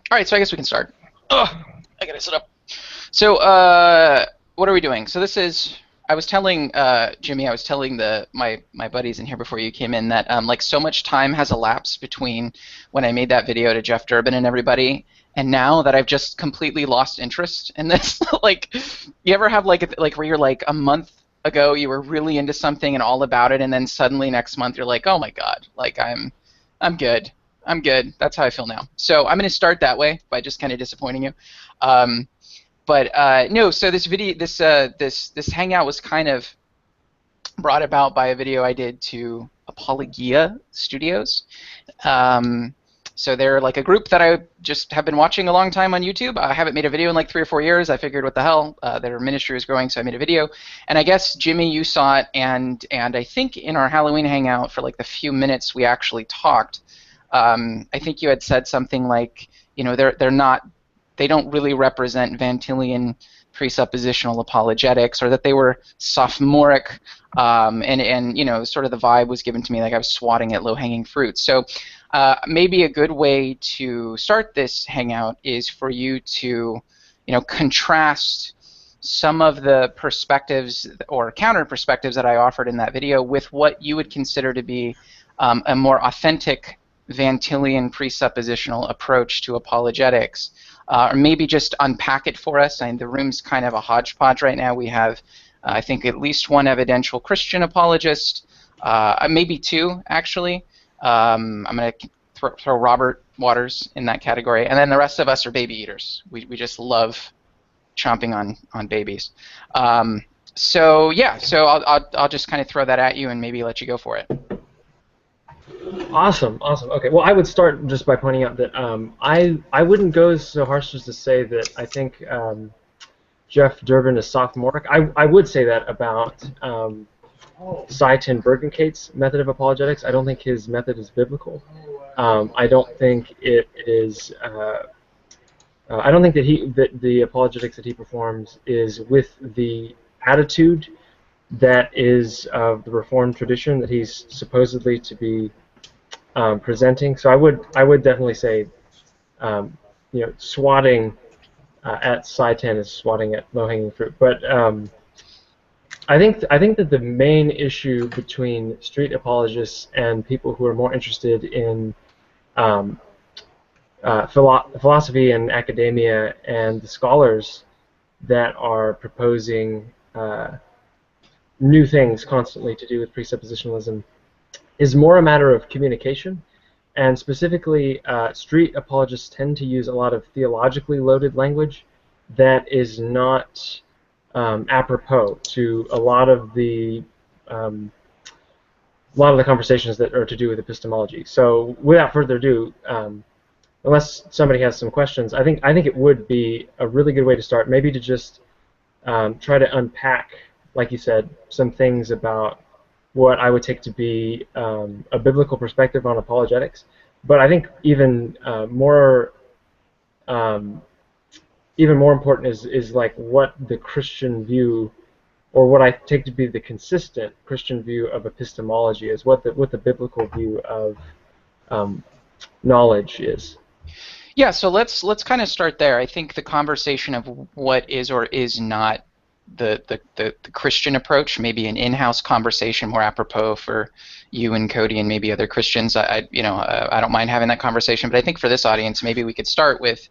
All right, so I guess we can start. Ugh, I gotta sit up. So, what are we doing? So this is. I was telling Jimmy, I was telling my buddies in here before you came in that like so much time has elapsed between when I made that video to Jeff Durbin and everybody, and now that I've just completely lost interest in this. Like, you ever have like where you're like a month ago you were really into something and all about it, and then suddenly next month you're like, oh my god, like I'm good. I'm good. That's how I feel now. So I'm going to start that way by just kind of disappointing you. Um, but no, so this video, this hangout was kind of brought about by a video I did to Apologia Studios. Um, so they're like a group that I just have been watching a long time on YouTube. I haven't made a video in like 3 or 4 years. I figured, what the hell? Their ministry was growing, so I made a video. And I guess Jimmy, you saw it, and I think in our Halloween hangout for like the few minutes we actually talked, I think you had said something like, you know, they don't really represent Van Tillian presuppositional apologetics, or that they were sophomoric, and you know, sort of the vibe was given to me like I was swatting at low-hanging fruit. So maybe a good way to start this hangout is for you to, you know, contrast some of the perspectives or counter perspectives that I offered in that video with what you would consider to be a more authentic Van Tillian presuppositional approach to apologetics, or maybe just unpack it for us. I mean, the room's kind of a hodgepodge right now. We have, I think, at least one evidential Christian apologist, maybe two, actually. I'm going to throw Robert Waters in that category, and then the rest of us are baby eaters. We just love chomping on babies. So yeah, so I'll just kind of throw that at you and maybe let you go for it. Awesome, awesome. Okay, well, I would start just by pointing out that I wouldn't go so harsh as to say that I think Jeff Durbin is sophomoric. I would say that about Seitan Bergenkate's method of apologetics. I don't think his method is biblical. I don't think it is. I don't think that the apologetics that he performs is with the attitude that is of the Reformed tradition that he's supposedly to be presenting. So I would definitely say, you know, swatting at Seitan is swatting at low-hanging fruit. But I think that the main issue between street apologists and people who are more interested in um, philosophy and academia and the scholars that are proposing new things constantly to do with presuppositionalism is more a matter of communication. And specifically, street apologists tend to use a lot of theologically loaded language that is not apropos to a lot of the conversations that are to do with epistemology. So, without further ado, unless somebody has some questions, I think it would be a really good way to start. Maybe to just try to unpack, like you said, some things about what I would take to be a biblical perspective on apologetics. But I think even more important is like what the Christian view, or what I take to be the consistent Christian view of epistemology is, what the biblical view of knowledge is. Yeah, so let's kind of start there. I think the conversation of what is or is not the Christian approach, maybe an in-house conversation more apropos for you and Cody and maybe other Christians. I don't mind having that conversation, but I think for this audience, maybe we could start with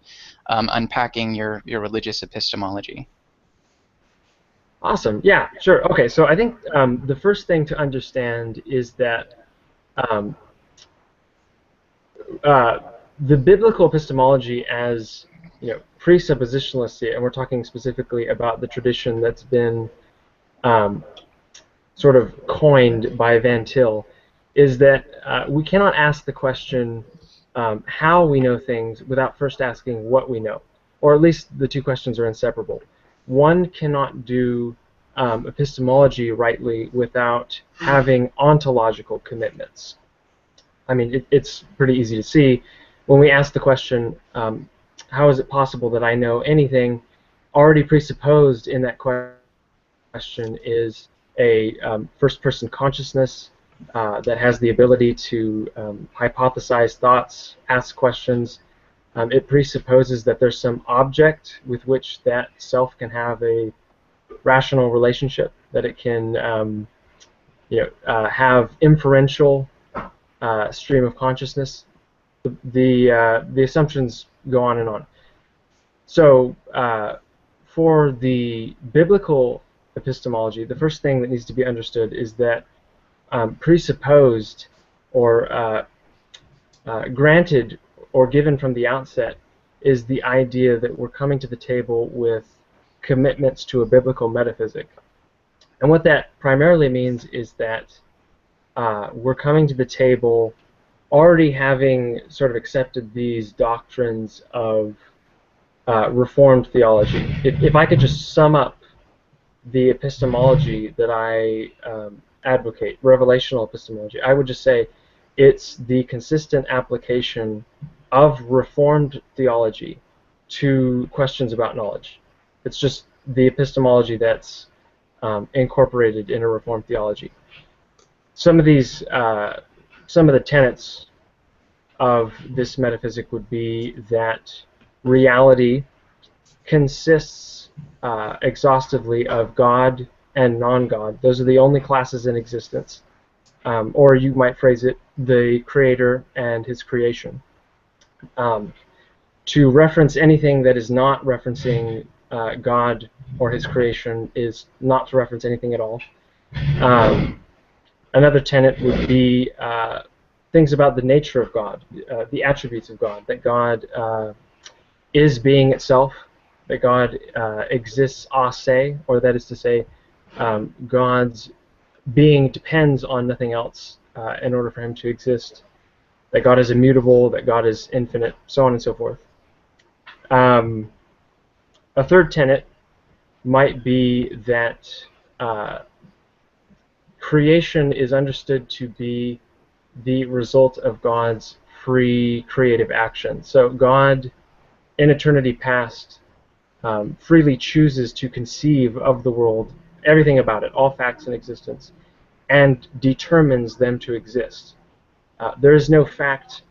unpacking your religious epistemology. Awesome. Yeah, sure. Okay, so I think the first thing to understand is that um, uh, the biblical epistemology, as you know, presuppositionalists see it, and we're talking specifically about the tradition that's been um, sort of coined by Van Til, is that we cannot ask the question how we know things without first asking what we know, or at least the two questions are inseparable. One cannot do epistemology rightly without having ontological commitments. I mean, it's pretty easy to see when we ask the question, how is it possible that I know anything? Already presupposed in that question is a first-person consciousness that has the ability to hypothesize thoughts, ask questions, It presupposes that there's some object with which that self can have a rational relationship, that it can have inferential stream of consciousness. The assumptions go on and on. So for the biblical epistemology, the first thing that needs to be understood is that presupposed or granted or given from the outset is the idea that we're coming to the table with commitments to a biblical metaphysic. And what that primarily means is that we're coming to the table already having sort of accepted these doctrines of Reformed theology. If I could just sum up the epistemology that I advocate, revelational epistemology, I would just say it's the consistent application of Reformed theology to questions about knowledge. It's just the epistemology that's incorporated in a Reformed theology. Some of the tenets of this metaphysic would be that reality consists exhaustively of God and non-God. Those are the only classes in existence. Or you might phrase it, the Creator and His creation. To reference anything that is not referencing God or His creation is not to reference anything at all. Another tenet would be things about the nature of God, the attributes of God, that God is being itself, that God exists a se, or that is to say, God's being depends on nothing else in order for Him to exist, that God is immutable, that God is infinite, so on and so forth. A third tenet might be that creation is understood to be the result of God's free creative action. So God, in eternity past, freely chooses to conceive of the world, everything about it, all facts in existence, and determines them to exist. There is no fact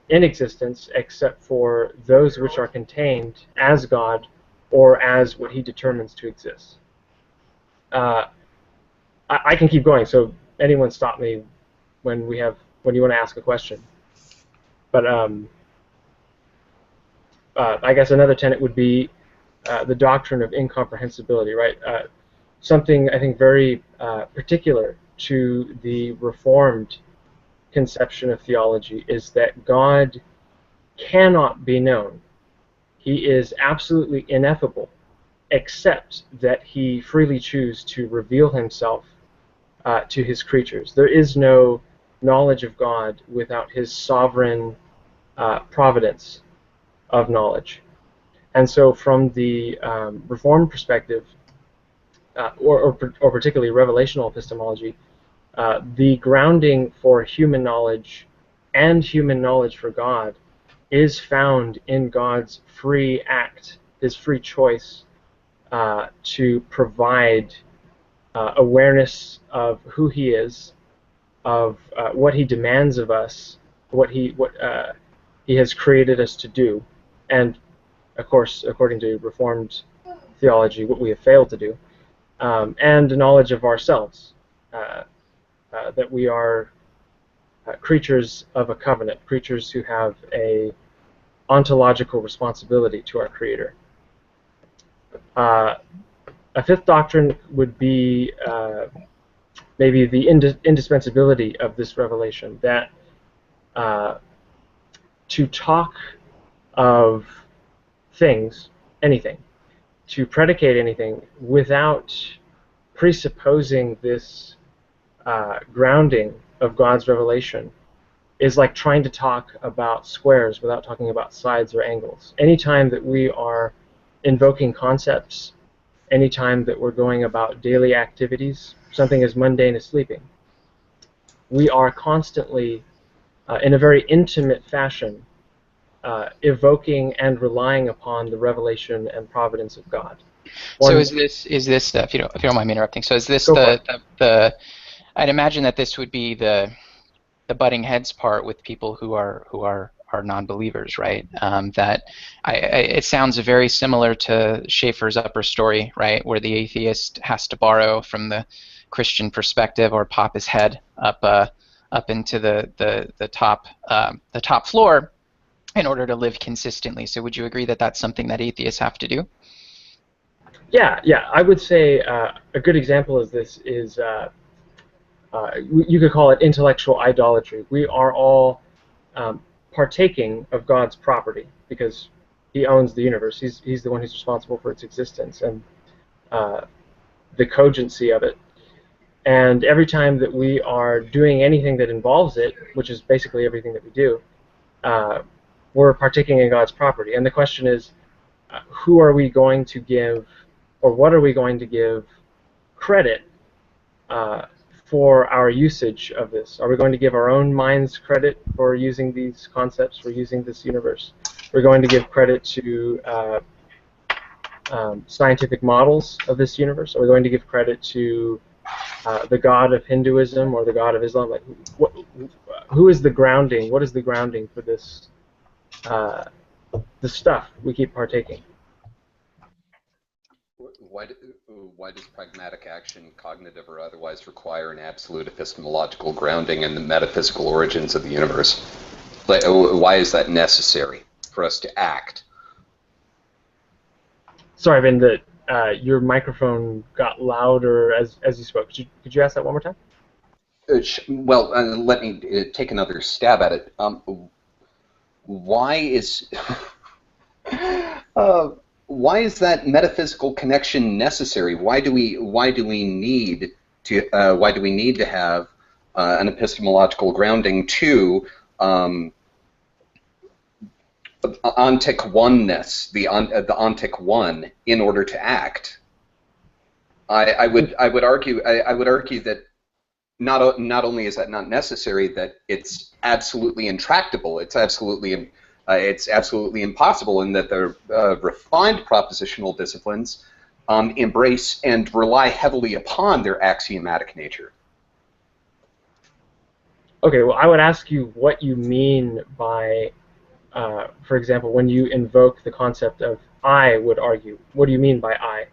in existence except for those which are contained as God or as what He determines to exist. I can keep going, so anyone stop me when you want to ask a question. But I guess another tenet would be the doctrine of incomprehensibility, right? Something I think very particular to the Reformed conception of theology is that God cannot be known. He is absolutely ineffable, except that He freely chooses to reveal Himself to His creatures. There is no knowledge of God without His sovereign providence of knowledge. And so from the Reformed perspective, or particularly revelational epistemology, the grounding for human knowledge and human knowledge for God is found in God's free act, His free choice to provide awareness of who He is, of what He demands of us, what He has created us to do, and of course, according to Reformed theology, what we have failed to do, and a knowledge of ourselves, that we are creatures of a covenant, creatures who have a ontological responsibility to our Creator. A fifth doctrine would be maybe the indispensability of this revelation, that to talk of things, anything, to predicate anything without presupposing this grounding of God's revelation is like trying to talk about squares without talking about sides or angles. Anytime that we are invoking concepts, anytime that we're going about daily activities, something as mundane as sleeping, we are constantly, in a very intimate fashion, evoking and relying upon the revelation and providence of God. So is this if you don't mind me interrupting? So is this the I'd imagine that this would be the butting heads part with people who are are non-believers, right? It sounds very similar to Schaeffer's upper story, right, where the atheist has to borrow from the Christian perspective or pop his head up into the top floor in order to live consistently. So would you agree that that's something that atheists have to do? Yeah, yeah. I would say a good example of this is you could call it intellectual idolatry. We are all partaking of God's property because He owns the universe. He's the one who's responsible for its existence and the cogency of it. And every time that we are doing anything that involves it, which is basically everything that we do, we're partaking in God's property. And the question is, who are we going to give, or what are we going to give credit for our usage of this? Are we going to give our own minds credit for using these concepts, for using this universe? We're going to give credit to scientific models of this universe? Are we going to give credit to the God of Hinduism or the God of Islam? Like, who is the grounding? What is the grounding for this, the stuff we keep partaking? Why does pragmatic action, cognitive or otherwise, require an absolute epistemological grounding in the metaphysical origins of the universe? Why is that necessary for us to act? Sorry, Vin, your microphone got louder as you spoke. Could you ask that one more time? Well, let me take another stab at it. Why is why is that metaphysical connection necessary? Why do we need to have an epistemological grounding to ontic oneness, the ontic one, in order to act? I would argue that not only is that not necessary, that it's absolutely intractable. It's absolutely impossible, and that the refined propositional disciplines embrace and rely heavily upon their axiomatic nature. Okay, well, I would ask you what you mean by, for example, when you invoke the concept of I would argue. What do you mean by I?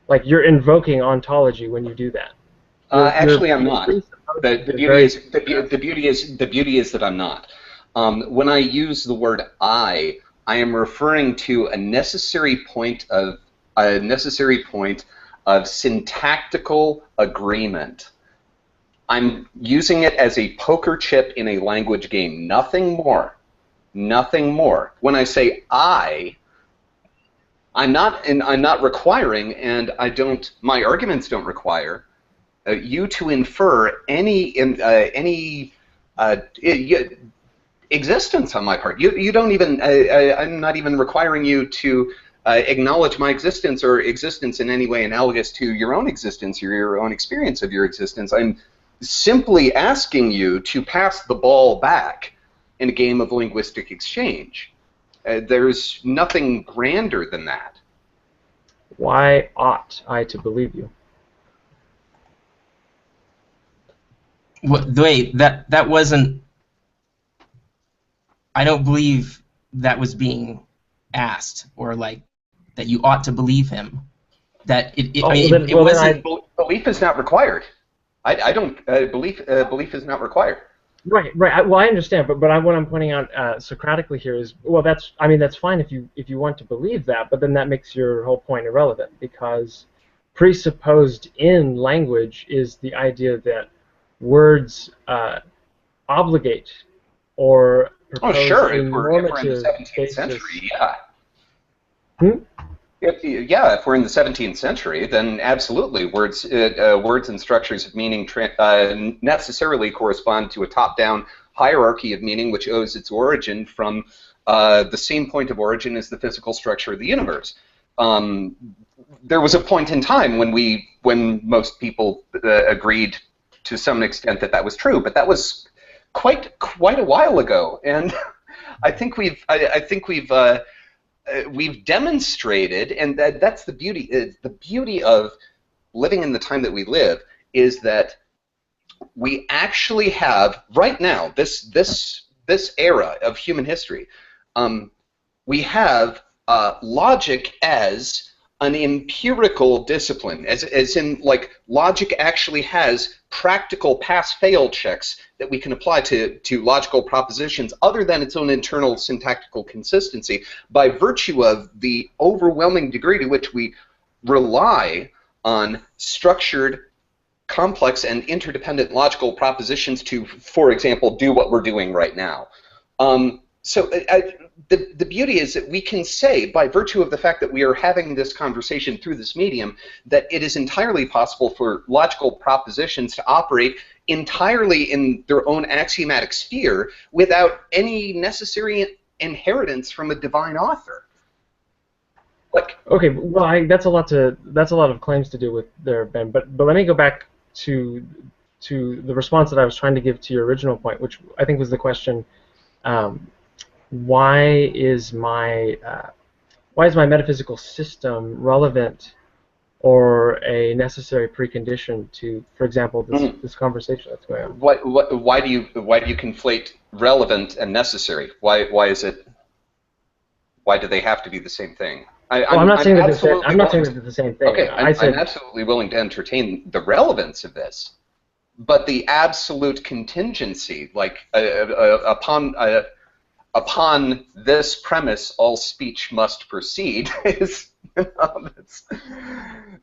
Like, you're invoking ontology when you do that. Actually, I'm not. The beauty is that I'm not. When I use the word I am referring to a necessary point of syntactical agreement. I'm using it as a poker chip in a language game. Nothing more. Nothing more. When I say I'm not requiring, and my arguments don't require you to infer any existence on my part. You don't even. I'm not even requiring you to acknowledge my existence or existence in any way analogous to your own existence or your own experience of your existence. I'm simply asking you to pass the ball back in a game of linguistic exchange. There's nothing grander than that. Why ought I to believe you? Wait, that wasn't. I don't believe that was being asked, or like that you ought to believe him. That it wasn't. Belief is not required. I don't belief is not required. Right. Well, I understand, but what I'm pointing out Socratically here is, well, that's fine if you want to believe that, but then that makes your whole point irrelevant, because presupposed in language is the idea that words obligate or propose a normative basis. Century, yeah. If we're in the 17th century, then absolutely, words and structures of meaning necessarily correspond to a top-down hierarchy of meaning, which owes its origin from the same point of origin as the physical structure of the universe. There was a point in time when most people agreed to some extent that was true, but that was quite a while ago, and I think we've demonstrated, and that's the beauty. The beauty of living in the time that we live is that we actually have right now, this era of human history, we have logic as an empirical discipline, as in, like, logic actually has practical pass-fail checks that we can apply to logical propositions other than its own internal syntactical consistency by virtue of the overwhelming degree to which we rely on structured, complex, and interdependent logical propositions to, for example, do what we're doing right now. The beauty is that we can say, by virtue of the fact that we are having this conversation through this medium, that it is entirely possible for logical propositions to operate entirely in their own axiomatic sphere without any necessary inheritance from a divine author. Like, okay, well, that's a lot of claims to do with there, Ben. But let me go back to the response that I was trying to give to your original point, which I think was the question. Why is my metaphysical system relevant or a necessary precondition to, for example, this conversation that's going on? Why do you conflate relevant and necessary? Why do they have to be the same thing? I'm not saying that they're the same thing. Okay, I'm absolutely willing to entertain the relevance of this, but the absolute contingency, like upon this premise, all speech must proceed, is it's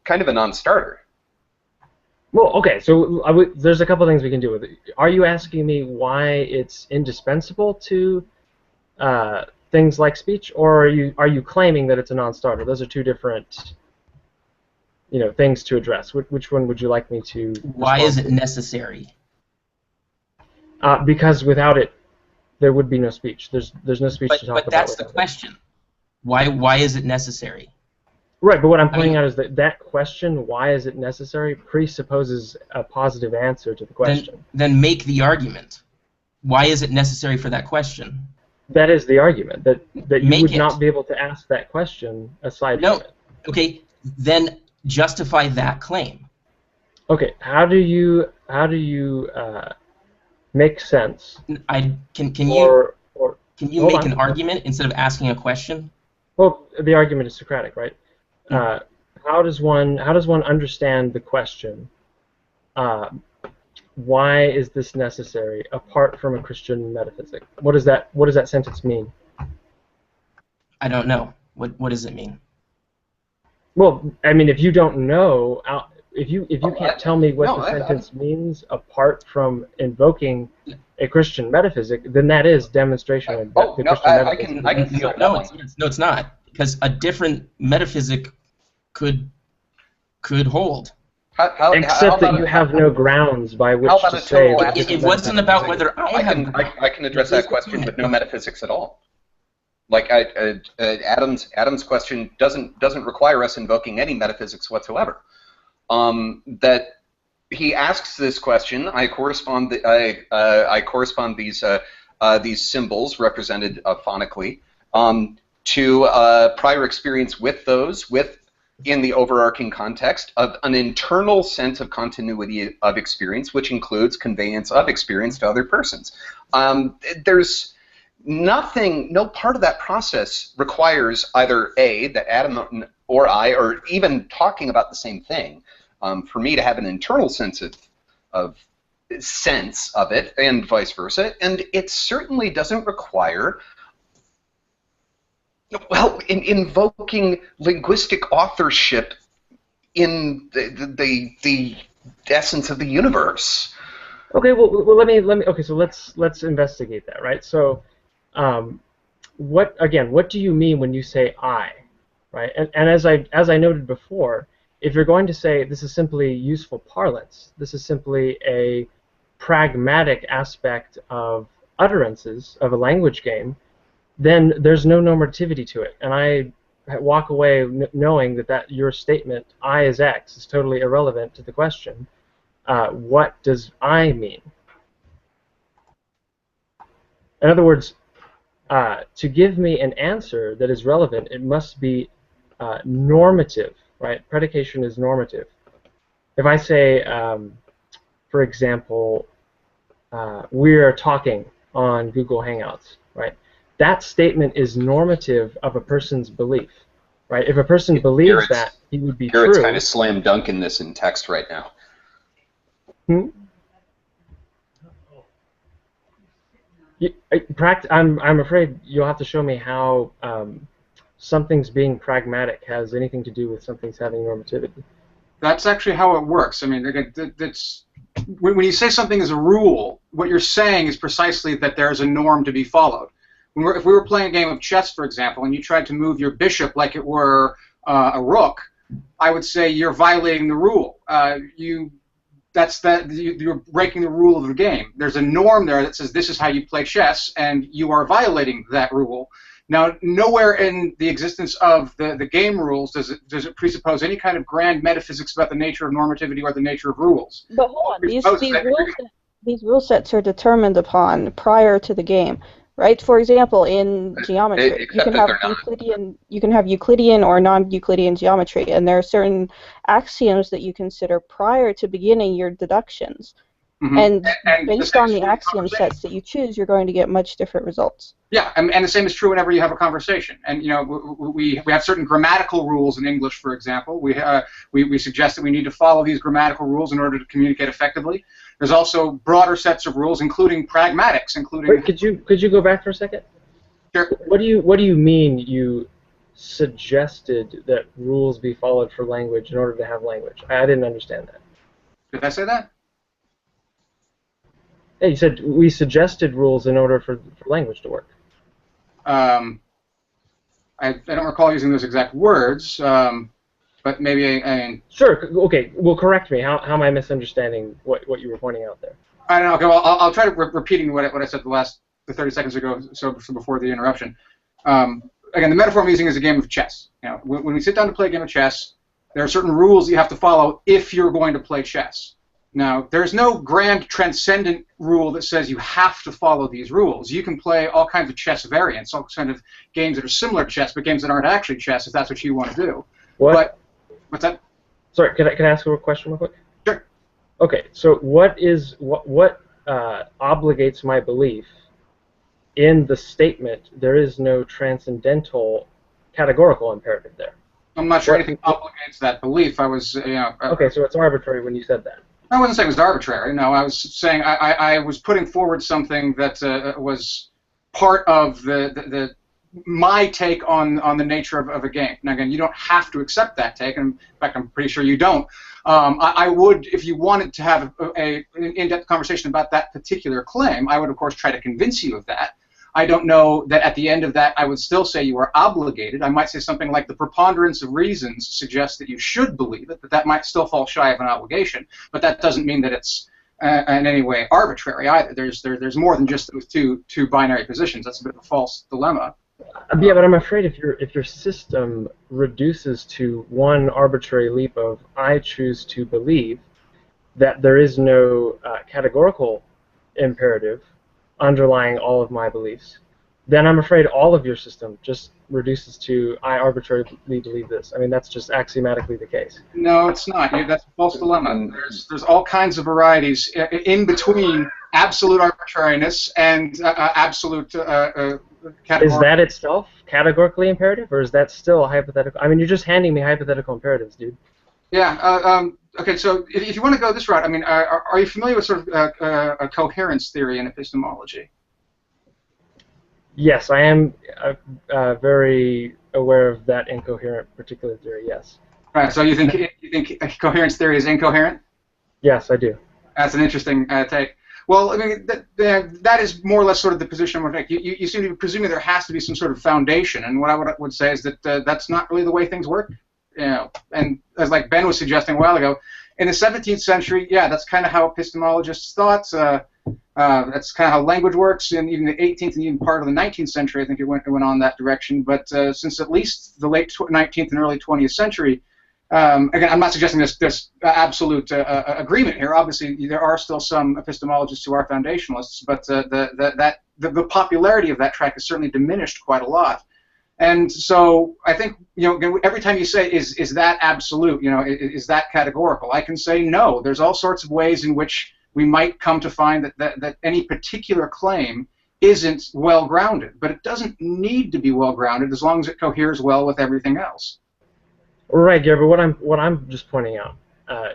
kind of a non-starter. Well, okay, so there's a couple things we can do with it. Are you asking me why it's indispensable to things like speech, or are you claiming that it's a non-starter? Those are two different, things to address. Which one would you like me to? Why is it necessary? Because without it, there would be no speech. There's no speech to talk about. But that's the question. Why is it necessary? Right, but what I'm pointing out is that question, why is it necessary, presupposes a positive answer to the question. Then make the argument. Why is it necessary for that question? That is the argument, that you Make would it. not be able to ask that question aside from it. Okay, then justify that claim. Okay, how do you make sense? Can you Hold make on. an argument instead of asking a question? Well, the argument is Socratic, right? How does one understand the question? Why is this necessary apart from a Christian metaphysic? What does that sentence mean? I don't know. What does it mean? Well, I mean, if you don't know, if you can't tell me what the sentence means apart from invoking a Christian metaphysic, then that is demonstration of the Christian metaphysic. I can feel that No, it's not, because a different metaphysic could hold. Except that you have no grounds by which to say. It wasn't about whether I can address that question with no metaphysics at all. Like Adam's question doesn't require us invoking any metaphysics whatsoever. That he asks this question. I correspond these symbols represented phonically to prior experience with those in the overarching context of an internal sense of continuity of experience, which includes conveyance of experience to other persons. There's no part of that process requires either that Adam or I, or even talking about the same thing, for me to have an internal sense of it, and vice versa, and it certainly doesn't require, well, invoking linguistic authorship in the essence of the universe. Okay, well let me. Okay, so let's investigate that, right? So, what do you mean when you say I, right? And as I noted before, if you're going to say this is simply useful parlance, this is simply a pragmatic aspect of utterances of a language game, then there's no normativity to it. And I walk away knowing that your statement, I is X, is totally irrelevant to the question. What does I mean? In other words, to give me an answer that is relevant, it must be normative, right? Predication is normative. If I say, for example, we're talking on Google Hangouts, right? That statement is normative of a person's belief, right? If a person believes that, he would be true. It's kind of slam dunking this in text right now. Hmm? I'm afraid you'll have to show me how something's being pragmatic has anything to do with something's having normativity. That's actually how it works. I mean, that's when you say something is a rule, what you're saying is precisely that there's a norm to be followed. If we were playing a game of chess, for example, and you tried to move your bishop like it were a rook, I would say you're violating the rule. You're breaking the rule of the game. There's a norm there that says this is how you play chess, and you are violating that rule. Now, nowhere in the existence of the game rules does it presuppose any kind of grand metaphysics about the nature of normativity or the nature of rules. But hold on, these rule sets are determined upon prior to the game, right? For example, in geometry, you can have Euclidean or non-Euclidean geometry, and there are certain axioms that you consider prior to beginning your deductions. Mm-hmm. And based on the axiom sets that you choose, you're going to get much different results. Yeah, and the same is true whenever you have a conversation. And we have certain grammatical rules in English, for example. We suggest that we need to follow these grammatical rules in order to communicate effectively. There's also broader sets of rules, including pragmatics, including. Wait, could you go back for a second? Sure. What do you mean you suggested that rules be followed for language in order to have language? I didn't understand that. Did I say that? Yeah, you said we suggested rules in order for language to work. I don't recall using those exact words, but maybe I Sure. Okay. Well, correct me. How am I misunderstanding what you were pointing out there? I don't know. Okay. Well, I'll try to repeating what I said the 30 seconds ago, so before the interruption. Again, the metaphor I'm using is a game of chess. When we sit down to play a game of chess, there are certain rules you have to follow if you're going to play chess. Now, there's no grand transcendent rule that says you have to follow these rules. You can play all kinds of chess variants, all kinds of games that are similar to chess, but games that aren't actually chess, if that's what you want to do. What? What's that? Sorry, can I ask a question real quick? Sure. Okay, so what obligates my belief in the statement? There is no transcendental categorical imperative there. I'm not sure anything obligates that belief. I was, okay, so it's arbitrary when you said that. I wasn't saying it was arbitrary. No, I was saying I was putting forward something that was part of my take on the nature of a game. Now, again, you don't have to accept that take, and in fact, I'm pretty sure you don't. I would, if you wanted to have an in-depth conversation about that particular claim, I would, of course, try to convince you of that. I don't know that at the end of that I would still say you are obligated. I might say something like the preponderance of reasons suggests that you should believe it, but that might still fall shy of an obligation. But that doesn't mean that it's in any way arbitrary either. There's more than just those two binary positions. That's a bit of a false dilemma. Yeah, but I'm afraid if your system reduces to one arbitrary leap of I choose to believe that there is no categorical imperative underlying all of my beliefs, then I'm afraid all of your system just reduces to I arbitrarily believe this. I mean, that's just axiomatically the case. No, it's not. That's a false dilemma. There's all kinds of varieties in between absolute arbitrariness and absolute categorical. Is that itself categorically imperative, or is that still hypothetical? I mean, you're just handing me hypothetical imperatives, dude. Yeah. Okay. So if you want to go this route, I mean, are you familiar with sort of a coherence theory in epistemology? Yes, I am very aware of that incoherent particular theory. Yes. Right. So you think coherence theory is incoherent? Yes, I do. That's an interesting take. Well, I mean, that is more or less sort of the position I'm going to take. You seem to be presuming there has to be some sort of foundation, and what I would say is that that's not really the way things work. And as like Ben was suggesting a while ago, in the 17th century, yeah, that's kind of how epistemologists thought. That's kind of how language works, and even the 18th and even part of the 19th century, I think it went on that direction. But since at least the late 19th and early 20th century, again, I'm not suggesting there's absolute agreement here. Obviously, there are still some epistemologists who are foundationalists, but the popularity of that track has certainly diminished quite a lot. And so I think, every time you say, is that absolute, is that categorical, I can say no. There's all sorts of ways in which we might come to find that any particular claim isn't well-grounded. But it doesn't need to be well-grounded as long as it coheres well with everything else. Right, Gary, but what I'm just pointing out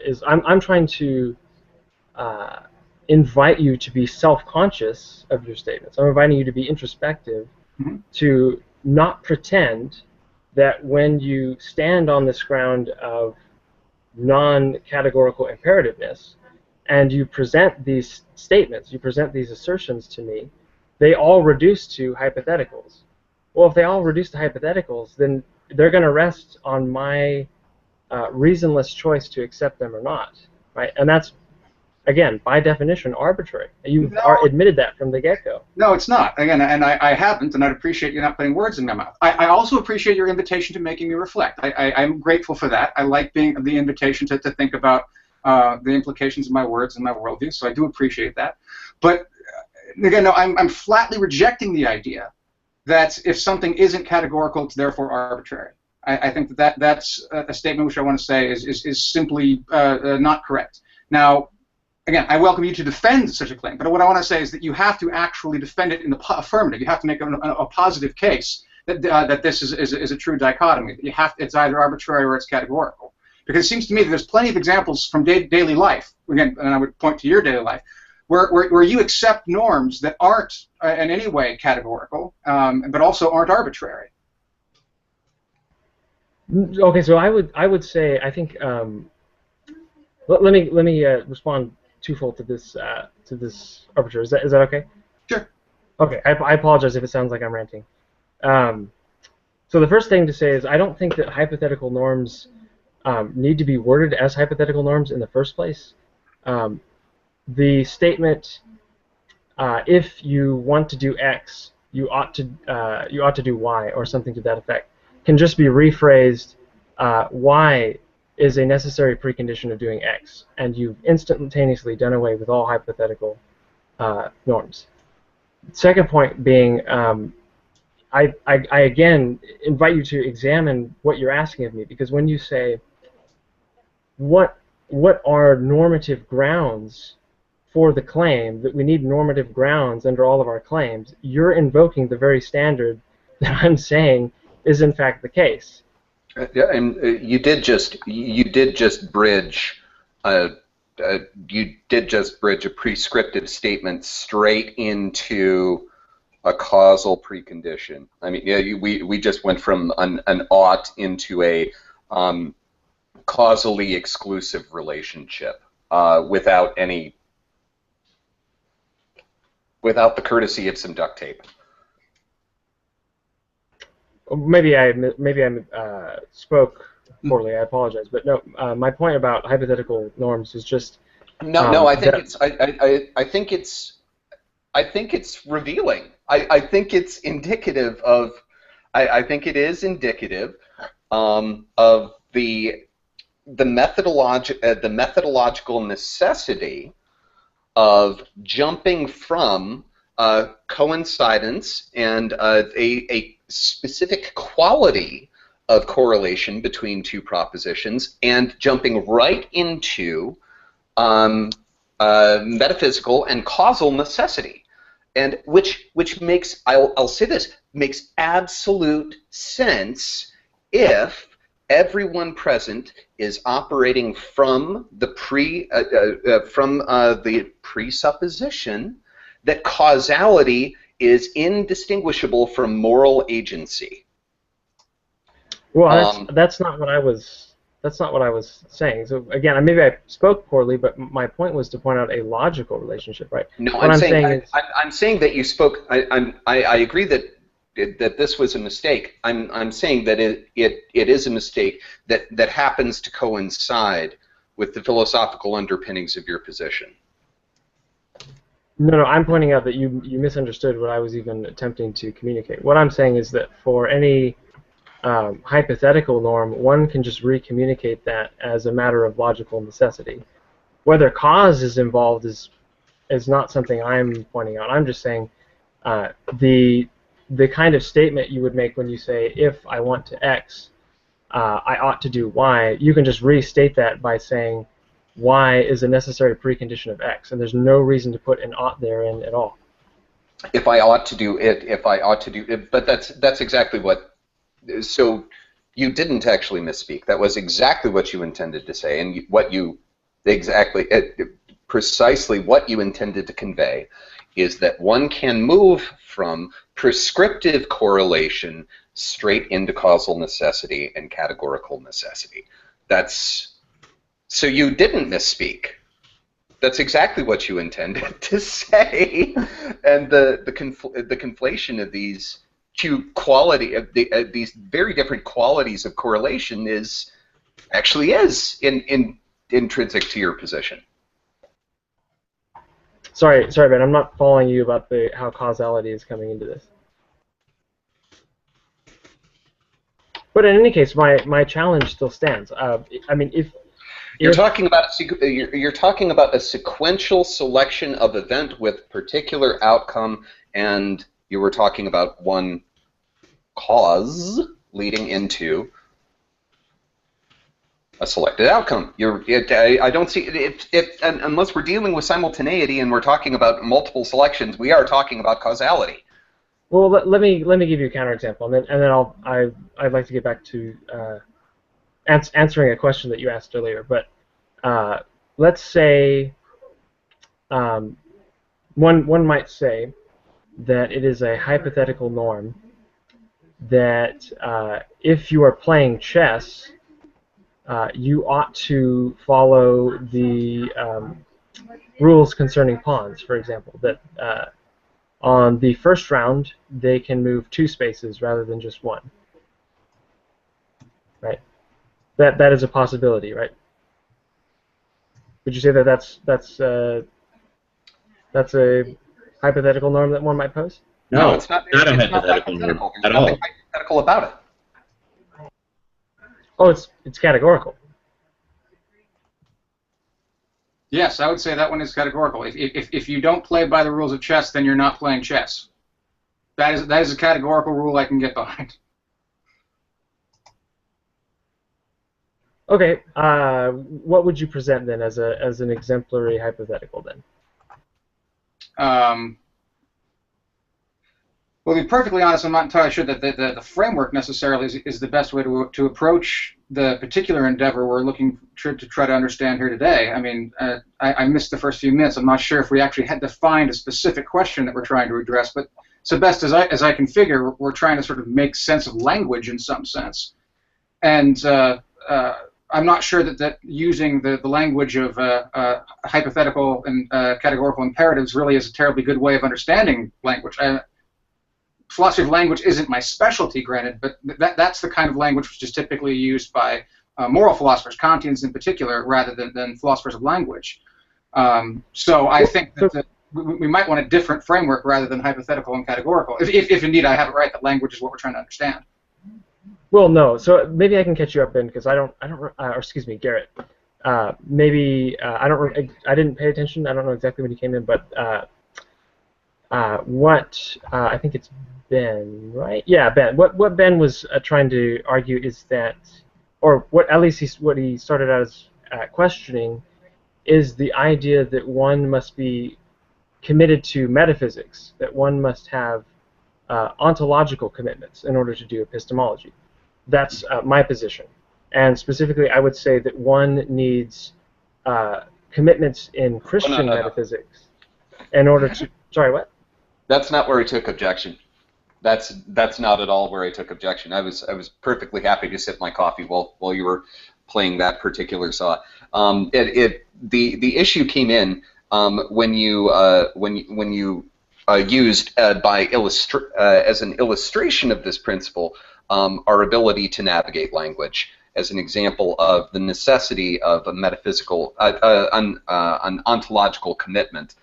is I'm trying to invite you to be self-conscious of your statements. I'm inviting you to be introspective, to not pretend that when you stand on this ground of non-categorical imperativeness and you present these statements, you present these assertions to me, they all reduce to hypotheticals. Well, if they all reduce to hypotheticals, then they're going to rest on my reasonless choice to accept them or not, right? And that's, again, by definition, arbitrary. You've admitted that from the get-go. No, it's not. Again, and I haven't, and I'd appreciate you not putting words in my mouth. I also appreciate your invitation to making me reflect. I'm grateful for that. I like the invitation to think about the implications of my words and my worldview, so I do appreciate that. But, again, no, I'm flatly rejecting the idea that if something isn't categorical, it's therefore arbitrary. I think that's a statement which I want to say is simply not correct. Now, again, I welcome you to defend such a claim, but what I want to say is that you have to actually defend it in the affirmative. You have to make a positive case that this is a true dichotomy. That it's either arbitrary or it's categorical. Because it seems to me that there's plenty of examples from daily life, again, and I would point to your daily life, where you accept norms that aren't in any way categorical, but also aren't arbitrary. Okay, so I would say I think let me respond twofold to this arbitrary. Is that okay? Sure. Okay, I apologize if it sounds like I'm ranting. So the first thing to say is I don't think that hypothetical norms need to be worded as hypothetical norms in the first place. The statement, if you want to do X, you ought to do Y, or something to that effect, can just be rephrased. Y is a necessary precondition of doing X, and you've instantaneously done away with all hypothetical norms. Second point being, I again invite you to examine what you're asking of me, because when you say, what are normative grounds for the claim, that we need normative grounds under all of our claims, you're invoking the very standard that I'm saying is in fact the case. Yeah, and you did just bridge a prescriptive statement straight into a causal precondition. I mean, yeah, we just went from an ought into a causally exclusive relationship without the courtesy of some duct tape. Maybe I spoke poorly. I apologize, but no. My point about hypothetical norms is just no. I think it's revealing. I think it's indicative of. I think it is indicative of the methodological necessity of jumping from coincidence and a specific quality of correlation between two propositions and jumping right into metaphysical and causal necessity, and which makes, I'll say this, makes absolute sense if everyone present is operating from the presupposition that causality is indistinguishable from moral agency. Well, that's not what I was. That's not what I was saying. So again, maybe I spoke poorly, but my point was to point out a logical relationship, right? No, I'm saying that you spoke. I agree that this was a mistake. I'm saying that it is a mistake that happens to coincide with the philosophical underpinnings of your position. No, I'm pointing out that you misunderstood what I was even attempting to communicate. What I'm saying is that for any hypothetical norm, one can just recommunicate that as a matter of logical necessity. Whether cause is involved is not something I'm pointing out. I'm just saying the kind of statement you would make when you say, if I want to X, I ought to do Y, you can just restate that by saying, Y is a necessary precondition of X, and there's no reason to put an ought therein at all. If I ought to do it, if I ought to do it, but that's exactly what. So you didn't actually misspeak. That was exactly what you intended to say, and what you exactly precisely what you intended to convey is that one can move from prescriptive correlation straight into causal necessity and categorical necessity. So you didn't misspeak. That's exactly what you intended to say, and the conflation of these these very different qualities of correlation is intrinsic to your position. Sorry, Ben, I'm not following you about how causality is coming into this. But in any case, my challenge still stands. I mean, if you're talking about a sequential selection of event with particular outcome, and you were talking about one cause leading into a selected outcome. I don't see it unless we're dealing with simultaneity and we're talking about multiple selections. We are talking about causality. Well, let me give you a counterexample, and then I'd like to get back to answering a question that you asked earlier. But let's say one might say that it is a hypothetical norm that if you are playing chess, you ought to follow the rules concerning pawns, for example, that on the first round they can move 2 spaces rather than just 1. Right? That is a possibility, right? Would you say that that's a hypothetical norm that one might pose? No, it's not. Not a It's hypothetical not norm There's at all. nothing hypothetical about it. Oh, it's categorical. Yes, I would say that one is categorical. If you don't play by the rules of chess, then you're not playing chess. That is a categorical rule I can get behind. Okay, what would you present then as an exemplary hypothetical then? Well, to be perfectly honest, I'm not entirely sure that the framework necessarily is the best way to approach the particular endeavor we're looking to try to understand here today. I mean, I missed the first few minutes. I'm not sure if we actually had defined a specific question that we're trying to address, but so best as I can figure, we're trying to sort of make sense of language in some sense. And I'm not sure that using the language of hypothetical and categorical imperatives really is a terribly good way of understanding language. Philosophy of language isn't my specialty, granted, but that's the kind of language which is typically used by moral philosophers, Kantians in particular, rather than philosophers of language. So I think that we might want a different framework rather than hypothetical and categorical, if indeed I have it right that language is what we're trying to understand. Well, no. So maybe I can catch you up, Ben, because I don't, or excuse me, Garrett. Maybe I didn't pay attention. I don't know exactly when you came in, but what I think it's Ben, right? Yeah, Ben. What Ben was trying to argue is that, or what at least what he started out as questioning, is the idea that one must be committed to metaphysics, that one must have ontological commitments in order to do epistemology. That's my position. And specifically, I would say that one needs commitments in Christian metaphysics in order to... Sorry, what? That's not where I took objection. That's not at all where I took objection. I was perfectly happy to sip my coffee while you were playing that particular saw. The issue came in when you used as an illustration of this principle our ability to navigate language as an example of the necessity of a metaphysical, an ontological commitment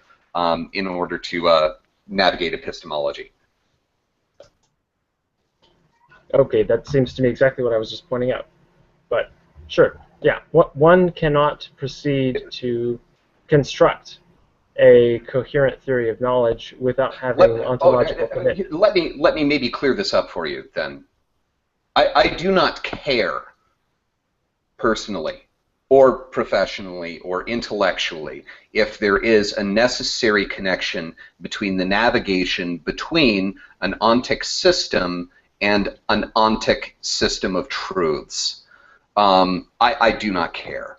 in order to navigate epistemology. Okay, that seems to me exactly what I was just pointing out. But sure, yeah, one cannot proceed to construct a coherent theory of knowledge without having ontological commitment. Let me maybe clear this up for you then. I do not care personally or professionally or intellectually, if there is a necessary connection between the navigation between an ontic system and an ontic system of truths. I do not care.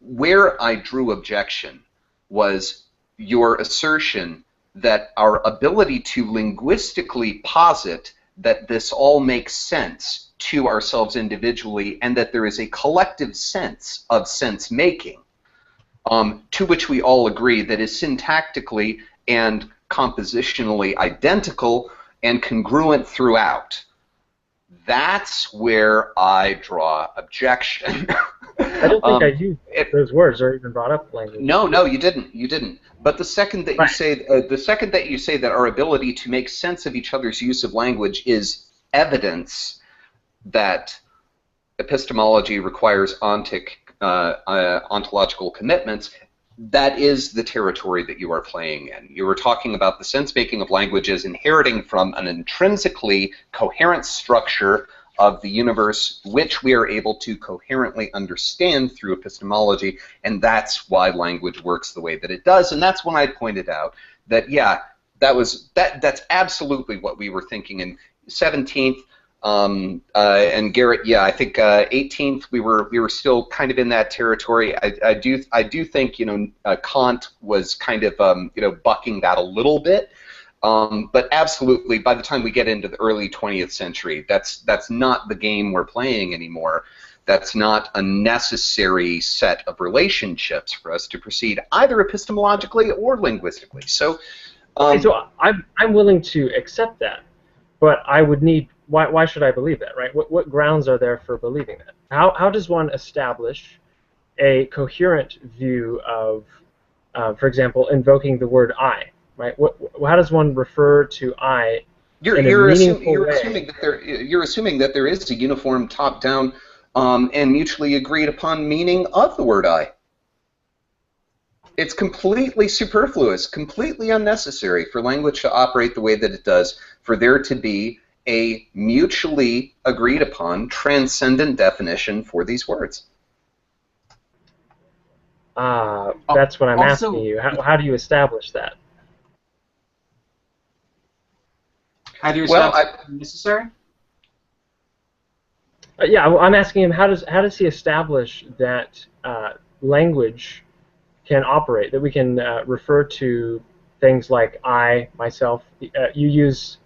Where I drew objection was your assertion that our ability to linguistically posit that this all makes sense to ourselves individually and that there is a collective sense of sense-making, to which we all agree that is syntactically and compositionally identical and congruent throughout. That's where I draw objection. I don't think I used those words or even brought up language. No, you didn't. You didn't. But the second that you say, that our ability to make sense of each other's use of language is evidence that epistemology requires ontological commitments, that is the territory that you are playing in. You were talking about the sense-making of languages inheriting from an intrinsically coherent structure of the universe which we are able to coherently understand through epistemology, and that's why language works the way that it does. And that's when I pointed out that, yeah, that's absolutely what we were thinking in 17th. And Garrett, yeah, I think 18th we were still kind of in that territory. I do think, you know, Kant was kind of bucking that a little bit. But absolutely, by the time we get into the early 20th century, that's not the game we're playing anymore. That's not a necessary set of relationships for us to proceed either epistemologically or linguistically. So, so I'm willing to accept that, but I would need. Why should I believe that, right? What grounds are there for believing that? How does one establish a coherent view of, for example, invoking the word I? Right? How does one refer to I in a meaningful way? You're assuming that there is a uniform top-down and mutually agreed upon meaning of the word I. It's completely superfluous, completely unnecessary for language to operate the way that it does, for there to be a mutually agreed upon transcendent definition for these words. That's what I'm asking you. How do you establish that? How do you establish necessary? Yeah, well, I'm asking him how does he establish that language can operate, that we can refer to things like I, myself. You use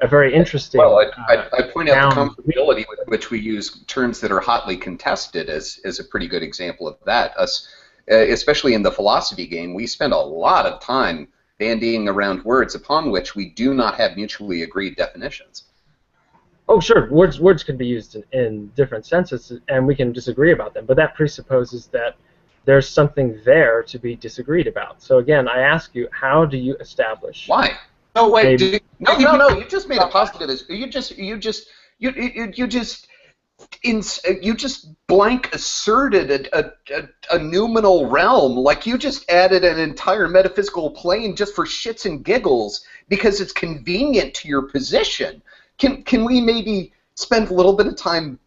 a very interesting. Well, I point out the comfortability with which we use terms that are hotly contested as a pretty good example of that. Us, especially in the philosophy game, we spend a lot of time bandying around words upon which we do not have mutually agreed definitions. Oh, sure. Words can be used in different senses, and we can disagree about them. But that presupposes that there's something there to be disagreed about. So again, I ask you, how do you establish? Why? No, wait. No. You just made a positive. You just blank asserted a noumenal realm. Like you just added an entire metaphysical plane just for shits and giggles because it's convenient to your position. Can we maybe spend a little bit of time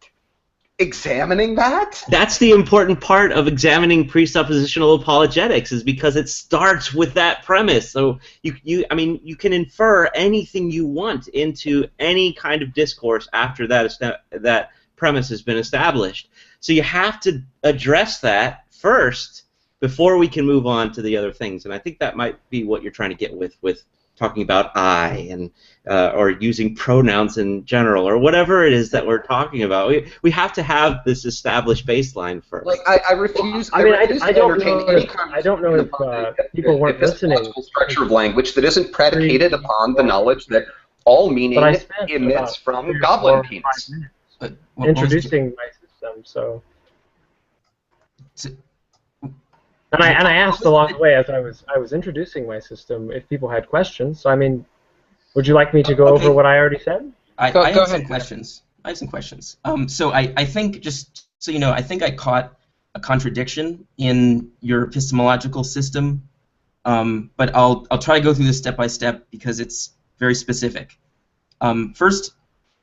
examining that? That's the important part of examining presuppositional apologetics, is because it starts with that premise. So I mean, you can infer anything you want into any kind of discourse after that premise has been established. So you have to address that first before we can move on to the other things. And I think that might be what you're trying to get with talking about I and or using pronouns in general or whatever it is that we're talking about. We have to have this established baseline first. Like I refuse. I don't know if people weren't listening. Structure of language that isn't predicated upon the knowledge that all meaning emits from goblin penis. Introducing my system, so. And I asked along the way as I was introducing my system if people had questions. So I mean, would you like me to go over what I already said? I have some questions. So I think, just so you know, I think I caught a contradiction in your epistemological system, but I'll try to go through this step by step because it's very specific. First,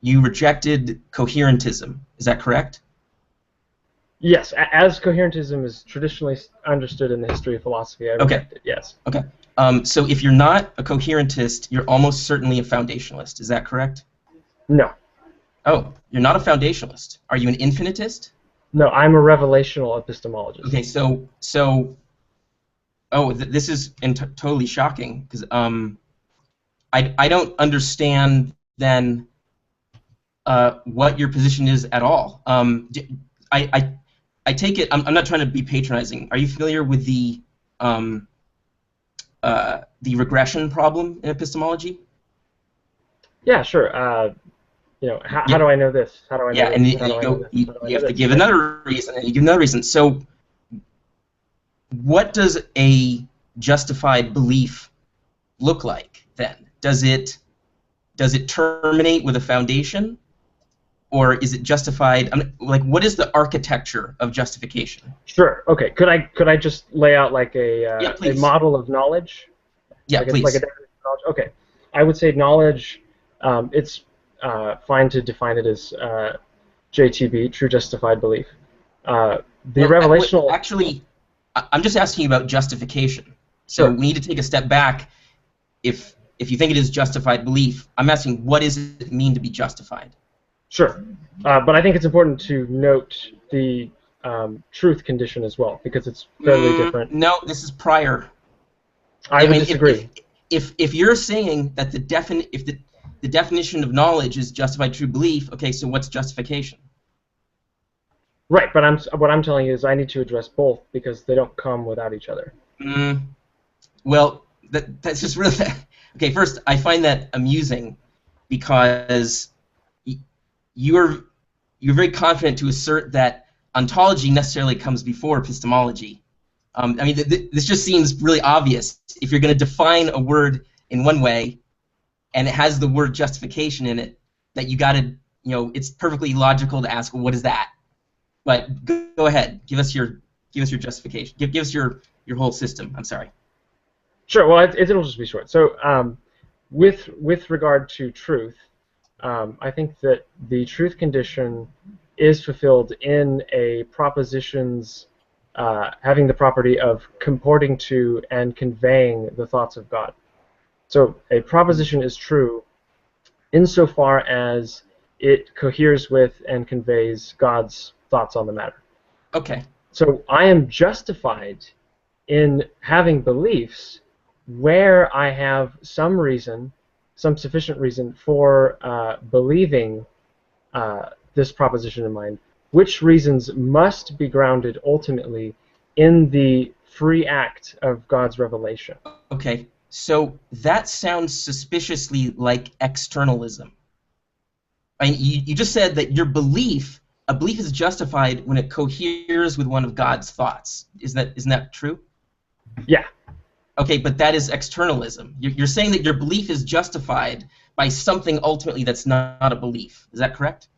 you rejected coherentism. Is that correct? Yes, as coherentism is traditionally understood in the history of philosophy, I reject it, yes. Okay. So if you're not a coherentist, you're almost certainly a foundationalist. Is that correct? No. Oh, you're not a foundationalist. Are you an infinitist? No, I'm a revelational epistemologist. Okay, this is totally shocking because I don't understand then what your position is at all. I take it. I'm not trying to be patronizing. Are you familiar with the regression problem in epistemology? Yeah, sure. How do I know this? How do I know Yeah, this? and How do I know this? you How do I you know have to this? give Right? another reason, and you give another reason. So, what does a justified belief look like then? Does it terminate with a foundation, or is it justified? Like, what is the architecture of justification? Sure. Okay. Could I just lay out like a Please. model of knowledge? Yeah, like please. Like a definition of knowledge? Okay. I would say knowledge. It's fine to define it as JTB, true justified belief. The revelational. Actually, I'm just asking about justification. So Sure. we need to take a step back. If you think it is justified belief, I'm asking, what does it mean to be justified? Sure. But I think it's important to note the truth condition as well, because it's fairly different. No, this is prior. I would disagree. If you're saying that the definition of knowledge is justified true belief, okay, so what's justification? Right, but what I'm telling you is I need to address both because they don't come without each other. Well, that's just really okay. First, I find that amusing because you're very confident to assert that ontology necessarily comes before epistemology. I mean, this just seems really obvious. If you're going to define a word in one way, and it has the word justification in it, that you got to, it's perfectly logical to ask, well, what is that? But go ahead, give us your justification. Give us your whole system. I'm sorry. Sure. Well, it'll just be short. So, with regard to truth, I think that the truth condition is fulfilled in a proposition's having the property of comporting to and conveying the thoughts of God. So a proposition is true insofar as it coheres with and conveys God's thoughts on the matter. Okay. So I am justified in having beliefs where I have some reason, some sufficient reason for believing this proposition in mind, which reasons must be grounded ultimately in the free act of God's revelation. Okay, so that sounds suspiciously like externalism. I mean, you just said that a belief is justified when it coheres with one of God's thoughts. Isn't that true? Yeah. Okay, but that is externalism. You're saying that your belief is justified by something ultimately that's not a belief. Is that correct?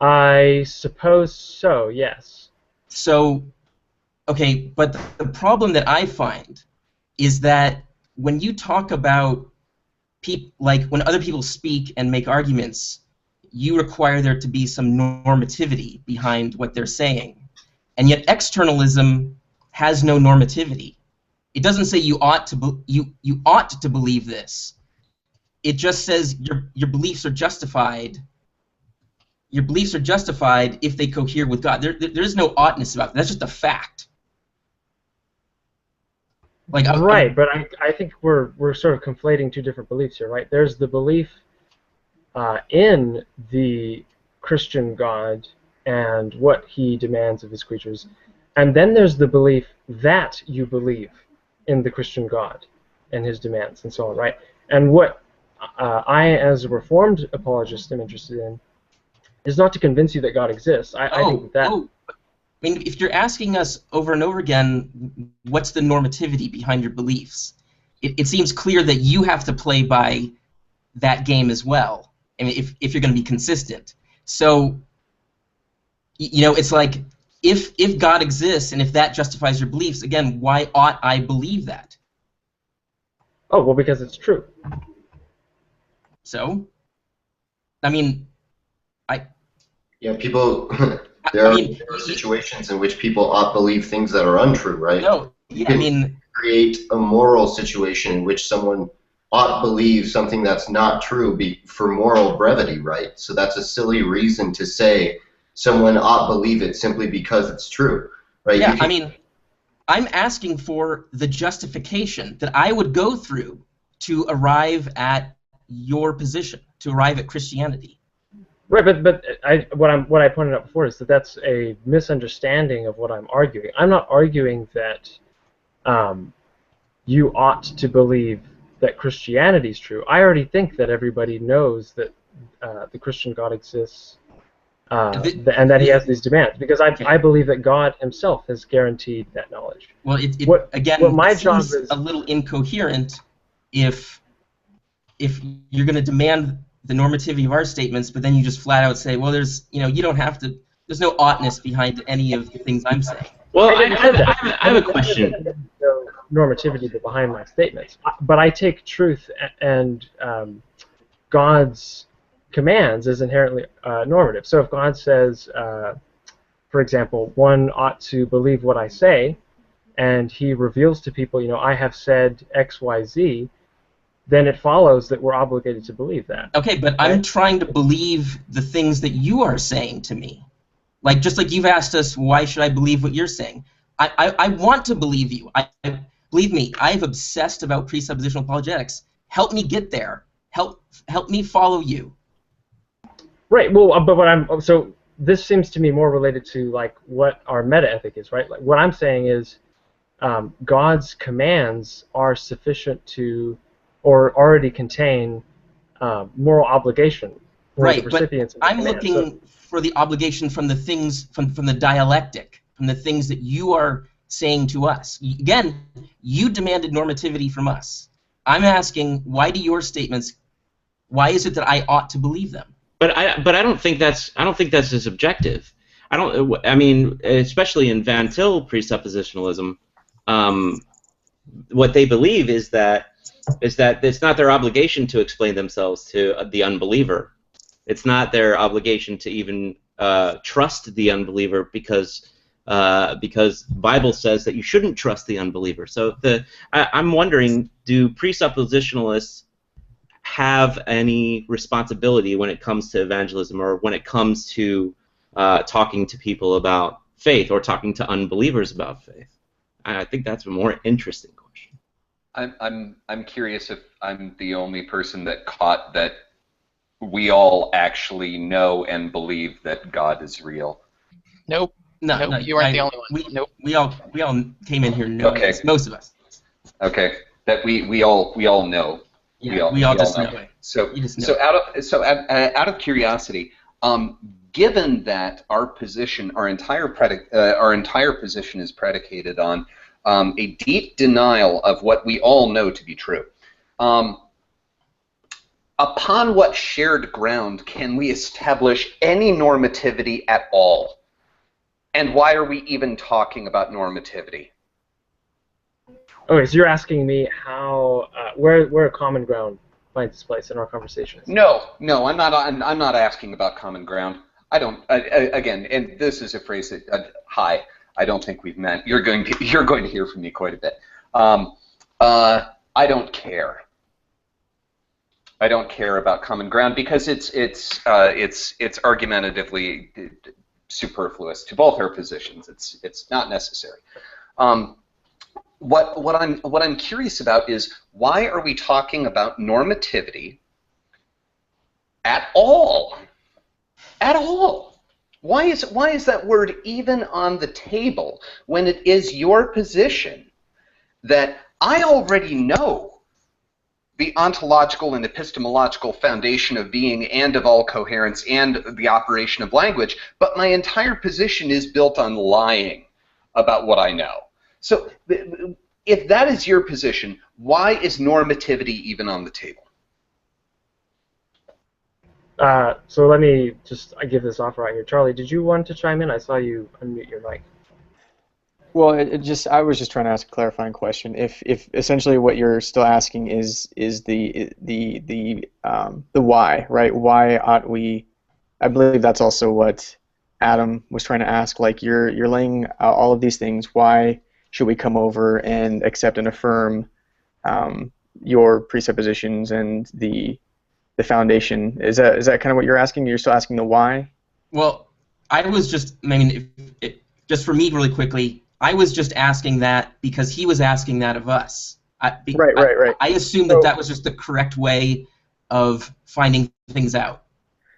I suppose so, yes. So, okay, but the problem that I find is that when you talk about like when other people speak and make arguments, you require there to be some normativity behind what they're saying. And yet externalism has no normativity. It doesn't say you ought to believe this. It just says your beliefs are justified. Your beliefs are justified if they cohere with God. There's no oughtness about it. That's just a fact. Like right, but I think we're sort of conflating two different beliefs here, right? There's the belief in the Christian God and what he demands of his creatures, and then there's the belief that you believe in the Christian God and his demands and so on, right? And what I, as a Reformed apologist, am interested in is not to convince you that God exists. I think that. I mean, if you're asking us over and over again, what's the normativity behind your beliefs? It seems clear that you have to play by that game as well. I mean, if you're going to be consistent. So, it's like if God exists and if that justifies your beliefs, again, why ought I believe that? Oh, well, because it's true. So, I mean, Yeah, people. There I are mean, situations in which people ought believe things that are untrue, right? no, You I can mean, create a moral situation in which someone ought believe something that's not true for moral brevity, right? So that's a silly reason to say someone ought believe it simply because it's true, right? yeah, I mean, I'm asking for the justification that I would go through to arrive at your position, to arrive at Christianity. Right, but what I pointed out before is that that's a misunderstanding of what I'm arguing. I'm not arguing that you ought to believe that Christianity is true. I already think that everybody knows that the Christian God exists and that he has these demands, because I believe that God himself has guaranteed that knowledge. Well, What my it job seems is a little incoherent if you're going to demand the normativity of our statements, but then you just flat out say, well, you don't have to. There's no oughtness behind any of the things I'm saying. Well, I didn't say that. I have a question. No normativity behind my statements, but I take truth and God's commands as inherently normative. So if God says, for example, one ought to believe what I say, and he reveals to people, I have said X, Y, Z, then it follows that we're obligated to believe that. Okay, but I'm trying to believe the things that you are saying to me. Just like you've asked us, why should I believe what you're saying? I want to believe you. Believe me, I've obsessed about presuppositional apologetics. Help me get there. Help me follow you. Right. Well, but so this seems to me more related to what our meta ethic is, right? Like what I'm saying is God's commands are sufficient to, or already contain moral obligation for the recipients of the I'm command. looking for the obligation from the things, from the dialectic, from the things that you are saying to us. Again, you demanded normativity from us. I'm asking, why is it that I ought to believe them? But I don't think that's as objective. I mean, especially in Van Til presuppositionalism, what they believe is that it's not their obligation to explain themselves to the unbeliever. It's not their obligation to even trust the unbeliever because Bible says that you shouldn't trust the unbeliever. So I'm wondering, do presuppositionalists have any responsibility when it comes to evangelism, or when it comes to talking to people about faith, or talking to unbelievers about faith? I think that's a more interesting question. I'm curious if I'm the only person that caught that we all actually know and believe that God is real. Nope. No, you weren't the only one. Nope. We all came in here knowing this, most of us. Okay, that we all know. Yeah, we all just know. So out of curiosity, given that our entire position is predicated on a deep denial of what we all know to be true, upon what shared ground can we establish any normativity at all? And why are we even talking about normativity? Okay, so you're asking me how where common ground finds its place in our conversations. No, I'm not asking about common ground. I don't. Again, and this is a phrase that hi. I don't think we've met. You're going to hear from me quite a bit. I don't care. I don't care about common ground because it's argumentatively superfluous to both our positions. It's not necessary. What I'm curious about is, why are we talking about normativity at all? At all. Why is that word even on the table when it is your position that I already know the ontological and epistemological foundation of being and of all coherence and the operation of language, but my entire position is built on lying about what I know. So if that is your position, why is normativity even on the table? So let me just give this offer right here. Charlie, did you want to chime in? I saw you unmute your mic. Well, I was just trying to ask a clarifying question. If essentially what you're still asking is the why, right? Why ought we I believe that's also what Adam was trying to ask. Like, you're laying out all of these things. Why should we come over and accept and affirm your presuppositions and the foundation? Is that kind of what you're asking? You're still asking the why? Well, I was just, I mean, just for me really quickly, I was just asking that because he was asking that of us. Right. I assumed that was just the correct way of finding things out.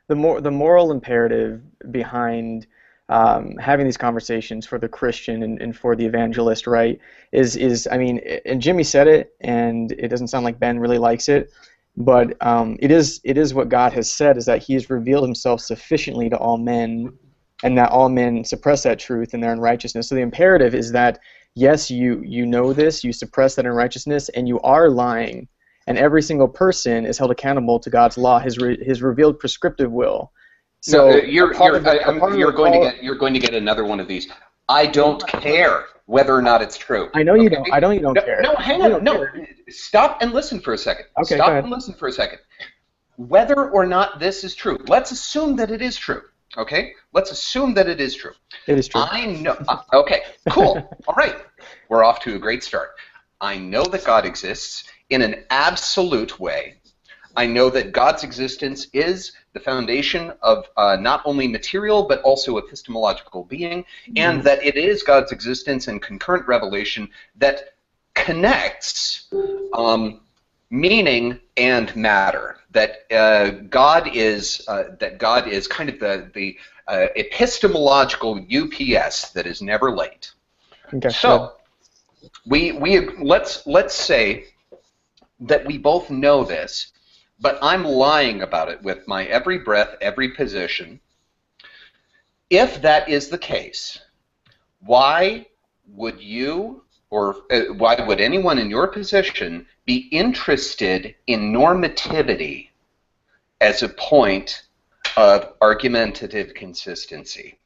The moral imperative behind having these conversations for the Christian and for the evangelist, right, is I mean, and Jimmy said it, and it doesn't sound like Ben really likes it, but it is what God has said, is that He has revealed Himself sufficiently to all men, and that all men suppress that truth in their unrighteousness. So the imperative is that, yes, you know this, you suppress that unrighteousness, and you are lying, and every single person is held accountable to God's law, His revealed prescriptive will. So no, you're going to get another one of these. I don't care whether or not it's true. I know you don't. I know you don't care. No, hang on. No, stop and listen for a second. Okay, stop and listen for a second. Whether or not this is true, let's assume that it is true. Okay, let's assume that it is true. It is true. I know. Okay, cool. All right, we're off to a great start. I know that God exists in an absolute way. I know that God's existence is the foundation of not only material but also epistemological being, and that it is God's existence and concurrent revelation that connects meaning and matter. That God is kind of the epistemological UPS that is never late. Okay, so let's say that we both know this, but I'm lying about it with my every breath, every position. If that is the case, why would you, or why would anyone in your position be interested in normativity as a point of argumentative consistency?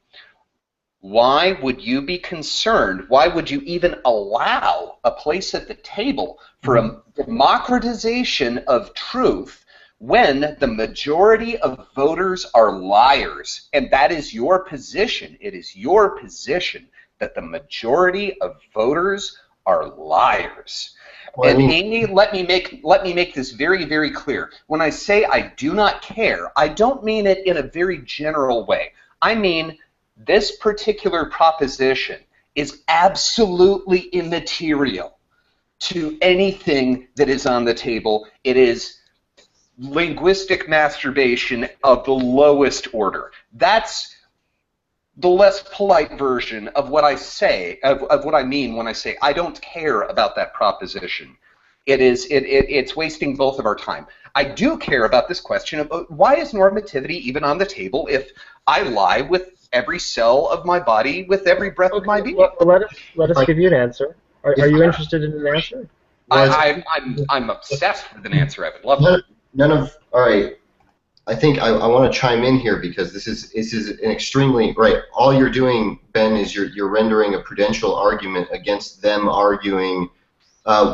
Why would you be concerned? Why would you even allow a place at the table for a democratization of truth when the majority of voters are liars? And that is your position. It is your position that the majority of voters are liars. Well, and Amy, let me make this very, very clear. When I say I do not care, I don't mean it in a very general way. I mean, this particular proposition is absolutely immaterial to anything that is on the table. It is linguistic masturbation of the lowest order. That's the less polite version of what I say, of what I mean when I say I don't care about that proposition. It's wasting both of our time. I do care about this question of why is normativity even on the table if I lie with every cell of my body, with every breath of my being? Well, let us give you an answer. Are you interested in an answer? I'm obsessed with an answer. I would love it. All right. I think I want to chime in here because this is an extremely right. All you're doing, Ben, is you're rendering a prudential argument against them arguing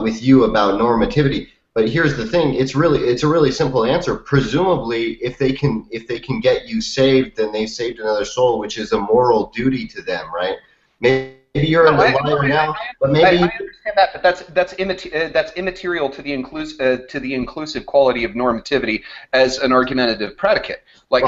with you about normativity. But here's the thing: it's a really simple answer. Presumably, if they can get you saved, then they've saved another soul, which is a moral duty to them, right? Maybe you're a liar now, but maybe I understand that, but that's immaterial to the inclusive quality of normativity as an argumentative predicate. Like,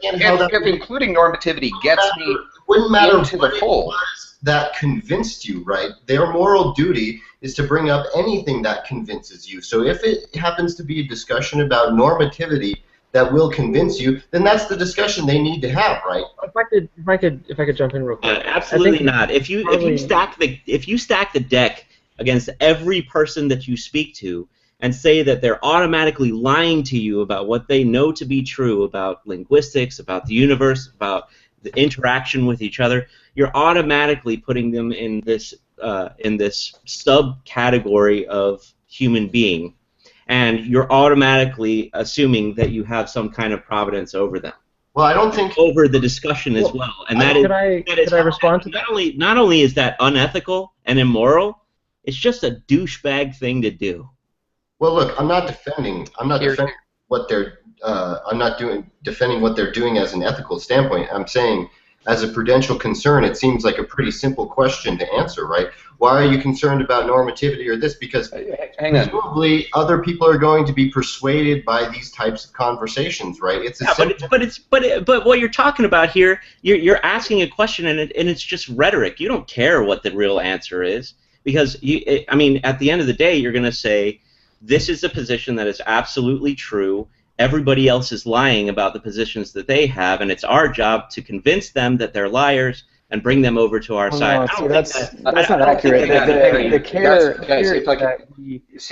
if including normativity gets me wouldn't matter into the fold. That convinced you, right? Their moral duty is to bring up anything that convinces you. So if it happens to be a discussion about normativity that will convince you, then that's the discussion they need to have, right? If I could jump in real quick. Absolutely not. If you stack the deck against every person that you speak to and say that they're automatically lying to you about what they know to be true about linguistics, about the universe, about the interaction with each other, you're automatically putting them in this subcategory of human being, and you're automatically assuming that you have some kind of providence over them. Well, I don't think over the discussion as well, and could I respond to that? Not only is that unethical and immoral, it's just a douchebag thing to do. Well, look, I'm not defending what they're I'm not defending what they're doing as an ethical standpoint. I'm saying, as a prudential concern, it seems like a pretty simple question to answer, right? Why are you concerned about normativity or this? Because presumably other people are going to be persuaded by these types of conversations, right? It's a but what you're talking about here, you're asking a question and it's just rhetoric. You don't care what the real answer is, because I mean, at the end of the day, you're going to say, this is a position that is absolutely true. Everybody else is lying about the positions that they have, and it's our job to convince them that they're liars and bring them over to our side. No, see, that's not accurate. The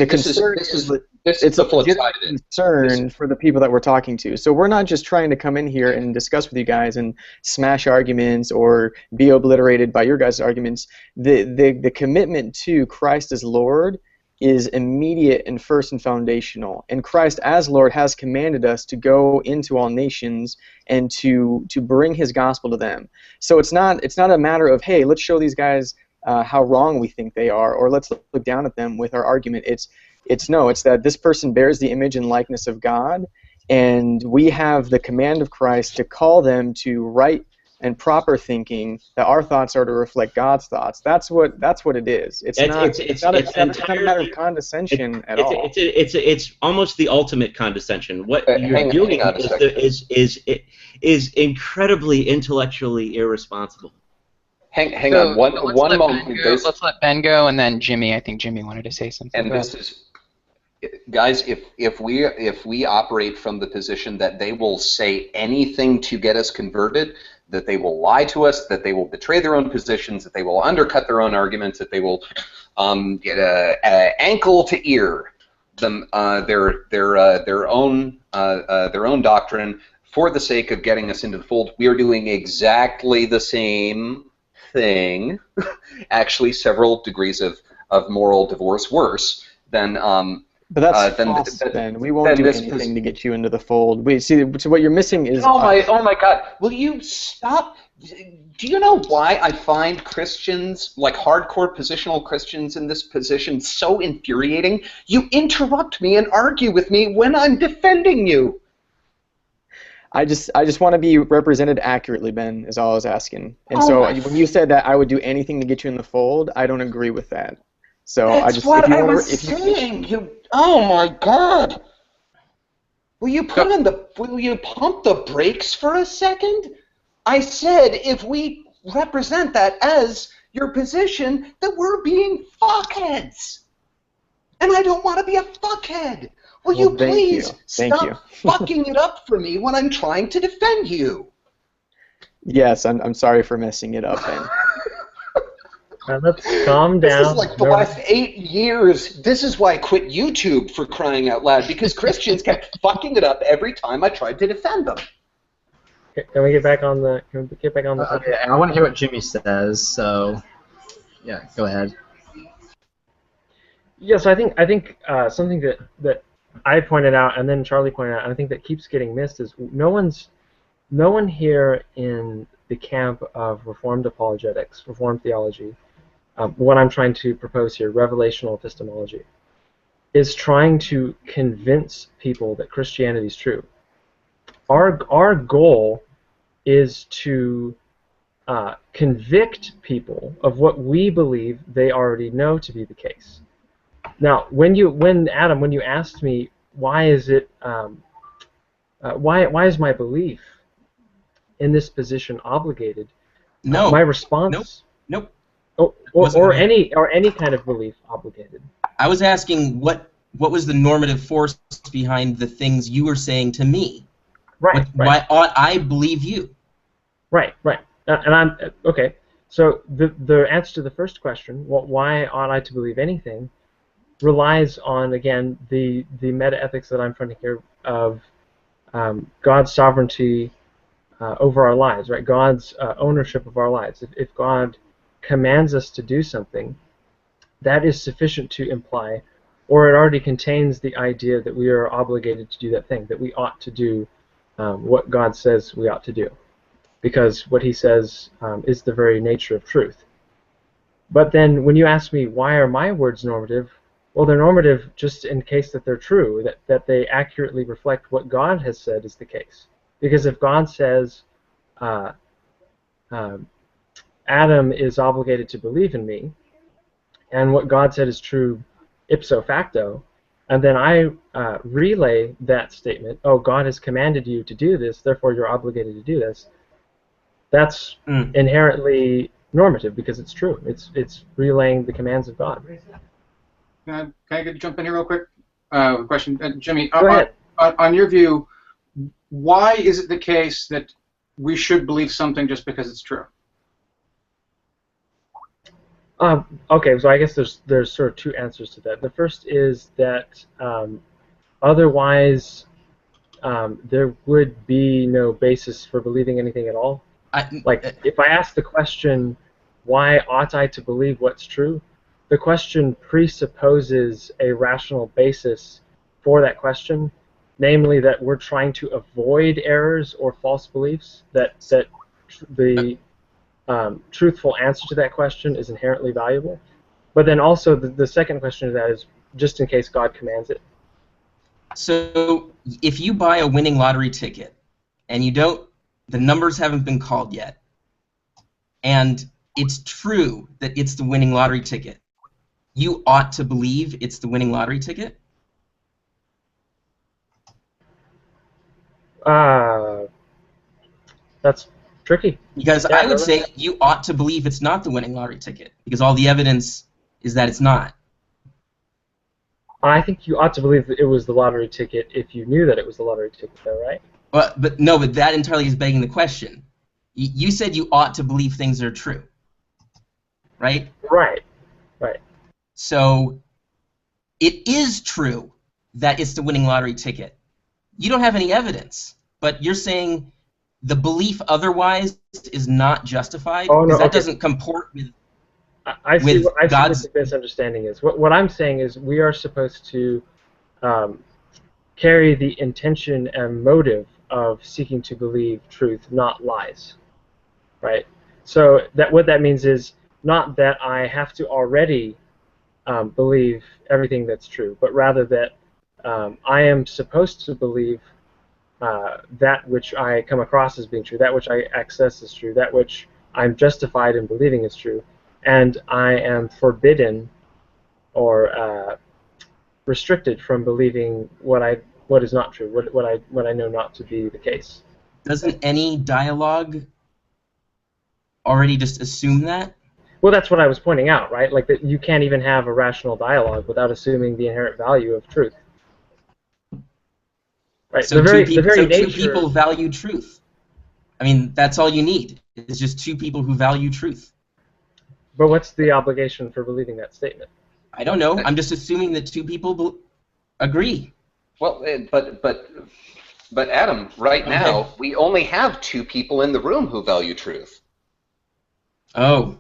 concern is a legitimate concern for the people that we're talking to. So we're not just trying to come in here and discuss with you guys and smash arguments or be obliterated by your guys' arguments. The commitment to Christ as Lord is immediate and first and foundational. And Christ as Lord has commanded us to go into all nations and to bring his gospel to them. So it's not a matter of, hey, let's show these guys how wrong we think they are, or let's look down at them with our argument. It's that this person bears the image and likeness of God, and we have the command of Christ to call them to right and proper thinking, that our thoughts are to reflect God's thoughts. That's what it is. It's not a matter of condescension at all. It's almost the ultimate condescension. What you're doing is incredibly intellectually irresponsible. Hang on one moment. Let's let Ben go, and then Jimmy. I think Jimmy wanted to say something. And this is, guys, if we operate from the position that they will say anything to get us converted, that they will lie to us, that they will betray their own positions, that they will undercut their own arguments, that they will get ankle to ear them their own doctrine for the sake of getting us into the fold. We are doing exactly the same thing, actually several degrees of moral divorce worse than. But that's false, Ben. We won't do anything to get you into the fold. So what you're missing is. Oh my God! Will you stop? Do you know why I find Christians, like hardcore positional Christians in this position, so infuriating? You interrupt me and argue with me when I'm defending you. I just want to be represented accurately, Ben, is all I was asking. And when you said that I would do anything to get you in the fold, I don't agree with that. So that's what I was saying. Oh my God! Will you pump the brakes for a second? I said if we represent that as your position, that we're being fuckheads, and I don't want to be a fuckhead. Will you please stop fucking it up for me when I'm trying to defend you? Yes, I'm sorry for messing it up, Ben. Let's calm down. This is like the last 8 years. This is why I quit YouTube, for crying out loud, because Christians kept fucking it up every time I tried to defend them. Can we get back on the? Okay, I want to hear what Jimmy says. So, yeah, go ahead. Yes, I think something that I pointed out and then Charlie pointed out, and I think that keeps getting missed, is no one here in the camp of Reformed apologetics, Reformed theology. What I'm trying to propose here, revelational epistemology, is trying to convince people that Christianity is true. Our goal is to convict people of what we believe they already know to be the case. Now, when Adam, when you asked me why is my belief in this position obligated? No. My response. Nope. Or any kind of belief obligated. I was asking what was the normative force behind the things you were saying to me. Right. Why ought I believe you? Right. And I'm okay. So the answer to the first question, why ought I to believe anything, relies on, again, the meta-ethics that I'm fronting here of God's sovereignty over our lives, right? God's ownership of our lives. If God commands us to do something, that is sufficient to imply, or it already contains the idea that we are obligated to do that thing, that we ought to do what God says we ought to do, because what he says is the very nature of truth. But then when you ask me, why are my words normative, Well, they're normative just in case that they're true, that they accurately reflect what God has said is the case. Because if God says, uh, Adam is obligated to believe in me, and what God said is true ipso facto, and then I relay that statement, oh, God has commanded you to do this, therefore you're obligated to do this, that's inherently normative because it's true. It's relaying the commands of God. Can I jump in here real quick? Question, Jimmy. Go ahead. On your view, why is it the case that we should believe something just because it's true? Okay, so I guess there's sort of two answers to that. The first is that otherwise there would be no basis for believing anything at all. Like, if I ask the question, why ought I to believe what's true, the question presupposes a rational basis for that question, namely that we're trying to avoid errors or false beliefs, that the truthful answer to that question is inherently valuable. But then also the second question to that is just in case God commands it. So if you buy a winning lottery ticket and the numbers haven't been called yet, and it's true that it's the winning lottery ticket, you ought to believe it's the winning lottery ticket? That's tricky. Because I would say you ought to believe it's not the winning lottery ticket, because all the evidence is that it's not. I think you ought to believe that it was the lottery ticket if you knew that it was the lottery ticket, though, right? But that entirely is begging the question. You said you ought to believe things are true, right? Right. So it is true that it's the winning lottery ticket. You don't have any evidence, but you're saying the belief otherwise is not justified? Oh, no, because that okay. doesn't comport with I see what God's... the misunderstanding is. What I'm saying is we are supposed to carry the intention and motive of seeking to believe truth, not lies, right? So what that means is not that I have to already believe everything that's true, but rather that I am supposed to believe that which I come across as being true, that which I access as true, that which I'm justified in believing is true, and I am forbidden or restricted from believing what is not true, what I know not to be the case. Doesn't any dialogue already just assume that? Well, that's what I was pointing out, right? Like that you can't even have a rational dialogue without assuming the inherent value of truth. Right. So the two very nature... people value truth. I mean, that's all you need. It's just two people who value truth. But what's the obligation for believing that statement? I don't know. I'm just assuming that two people agree. Well, but Adam, right now we only have two people in the room who value truth. Oh.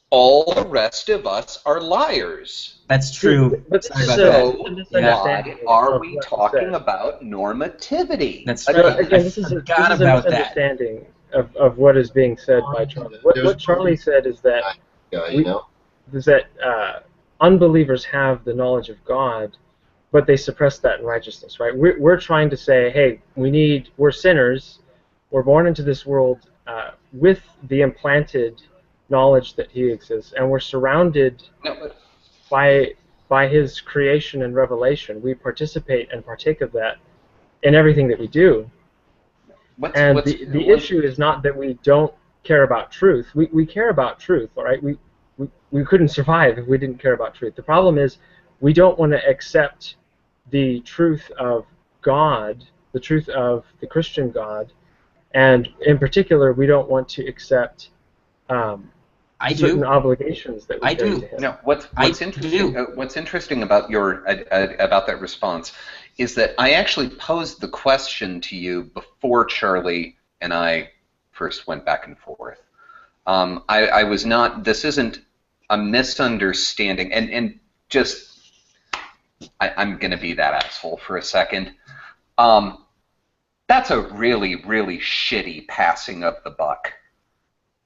All the rest of us are liars. That's true. But so why are we talking about normativity? That's right. Again, this is a misunderstanding of what is being said by Charlie. What Charlie said is that unbelievers have the knowledge of God, but they suppress that in righteousness, right? We're trying to say, hey, we're sinners, we're born into this world with the implanted knowledge that He exists, and we're surrounded by His creation and revelation. We participate and partake of that in everything that we do. The issue is not that we don't care about truth. We care about truth, all right? We couldn't survive if we didn't care about truth. The problem is we don't want to accept the truth of God, the truth of the Christian God, and in particular, we don't want to accept certain obligations that we carry to Him. No, what's interesting about about that response is that I actually posed the question to you before Charlie and I first went back and forth. I was not. This isn't a misunderstanding, and just I'm going to be that asshole for a second. That's a really, really shitty passing of the buck,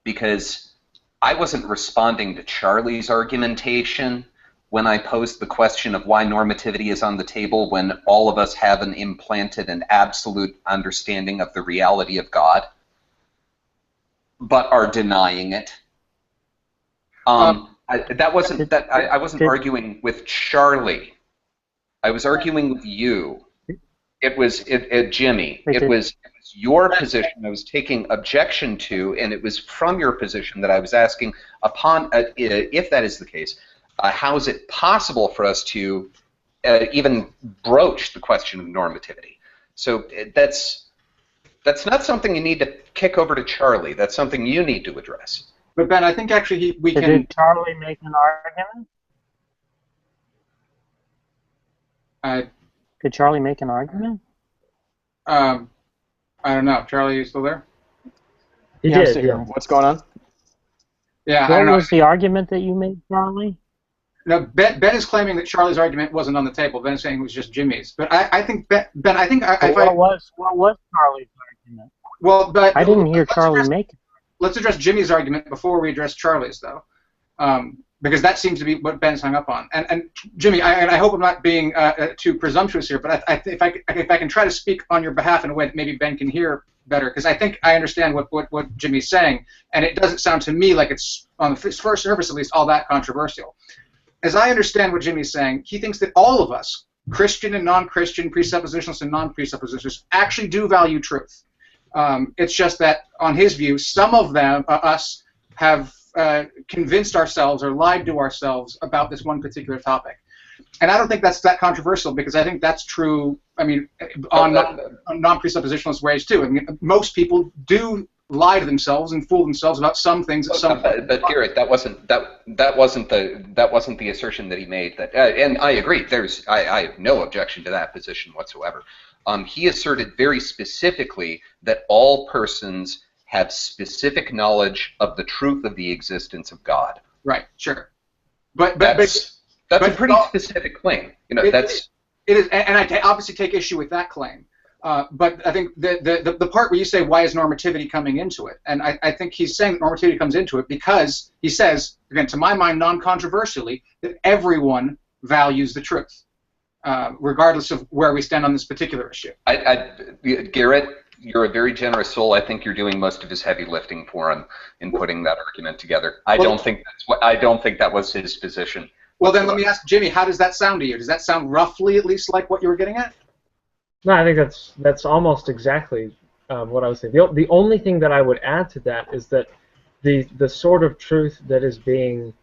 because I wasn't responding to Charlie's argumentation. when I posed the question of why normativity is on the table when all of us have an implanted and absolute understanding of the reality of God, but are denying it. I wasn't arguing with Charlie. I was arguing with you. It was Jimmy. It was your position I was taking objection to, and it was from your position that I was asking upon, if that is the case, how is it possible for us to even broach the question of normativity? So that's not something you need to kick over to Charlie. That's something you need to address. But Ben, I think actually we can. Did Charlie make an argument? Did Charlie make an argument? I don't know. Charlie, you still there? He did. Yeah. What's going on? Yeah, what I don't know. Was the argument that you made, Charlie? No, Ben is claiming that Charlie's argument wasn't on the table. Ben is saying it was just Jimmy's. But I think Ben, I think what was Charlie's argument? Well, but I didn't hear Charlie make it. Let's address Jimmy's argument before we address Charlie's, though, because that seems to be what Ben's hung up on. And Jimmy, I hope I'm not being too presumptuous here, but if I can try to speak on your behalf in a way that maybe Ben can hear better, because I think I understand what Jimmy's saying, and it doesn't sound to me like it's, on the first surface at least, all that controversial. As I understand what Jimmy's saying, he thinks that all of us, Christian and non-Christian, presuppositionalists and non-presuppositionalists, actually do value truth. It's just that, on his view, some of them, us, have convinced ourselves or lied to ourselves about this one particular topic. And I don't think that's that controversial, because I think that's true, I mean, on non-presuppositionalist ways too. I mean, most people do lie to themselves and fool themselves about some things at some point. But Garrett, that wasn't the assertion that he made. That and I agree. I have no objection to that position whatsoever. He asserted very specifically that all persons have specific knowledge of the truth of the existence of God. Right. Sure. That's a pretty specific claim. You know, it is, and I obviously take issue with that claim. But I think the part where you say, why is normativity coming into it? And I think he's saying that normativity comes into it because he says, again, to my mind, non-controversially, that everyone values the truth, regardless of where we stand on this particular issue. Garrett, you're a very generous soul. I think you're doing most of his heavy lifting for him in putting that argument together. I don't think that was his position. Well, then let me ask Jimmy, how does that sound to you? Does that sound roughly at least like what you were getting at? No, I think that's almost exactly what I was saying. The only thing that I would add to that is that the sort of truth that is being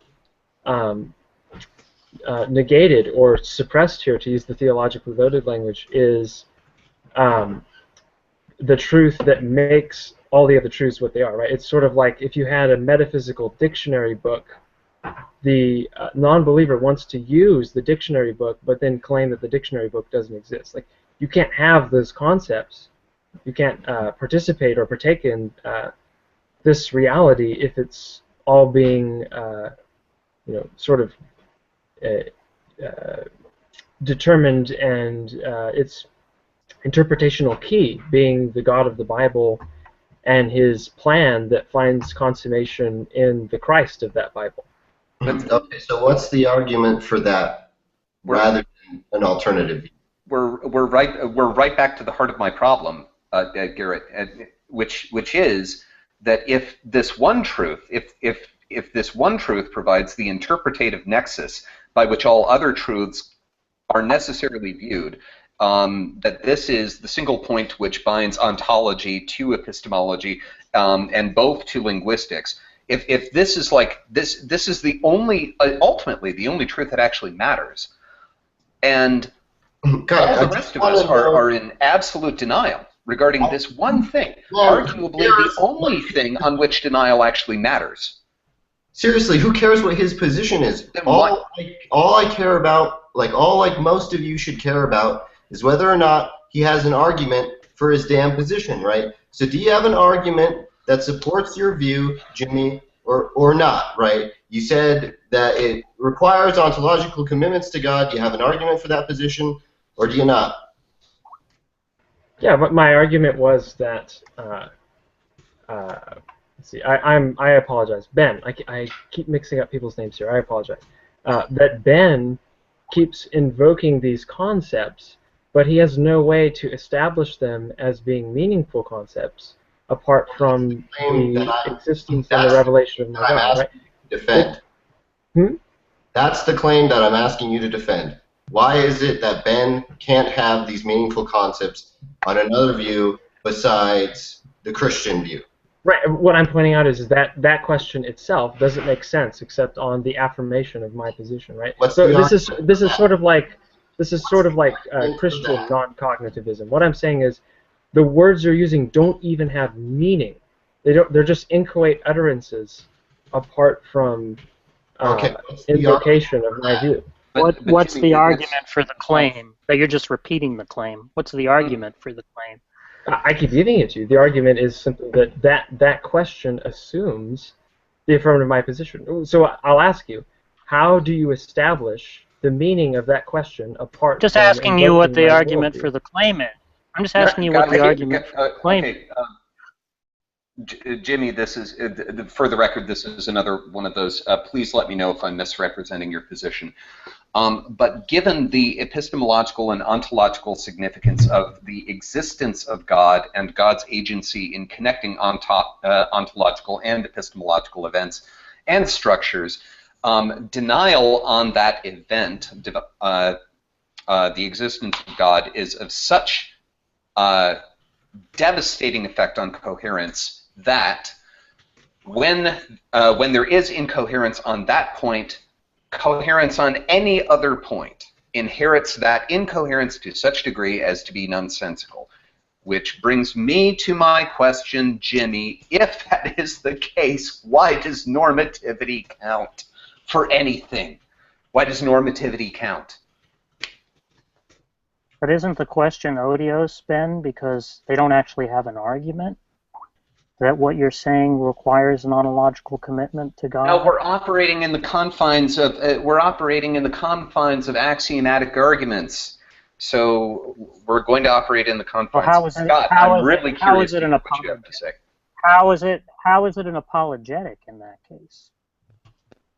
negated or suppressed here, to use the theologically loaded language, is the truth that makes all the other truths what they are. Right? It's sort of like if you had a metaphysical dictionary book. The non-believer wants to use the dictionary book, but then claim that the dictionary book doesn't exist. Like, you can't have those concepts. You can't participate or partake in this reality if it's all being, sort of determined, and its interpretational key being the God of the Bible and His plan that finds consummation in the Christ of that Bible. Okay, so what's the argument for that rather than an alternative view? We're right back to the heart of my problem, Garrett, which is that if this one truth, if this one truth provides the interpretative nexus by which all other truths are necessarily viewed, that this is the single point which binds ontology to epistemology, and both to linguistics. If this is like this is the only, ultimately the only truth that actually matters, and all the rest of us are in absolute denial regarding this one thing, arguably the only thing on which denial actually matters. Seriously, who cares what his position is? All I care about, like most of you should care about, is whether or not he has an argument for his damn position, right? So do you have an argument that supports your view, Jimmy, or not, right? You said that it requires ontological commitments to God. Do you have an argument for that position, or do you not? Yeah, but my argument was that, let's see, I apologize. Ben, I keep mixing up people's names here. I apologize. that Ben keeps invoking these concepts, but he has no way to establish them as being meaningful concepts apart from the existence and the revelation of my God, right? Defend. That's the claim that I'm asking you to defend. Why is it that Ben can't have these meaningful concepts on another view besides the Christian view? Right. What I'm pointing out is that that question itself doesn't make sense except on the affirmation of my position, right? So this is sort of like Christian non-cognitivism. What I'm saying is the words you're using don't even have meaning. They're just inchoate utterances apart from invocation of my view. What's the argument for the claim? That you're just repeating the claim. What's the argument for the claim? I keep giving it to you. The argument is simply that question assumes the affirmative of my position. So I'll ask you, how do you establish the meaning of that question apart Just from asking you what the my argument worldview? for the claim is. I'm just asking you what the argument for the claim is. Jimmy, this is, for the record, this is another one of those, please let me know if I'm misrepresenting your position. But given the epistemological and ontological significance of the existence of God and God's agency in connecting ontological and epistemological events and structures, denial on that event, the existence of God, is of such devastating effect on coherence that when there is incoherence on that point, coherence on any other point inherits that incoherence to such degree as to be nonsensical. Which brings me to my question, Jimmy, if that is the case, why does normativity count for anything? Why does normativity count? But isn't the question odious, Ben, because they don't actually have an argument? That what you're saying requires an ontological commitment to God? No, we're operating in the confines of axiomatic arguments. So we're going to operate in the confines. Well, how is Scott, it, I'm really curious to hear what you have to say. How is it an apologetic in that case?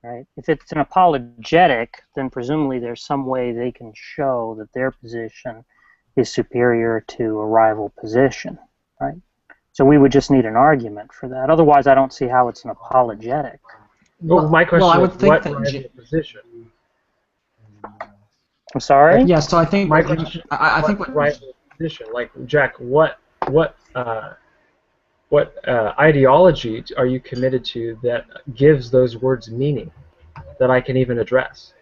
Right? If it's an apologetic, then presumably there's some way they can show that their position is superior to a rival position, right? So we would just need an argument for that. Otherwise, I don't see how it's an apologetic. Well, my question I would is, think what that rival position? I'm sorry? Yeah, so I think My question, I think what rival position? Like, Jack, what ideology are you committed to that gives those words meaning that I can even address?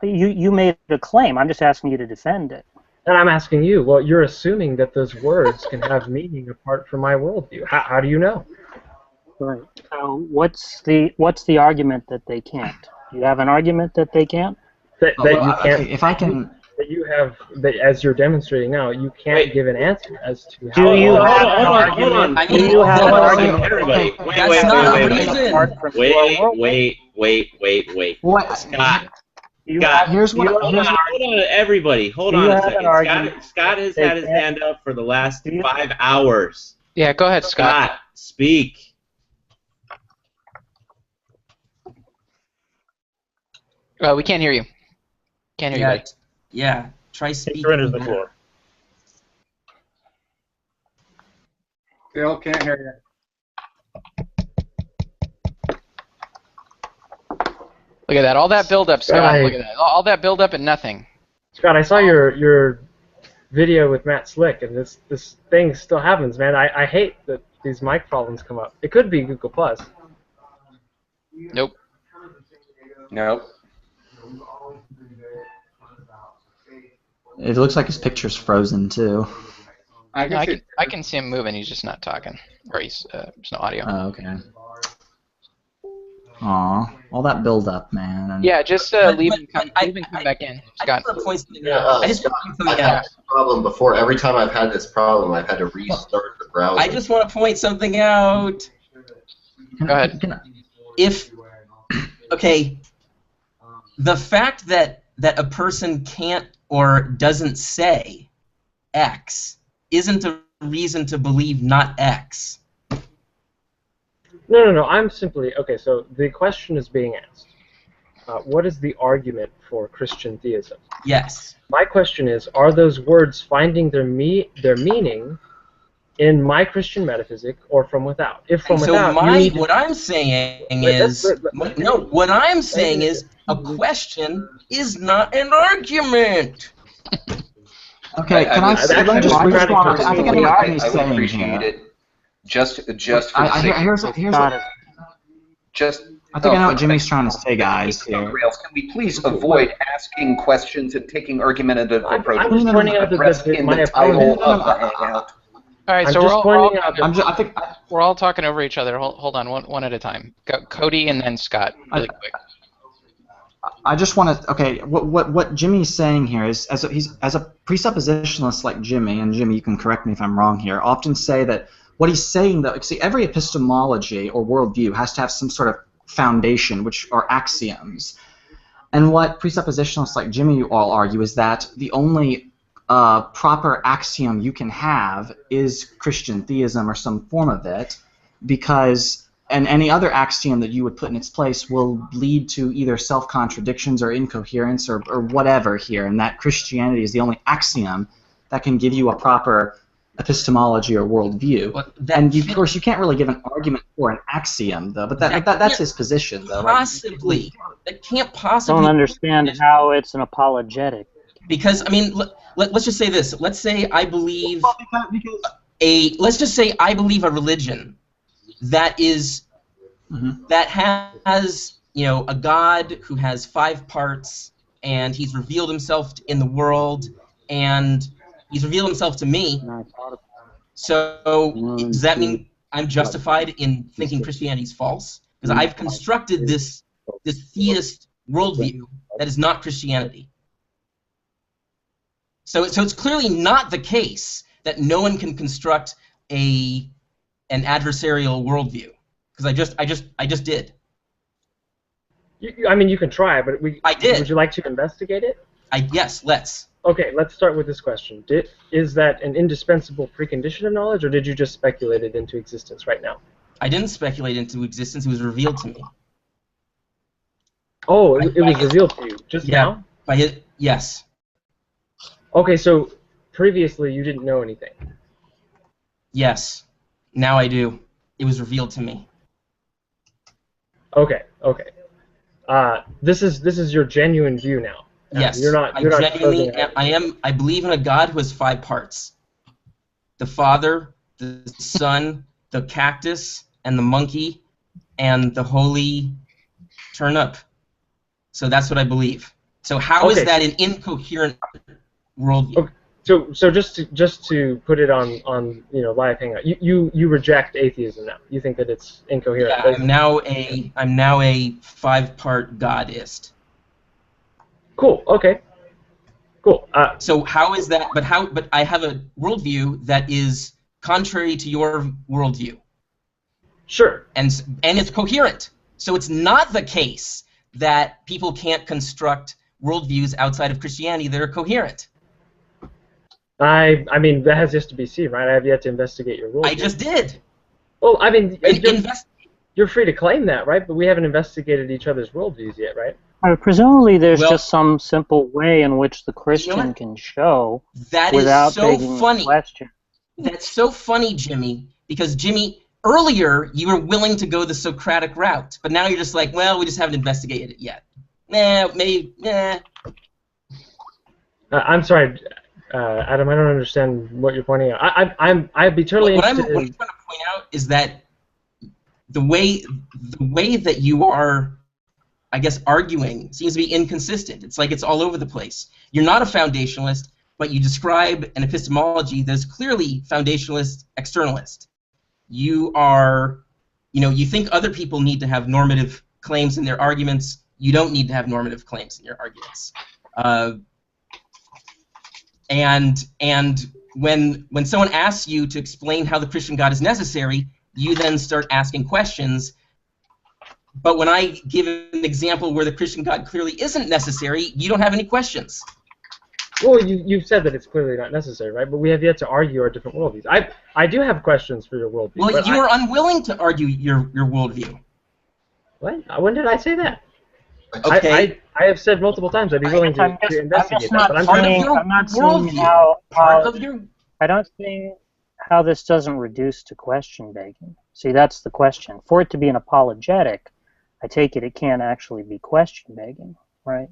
You made a claim. I'm just asking you to defend it. And I'm asking you, well, you're assuming that those words can have meaning apart from my worldview. How do you know? Right. So what's the argument that they can't? Do you have an argument that they can't? That you can't. Okay, if I can. That you have, that as you're demonstrating now, you can't give an answer as to how. Do you have an argument? Do you have an argument? Everybody, wait. What? Scott. Scott, hold on, everybody. Hold on a second. Scott has had his hand up for the last 5 hours. Yeah, go ahead, Scott. Scott, speak. We can't hear you. Can't hear you, buddy. Yeah, try speaking. Surrender the floor. Still can't hear you. Look at that. All that build-up, Scott. Look at that. All that build-up and nothing. Scott, I saw your video with Matt Slick, and this thing still happens, man. I hate that these mic problems come up. It could be Google Plus. Nope. Nope. It looks like his picture's frozen too. I can see him moving. He's just not talking, or there's no audio. Oh, okay. Aw, all that build up, man. And yeah, just leave and come back in, Scott. I just want to point something out. Problem before. Every time I've had this problem, I've had to restart the browser. I just want to point something out. Go ahead. Okay, the fact that a person can't or doesn't say X isn't a reason to believe not X. No. I'm simply okay. So the question is being asked. What is the argument for Christian theism? Yes. My question is: are those words finding their meaning in my Christian metaphysic or from without? If from without, you need to... what I'm saying is what I'm saying is a question is not an argument. Okay, can I say? I think I know what Jimmy's saying appreciate here. it. Just for the sake I think I know what Jimmy's trying to say, guys. Here. Rails, can we please avoid asking questions and taking argumentative approaches? I'm just pointing out that in the title of the hangout. All right, so we're all talking over each other. Hold on, one at a time. Cody and then Scott, really quick. I just want to. Okay, what Jimmy's saying here is, as a presuppositionalist like Jimmy, and Jimmy, you can correct me if I'm wrong here, often say that what he's saying, though, see, every epistemology or worldview has to have some sort of foundation, which are axioms. And what presuppositionalists like Jimmy all argue is that the only proper axiom you can have is Christian theism or some form of it, because any other axiom that you would put in its place will lead to either self-contradictions or incoherence or whatever here, and that Christianity is the only axiom that can give you a proper epistemology or worldview. And of course, you can't really give an argument for an axiom, though. But that's his position, though. Possibly, that can't possibly. Don't understand how it's an apologetic. Because I mean, let's just say this. Let's say I believe Let's just say I believe a religion that is that has a God who has 5 parts, and He's revealed Himself in the world, and He's revealed Himself to me. So does that mean I'm justified in thinking Christianity is false? Because I've constructed this theist worldview that is not Christianity. So it's clearly not the case that no one can construct an adversarial worldview. Because I just did. I mean, you can try, but I did. Would you like to investigate it? Yes, let's. Okay, let's start with this question. Is that an indispensable precondition of knowledge, or did you just speculate it into existence right now? I didn't speculate into existence. It was revealed to me. Oh, it was revealed to you just now? Yes. Okay, so previously you didn't know anything. Yes. Now I do. It was revealed to me. Okay. This is your genuine view now. Yes. I believe in a God who has 5 parts. The Father, the Son, the cactus, and the monkey, and the holy turnip. So that's what I believe. So how is that an incoherent worldview? Okay. So just to put it on live hangout, you reject atheism now. You think that it's incoherent. Yeah, I'm now a 5-part godist. Cool. Okay. Cool. So how is that? But I have a worldview that is contrary to your worldview. Sure. And it's coherent. So it's not the case that people can't construct worldviews outside of Christianity that are coherent. I mean, that has yet to be seen, right? I have yet to investigate your worldview. I just did. Well, I mean, you're free to claim that, right? But we haven't investigated each other's worldviews yet, right? Presumably, there's just some simple way in which the Christian can show that without is so begging funny. the question. That's so funny, Jimmy, because Jimmy, earlier you were willing to go the Socratic route, but now you're just like, well, we just haven't investigated it yet. I'm sorry, Adam. I don't understand what you're pointing out. I'd be totally interested. What I'm trying to point out is that the way that you are, I guess, arguing seems to be inconsistent. It's like it's all over the place. You're not a foundationalist, but you describe an epistemology that's clearly foundationalist, externalist. You are, you think other people need to have normative claims in their arguments. You don't need to have normative claims in your arguments. And when someone asks you to explain how the Christian God is necessary, you then start asking questions. But when I give an example where the Christian God clearly isn't necessary, you don't have any questions. Well, you've said that it's clearly not necessary, right? But we have yet to argue our different worldviews. I do have questions for your worldview. Well, but you are unwilling to argue your worldview. What? When did I say that? Okay. I have said multiple times I'd be willing to investigate that, but I'm part of saying your I'm not seeing worldview. how Part of your I don't see how this doesn't reduce to question begging. See, that's the question. For it to be an apologetic, I take it can't actually be question begging, right?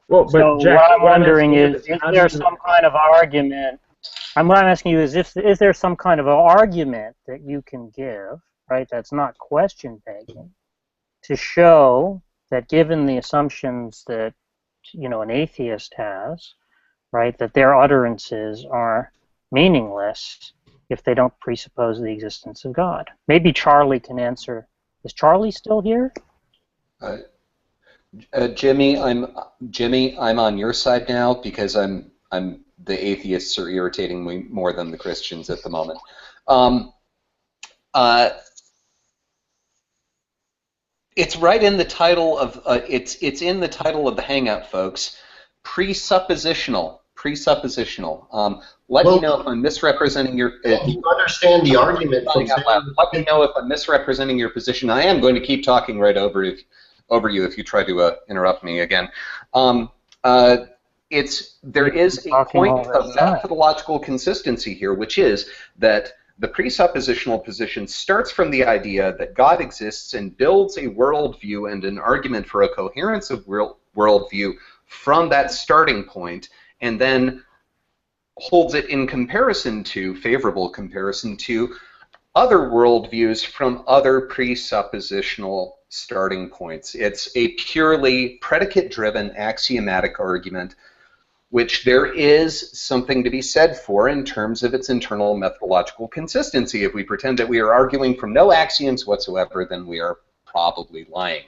Well, but so Jack, what I'm what I'm wondering asking is there some kind of argument? And what I'm asking you is is there some kind of argument that you can give, right? That's not question begging, to show that given the assumptions that an atheist has, right, that their utterances are meaningless if they don't presuppose the existence of God. Maybe Charlie can answer. Is Charlie still here? Jimmy, I'm on your side now because the atheists are irritating me more than the Christians at the moment. It's right in the title of it's in the title of the Hangout, folks. Presuppositional. Let me know if I'm misrepresenting your. If you understand the argument from let me know if I'm misrepresenting your position. I am going to keep talking right over you if you try to interrupt me again. There is a point of methodological consistency here, which is that the presuppositional position starts from the idea that God exists and builds a worldview and an argument for a coherence of worldview from that starting point, and then holds it in favorable comparison to other worldviews from other presuppositional starting points. It's a purely predicate-driven axiomatic argument, which there is something to be said for in terms of its internal methodological consistency. If we pretend that we are arguing from no axioms whatsoever, then we are probably lying.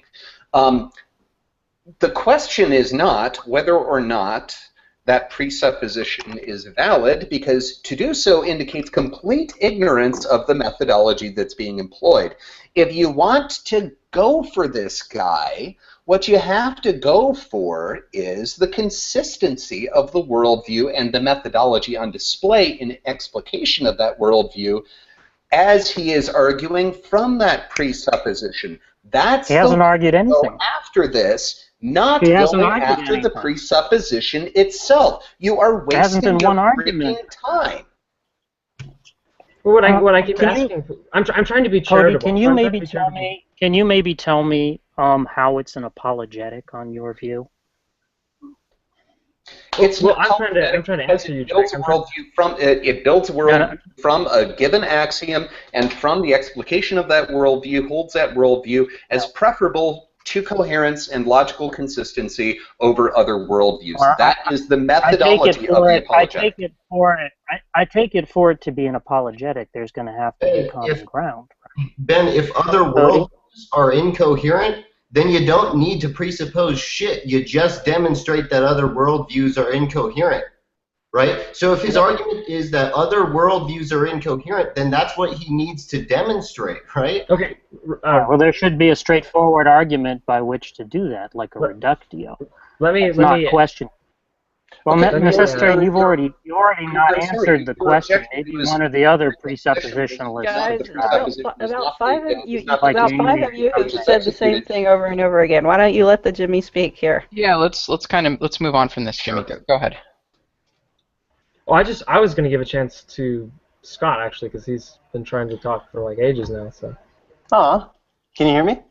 The question is not whether or not that presupposition is valid, because to do so indicates complete ignorance of the methodology that's being employed. If you want to go for this guy, what you have to go for is the consistency of the worldview and the methodology on display in explication of that worldview as he is arguing from that presupposition. He hasn't argued anything. After this, not going after the presupposition itself. You are wasting your freaking time. Well, what I keep asking, I'm trying to be charitable. Cody, can you maybe tell me how it's an apologetic on your view? I'm trying to answer you. It builds a worldview from a given axiom, and from the explication of that worldview, holds that worldview as preferable to coherence and logical consistency over other worldviews. That is the methodology of the apologetic. I take it for it to be an apologetic, there's going to have to be common ground. Ben, if other worldviews are incoherent, then you don't need to presuppose shit. You just demonstrate that other worldviews are incoherent, right? So if his argument is that other worldviews are incoherent, then that's what he needs to demonstrate, right? Okay. Well, there should be a straightforward argument by which to do that, like a reductio. Let me question. Well, necessarily, you already not answered the question. Maybe one or the other presuppositionalists. Guys, about five of you have said the same thing over and over again. Why don't you let the Jimmy speak here? Yeah, let's move on from this, Jimmy. Go ahead. Well, I was going to give a chance to Scott, actually, because he's been trying to talk for like ages now. So. Can you hear me?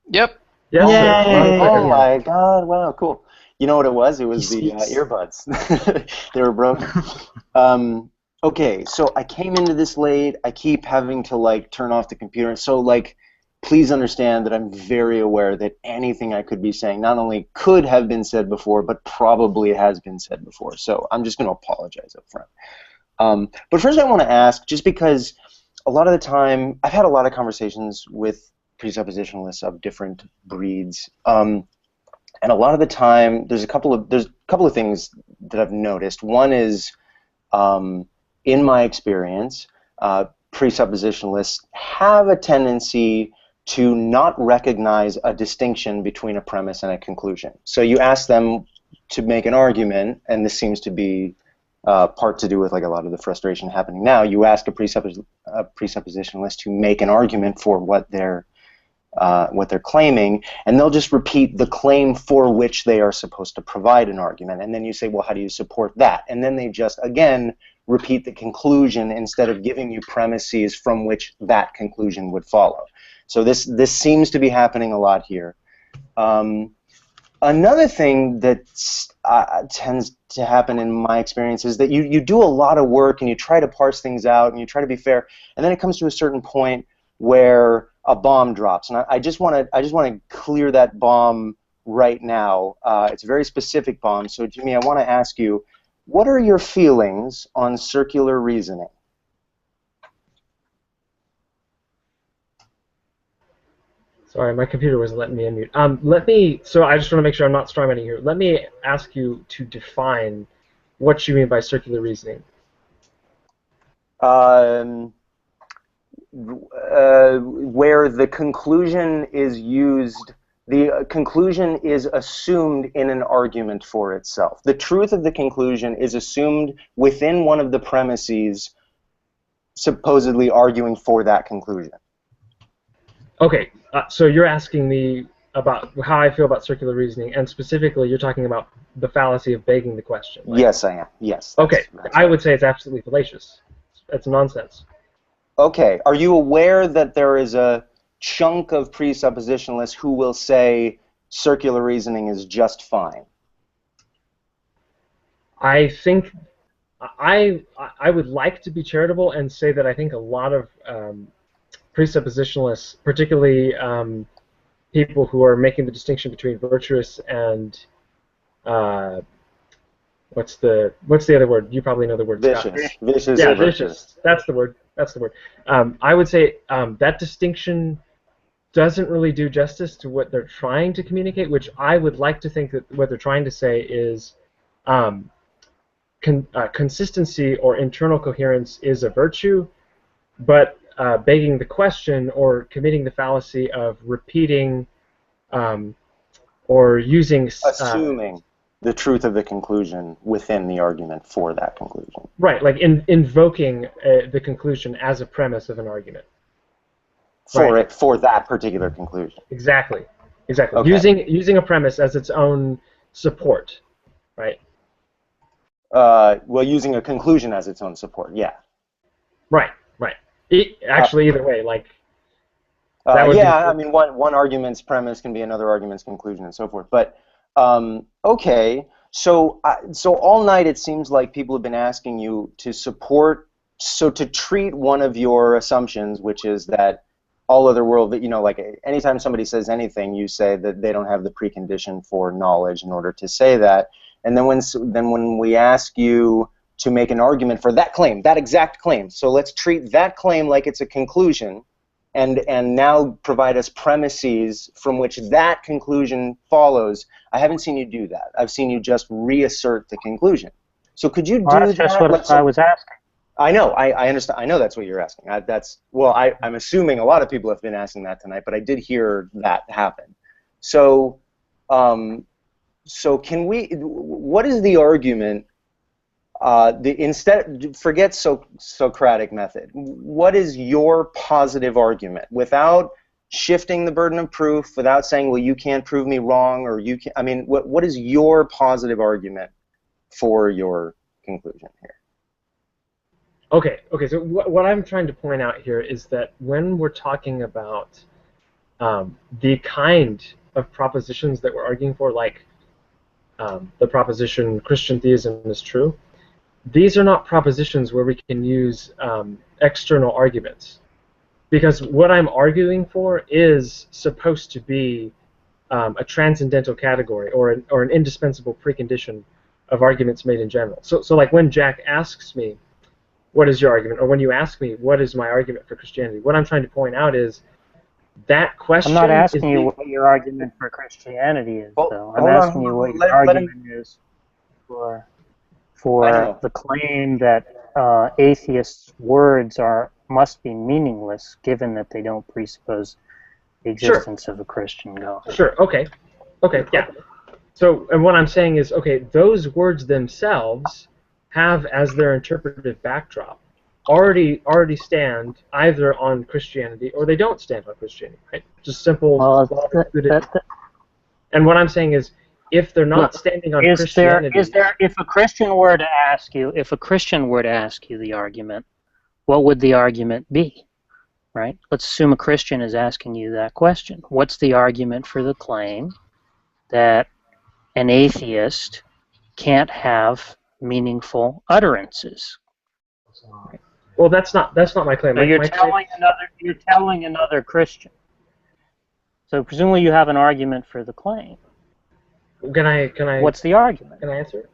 Yep. Yes. Yay! Oh my God! Wow, cool. You know what it was? It was the earbuds. They were broken. Okay, so I came into this late. I keep having to turn off the computer. So please understand that I'm very aware that anything I could be saying not only could have been said before, but probably has been said before. So I'm just going to apologize up front. But first I want to ask, just because a lot of the time, I've had a lot of conversations with presuppositionalists of different breeds, and a lot of the time, there's a couple of things that I've noticed. One is, in my experience, presuppositionalists have a tendency to not recognize a distinction between a premise and a conclusion. So you ask them, to make an argument, and this seems to be part to do with like a lot of the frustration happening now. You ask a presuppositionalist to make an argument for what they're claiming, and they'll just repeat the claim for which they are supposed to provide an argument. And then you say, well, how do you support that? And then they just, again, repeat the conclusion instead of giving you premises from which that conclusion would follow. So this seems to be happening a lot here. Another thing that tends to happen in my experience is that you do a lot of work and you try to parse things out and you try to be fair, and then it comes to a certain point where a bomb drops, and I just want to clear that bomb right now. It's a very specific bomb. So Jimmy, I want to ask you, what are your feelings on circular reasoning? Sorry, my computer wasn't letting me unmute. So I just want to make sure I'm not strawmanning here. Let me ask you to define what you mean by circular reasoning. Where the conclusion is used, the conclusion is assumed in an argument for itself. The truth of the conclusion is assumed within one of the premises supposedly arguing for that conclusion. Okay, so you're asking me about how I feel about circular reasoning, and specifically you're talking about the fallacy of begging the question. Right? Yes, I am. Yes. Okay, I would say it's absolutely fallacious. It's nonsense. Okay, are you aware that there is a chunk of presuppositionalists who will say circular reasoning is just fine? I think I would like to be charitable and say that I think a lot of presuppositionalists, particularly people who are making the distinction between virtuous and what's the other word? You probably know the word. Vicious. Vicious. Yeah, vicious. That's the word. That's the word. I would say that distinction doesn't really do justice to what they're trying to communicate, which I would like to think that what they're trying to say is consistency or internal coherence is a virtue, but begging the question or committing the fallacy of repeating or using... assuming the truth of the conclusion within the argument for that conclusion. Right, like invoking the conclusion as a premise of an argument. For that particular conclusion. Exactly. Exactly. Okay. Using a premise as its own support, right? Well, using a conclusion as its own support, yeah. Right, right. Actually, either way, like... yeah, I mean, one argument's premise can be another argument's conclusion and so forth. But, okay, so all night it seems like people have been asking you to support, so to treat one of your assumptions, which is that all other world, you know, like anytime somebody says anything, you say that they don't have the precondition for knowledge in order to say that. And then when we ask you to make an argument for that claim, that exact claim, so let's treat that claim like it's a conclusion, and now provide us premises from which that conclusion follows. I haven't seen you do that. I've seen you just reassert the conclusion. So could you do that? That's just what I was asking. I know. I understand. I know that's what you're asking. I'm assuming a lot of people have been asking that tonight, but I did hear that happen. So, can we? What is the argument? Forget Socratic method. What is your positive argument without shifting the burden of proof, without saying, well, you can't prove me wrong, or you can? I mean, what is your positive argument for your conclusion here? Okay, so what I'm trying to point out here is that when we're talking about the kind of propositions that we're arguing for, like the proposition Christian theism is true, these are not propositions where we can use external arguments. Because what I'm arguing for is supposed to be a transcendental category or an indispensable precondition of arguments made in general. So like when Jack asks me, what is your argument? Or when you ask me, what is my argument for Christianity? What I'm trying to point out is that question... I'm not asking you what your argument for Christianity is, though. I'm asking you what your argument is for the claim that atheists' words must be meaningless, given that they don't presuppose the existence of a Christian God. Sure, okay, yeah. So, and what I'm saying is, okay, those words themselves have as their interpretive backdrop already stand either on Christianity or they don't stand on Christianity, right? Just simple. And what I'm saying is, if they're not standing on Christianity, if a Christian were to ask you the argument, what would the argument be? Right? Let's assume a Christian is asking you that question. What's the argument for the claim that an atheist can't have meaningful utterances? Well, that's not my claim. So you're telling another Christian. So presumably you have an argument for the claim. Can I? What's the argument? Can I answer?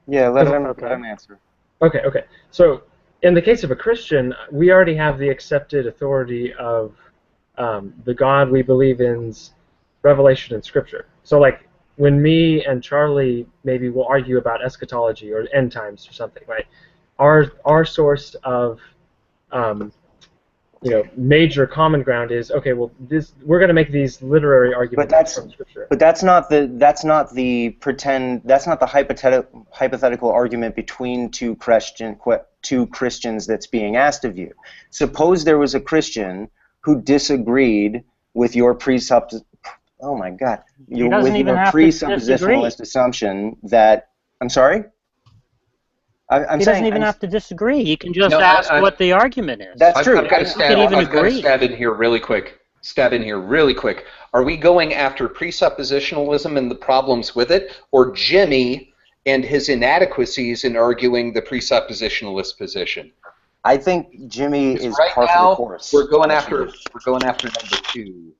Yeah, let him answer. Okay. So, in the case of a Christian, we already have the accepted authority of the God we believe in's revelation in Scripture. So, like, when me and Charlie maybe will argue about eschatology or end times or something, right? Our source of major common ground is, okay, well, we're going to make these literary arguments from Scripture. But that's not the hypothetical argument between two Christians that's being asked of you. Suppose there was a Christian who disagreed with your presuppositionalist assumption that, I'm sorry? He doesn't even have to disagree. He can just ask what the argument is. That's true. I've got to stab in here really quick. Are we going after presuppositionalism and the problems with it, or Jimmy and his inadequacies in arguing the presuppositionalist position? I think Jimmy is par for the course. We're going after number two.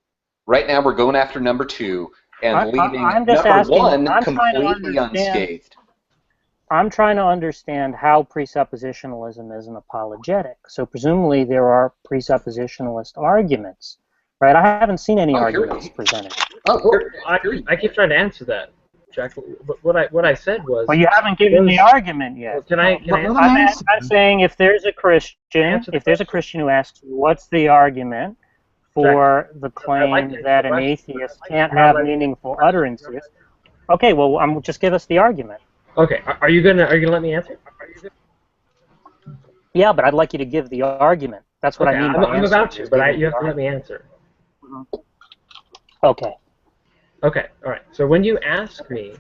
Right now, we're going after number two and leaving number one completely unscathed. I'm trying to understand how presuppositionalism is an apologetic. So presumably there are presuppositionalist arguments, right? I haven't seen any arguments presented. I keep trying to answer that, Jack. What I said was. Well, you haven't given the argument yet. I'm saying if there's a Christian, who asks you, what's the argument for the claim that an atheist can't have meaningful utterances? Okay, well, just give us the argument. Okay, are you gonna let me answer? Yeah, but I'd like you to give the argument. That's what I mean by I'm about to, but you have to let me answer. Okay. Okay, all right. So when you ask me,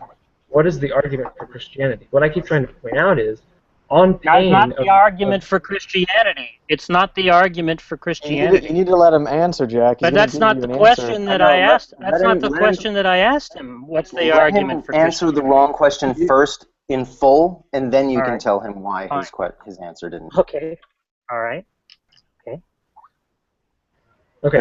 what is the argument for Christianity? What I keep trying to point out is, on pain That's not the argument for Christianity. It's not the argument for Christianity. You need to let him answer, Jack. But that's not the question that I asked. That's not the question that I asked him. What's the argument for Christianity? Answer the wrong question first in full, and then you can tell him why his answer didn't. Okay. All right. Okay.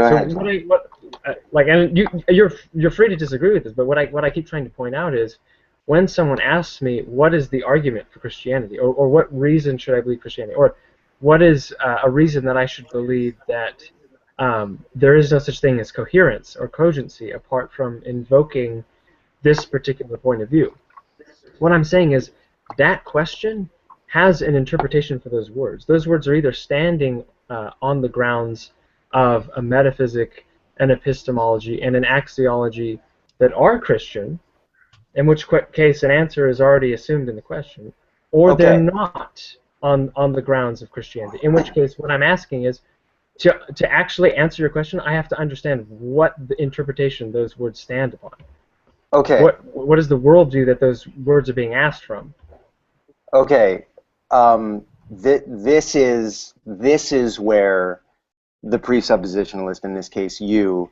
And you're free to disagree with this, but what I keep trying to point out is, when someone asks me, what is the argument for Christianity, or what reason should I believe Christianity, or what is a reason that I should believe that there is no such thing as coherence or cogency apart from invoking this particular point of view, what I'm saying is that question has an interpretation for those words. Those words are either standing on the grounds of a metaphysic, an epistemology, and an axiology that are Christian, in which case an answer is already assumed in the question, or they're not on the grounds of Christianity, in which case what I'm asking is, to actually answer your question, I have to understand what the interpretation those words stand upon. Okay. What is the worldview that those words are being asked from? Okay. This is where the presuppositionalist, in this case you,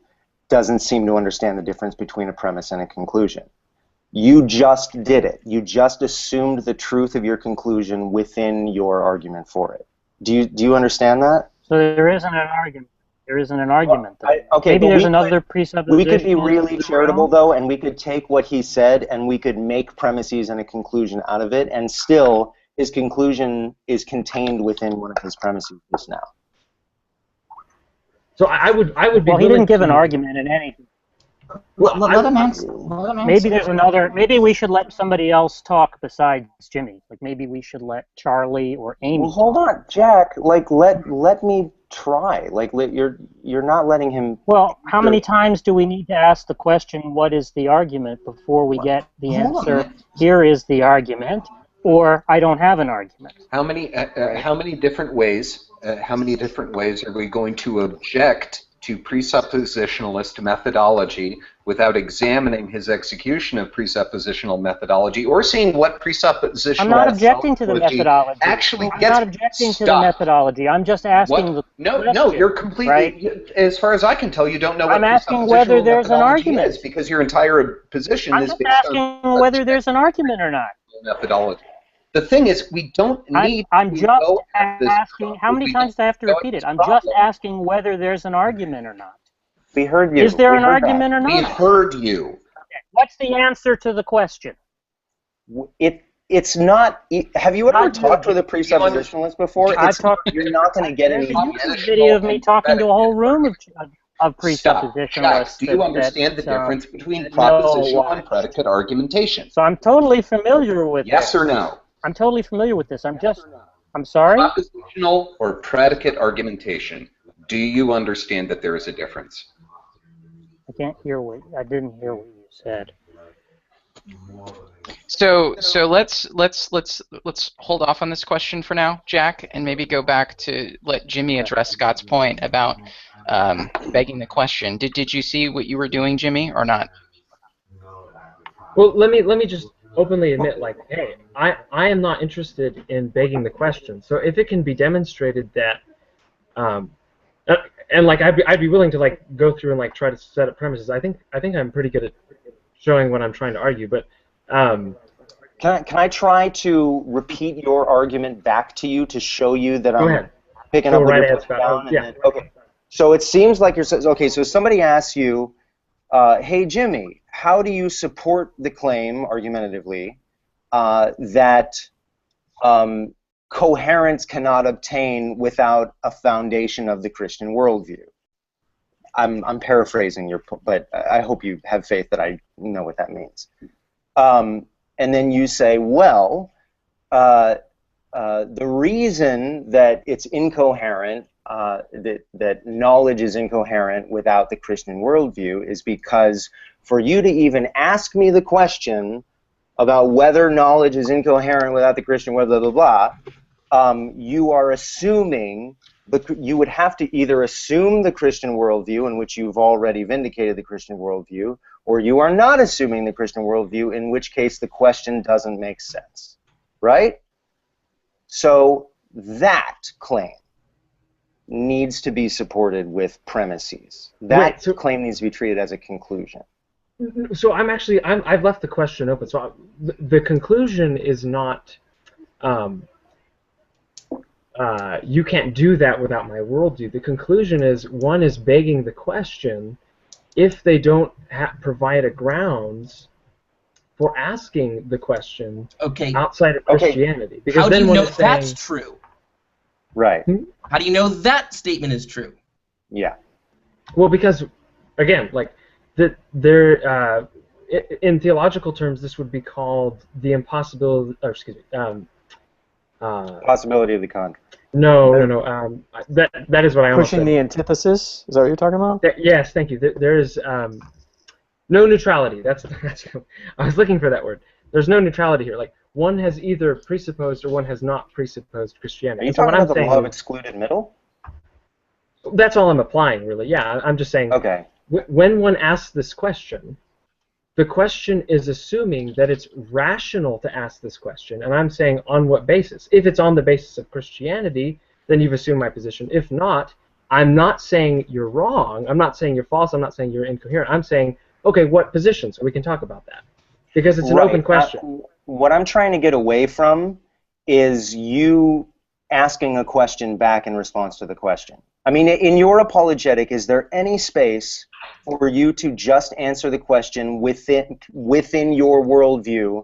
doesn't seem to understand the difference between a premise and a conclusion. You just did it. You just assumed the truth of your conclusion within your argument for it. Do you understand that? So there isn't an argument. There isn't an argument, though. Okay, maybe there's another presupposition. We could be really charitable, though, and we could take what he said and we could make premises and a conclusion out of it, and still his conclusion is contained within one of his premises just now. So I would be. Well, he didn't give an argument in anything. Let him answer. Maybe there's another. Maybe we should let somebody else talk besides Jimmy. Like maybe we should let Charlie or Amy. Well, hold on, Jack. Like let me try. Like you're not letting him. Well, how many times do we need to ask the question, what is the argument, before we get the answer, here is the argument, or I don't have an argument? How many different ways are we going to object to presuppositionalist methodology without examining his execution of presuppositional methodology or seeing what presuppositional I'm not objecting to the methodology. Actually I'm not objecting to the methodology. I'm just asking the question. No, you're completely, right? As far as I can tell, you don't know what I'm asking whether there's an argument is, because your entire position is based on asking whether there's an argument or not. Methodology. The thing is, we don't need I'm just asking, how many times do I have to repeat it? I'm just asking whether there's an argument or not. We heard you. Is there an argument or not? We heard you. Okay. What's the answer to the question? It's not. Have you ever talked with a presuppositionalist before? You're not going to get any. There's a video of me talking to a whole room of presuppositionalists. Do you understand the difference between propositional and predicate argumentation? So I'm totally familiar with this. Yes or no? I'm totally familiar with this. I'm sorry? Propositional or predicate argumentation. Do you understand that there is a difference? I didn't hear what you said. So let's hold off on this question for now, Jack, and maybe go back to let Jimmy address Scott's point about begging the question. Did you see what you were doing, Jimmy, or not? Well, let me just openly admit, like, hey, I am not interested in begging the question. So if it can be demonstrated that, and like I'd be willing to like go through and like try to set up premises. I think I'm pretty good at showing what I'm trying to argue. But can I try to repeat your argument back to you to show you that I'm picking up what you're putting down? Yeah. Okay. So it seems like okay. So somebody asks you, "Hey Jimmy, how do you support the claim, argumentatively, that coherence cannot obtain without a foundation of the Christian worldview?" I'm paraphrasing but I hope you have faith that I know what that means. And then you say, well, the reason that it's incoherent, that knowledge is incoherent without the Christian worldview, is because for you to even ask me the question about whether knowledge is incoherent without the Christian worldview, blah, blah, blah, you are assuming, you would have to either assume the Christian worldview, in which you've already vindicated the Christian worldview, or you are not assuming the Christian worldview, in which case the question doesn't make sense, right? So that claim needs to be supported with premises. That claim needs to be treated as a conclusion. So I've left the question open. So the conclusion is not, you can't do that without my worldview. The conclusion is one is begging the question if they don't provide a grounds for asking the question outside of Christianity. Because how do you know that's true? Right. How do you know that statement is true? Yeah. Well, because, again, like, in theological terms, this would be called the impossibility, or excuse me, possibility of the contrary. No. That is what I almost pushing said. the antithesis. Is that what you're talking about? Yes, thank you. There is no neutrality. That's I was looking for that word. There's no neutrality here. Like, one has either presupposed or one has not presupposed Christianity. Are you talking about the law of excluded middle? That's all I'm applying, really. Yeah, I'm just saying. Okay. When one asks this question, the question is assuming that it's rational to ask this question, and I'm saying on what basis? If it's on the basis of Christianity, then you've assumed my position. If not, I'm not saying you're wrong. I'm not saying you're false. I'm not saying you're incoherent. I'm saying, okay, what position? So we can talk about that. Because it's an open question. What I'm trying to get away from is you asking a question back in response to the question. I mean, in your apologetic, is there any space for you to just answer the question within your worldview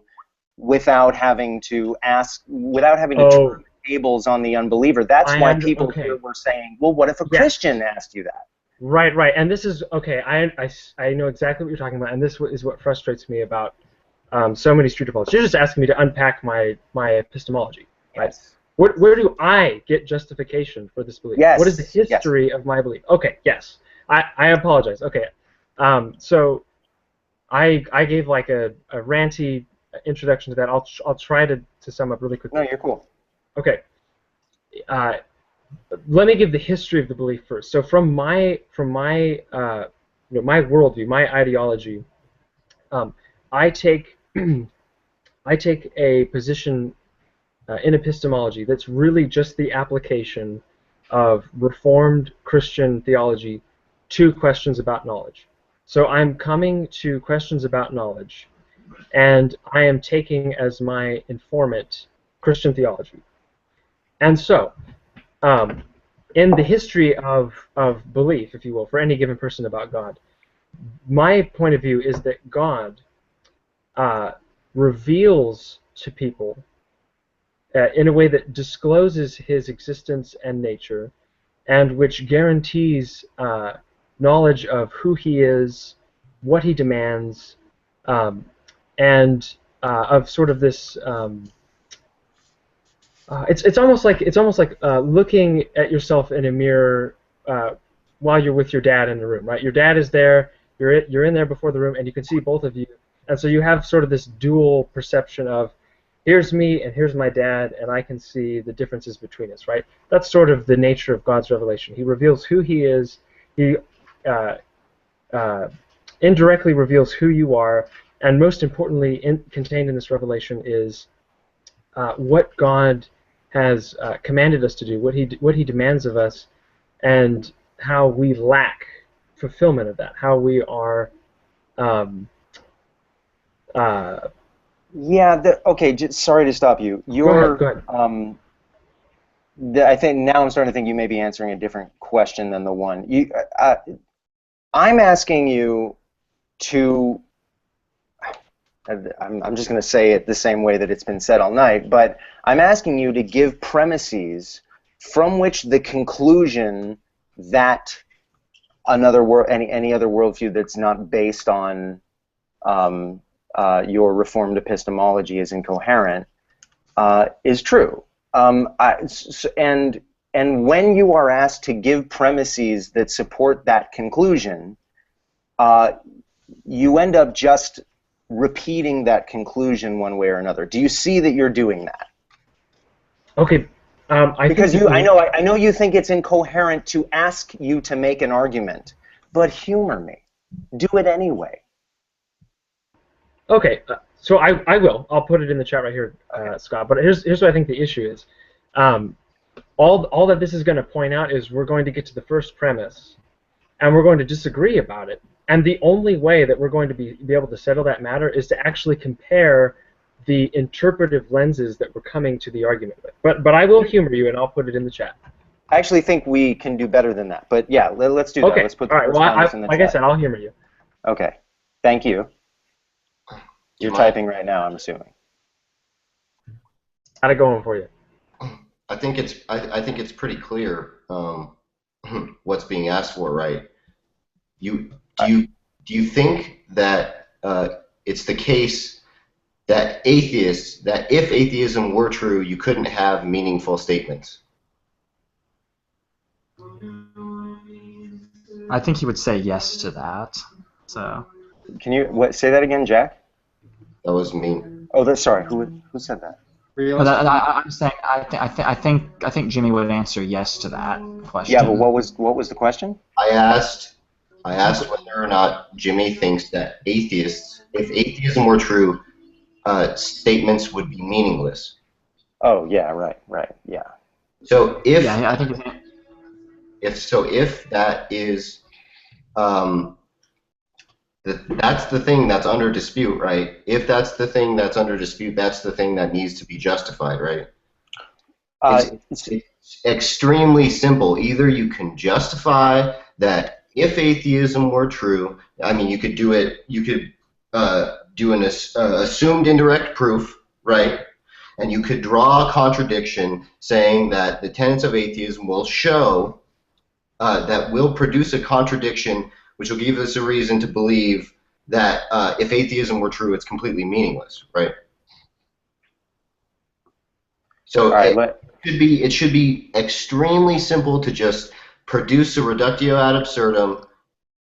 without having to turn the tables on the unbeliever? That's why people here were saying, well, what if a Christian asked you that? Right. And this is, okay, I know exactly what you're talking about, and this is what frustrates me about so many street apologists. You're just asking me to unpack my epistemology, right? Yes. where do I get justification for this belief? Yes. What is the history of my belief? Okay, yes. I apologize. Okay. So I gave like a ranty introduction to that. I'll try to sum up really quickly. No, you're cool. Okay. Let me give the history of the belief first. So from my my worldview, my ideology, I take a position in epistemology that's really just the application of Reformed Christian theology to questions about knowledge. So I'm coming to questions about knowledge, and I am taking as my informant Christian theology. And so, in the history of belief, if you will, for any given person about God, my point of view is that God reveals to people in a way that discloses his existence and nature, and which guarantees knowledge of who he is, what he demands, and of sort of this. It's almost like looking at yourself in a mirror while you're with your dad in the room, right? Your dad is there, you're in there before the room, and you can see both of you, and so you have sort of this dual perception of here's me and here's my dad, and I can see the differences between us, right? That's sort of the nature of God's revelation. He reveals who he is. He indirectly reveals who you are, and most importantly, contained in this revelation is what God has commanded us to do, what he demands of us, and how we lack fulfillment of that, how we are. Okay. Sorry to stop you. Go ahead. I think now I'm starting to think you may be answering a different question than the one I'm asking you to. I'm just going to say it the same way that it's been said all night, but I'm asking you to give premises from which the conclusion that another any other worldview that's not based on your Reformed epistemology is incoherent is true. And when you are asked to give premises that support that conclusion, you end up just repeating that conclusion one way or another. Do you see that you're doing that? Okay. I know you think it's incoherent to ask you to make an argument, but humor me. Do it anyway. Okay, so I will. I'll put it in the chat right here, Scott. But here's what I think the issue is. All that this is going to point out is we're going to get to the first premise, and we're going to disagree about it. And the only way that we're going to be able to settle that matter is to actually compare the interpretive lenses that we're coming to the argument with. But I will humor you, and I'll put it in the chat. I actually think we can do better than that. But yeah, let's do that. Okay. Let's put the first premise in the like chat. I said, I'll humor you. Okay. Thank you. You're typing right now, I'm assuming. How'd it going for you? I think it's pretty clear what's being asked for, right? Do you think that it's the case that if atheism were true, you couldn't have meaningful statements? I think he would say yes to that. So. Can you say that again, Jack? That was me. Oh, sorry. Who said that? I'm saying I think Jimmy would answer yes to that question. Yeah, but what was the question? I asked whether or not Jimmy thinks that if atheism were true, statements would be meaningless. Oh yeah, right, yeah. So if I think if that is that's the thing that's under dispute, right? If that's the thing that's under dispute, that's the thing that needs to be justified, right? It's extremely simple. Either you can justify that if atheism were true, I mean, you could do it. You could do an assumed indirect proof, right? And you could draw a contradiction saying that the tenets of atheism will show that will produce a contradiction which will give us a reason to believe that if atheism were true, it's completely meaningless, right? So, all right, it should be extremely simple to just produce a reductio ad absurdum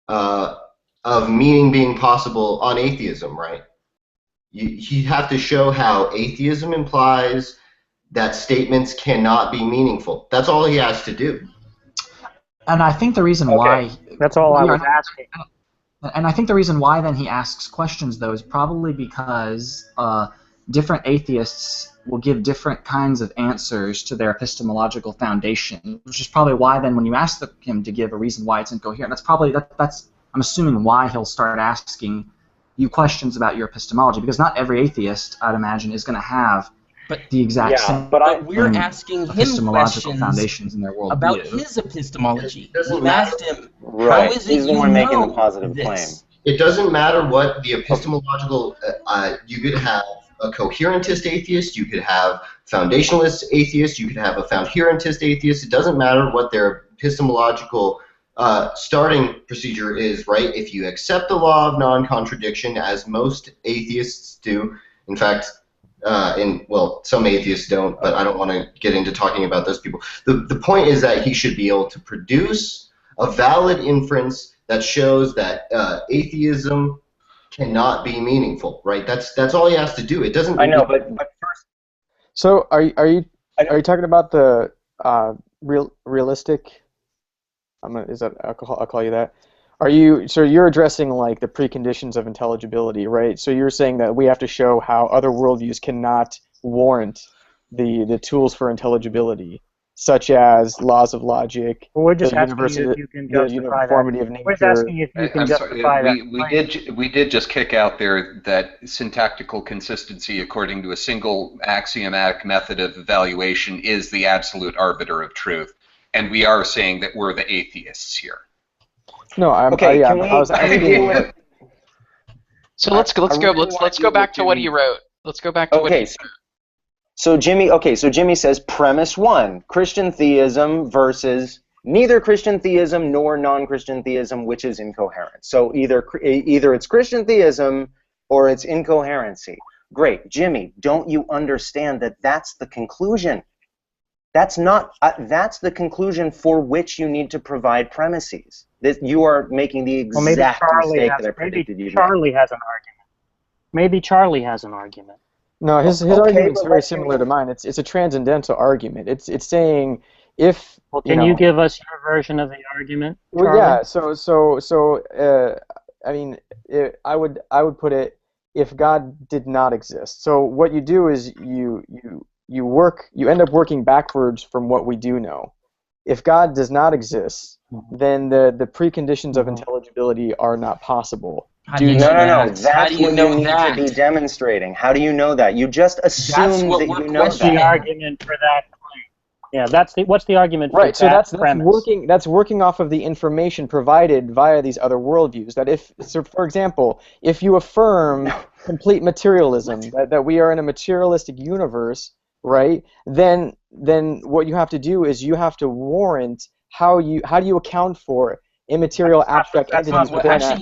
of meaning being possible on atheism, right? You have to show how atheism implies that statements cannot be meaningful. That's all he has to do. And I think the reason why... That's all I was asking. And I think the reason why then he asks questions, though, is probably because different atheists will give different kinds of answers to their epistemological foundation, which is probably why then when you ask him to give a reason why it's incoherent, that's probably, I'm assuming why he'll start asking you questions about your epistemology, because not every atheist, I'd imagine, is going to have the exact same but we're asking him epistemological questions foundations in their worldview. about his epistemology. We asked him, right. how is it He's the you one making the know positive this? claim. It doesn't matter what the epistemological, you could have a coherentist atheist, you could have foundationalist atheist, you could have a foundherentist atheist. It doesn't matter what their epistemological starting procedure is, right? If you accept the law of non-contradiction, as most atheists do, in fact, well, some atheists don't, but I don't want to get into talking about those people. The point is that he should be able to produce a valid inference that shows that atheism cannot be meaningful, right? That's all he has to do. It doesn't. I know, but first. So are you talking about the realistic? I'll call you that. So you're addressing like the preconditions of intelligibility, right? So you're saying that we have to show how other worldviews cannot warrant the tools for intelligibility, such as laws of logic. Well, we're just asking you if you can justify that. We're just asking you if you can justify that. We did just kick out there that syntactical consistency, according to a single axiomatic method of evaluation, is the absolute arbiter of truth, and we are saying that we're the atheists here. No, So let's go back to what he wrote. Let's go back to what he wrote. So Jimmy says premise 1, Christian theism versus neither Christian theism nor non-Christian theism, which is incoherent. So either it's Christian theism or it's incoherency. Great, Jimmy, don't you understand that that's the conclusion? That's not. That's the conclusion for which you need to provide premises. That you are making the exact mistake that I predicted you. Maybe Charlie has an argument. Maybe Charlie has an argument. No, his argument is very similar to mine. It's a transcendental argument. It's saying if. Well, can you give us your version of the argument, Charlie? Well, yeah. I mean, I would put it, if God did not exist. So what you do is you end up working backwards from what we do know. If God does not exist, then the preconditions of intelligibility are not possible. No. That's what you need to be demonstrating. How do you know that? You just assume that you know that. What's the argument for that claim? Yeah, what's the argument for that? Right. So premise? that's working off of the information provided via these other worldviews. For example, if you affirm complete materialism, that we are in a materialistic universe, right? Then what you have to do is you have to warrant how do you account for immaterial abstract entities within that.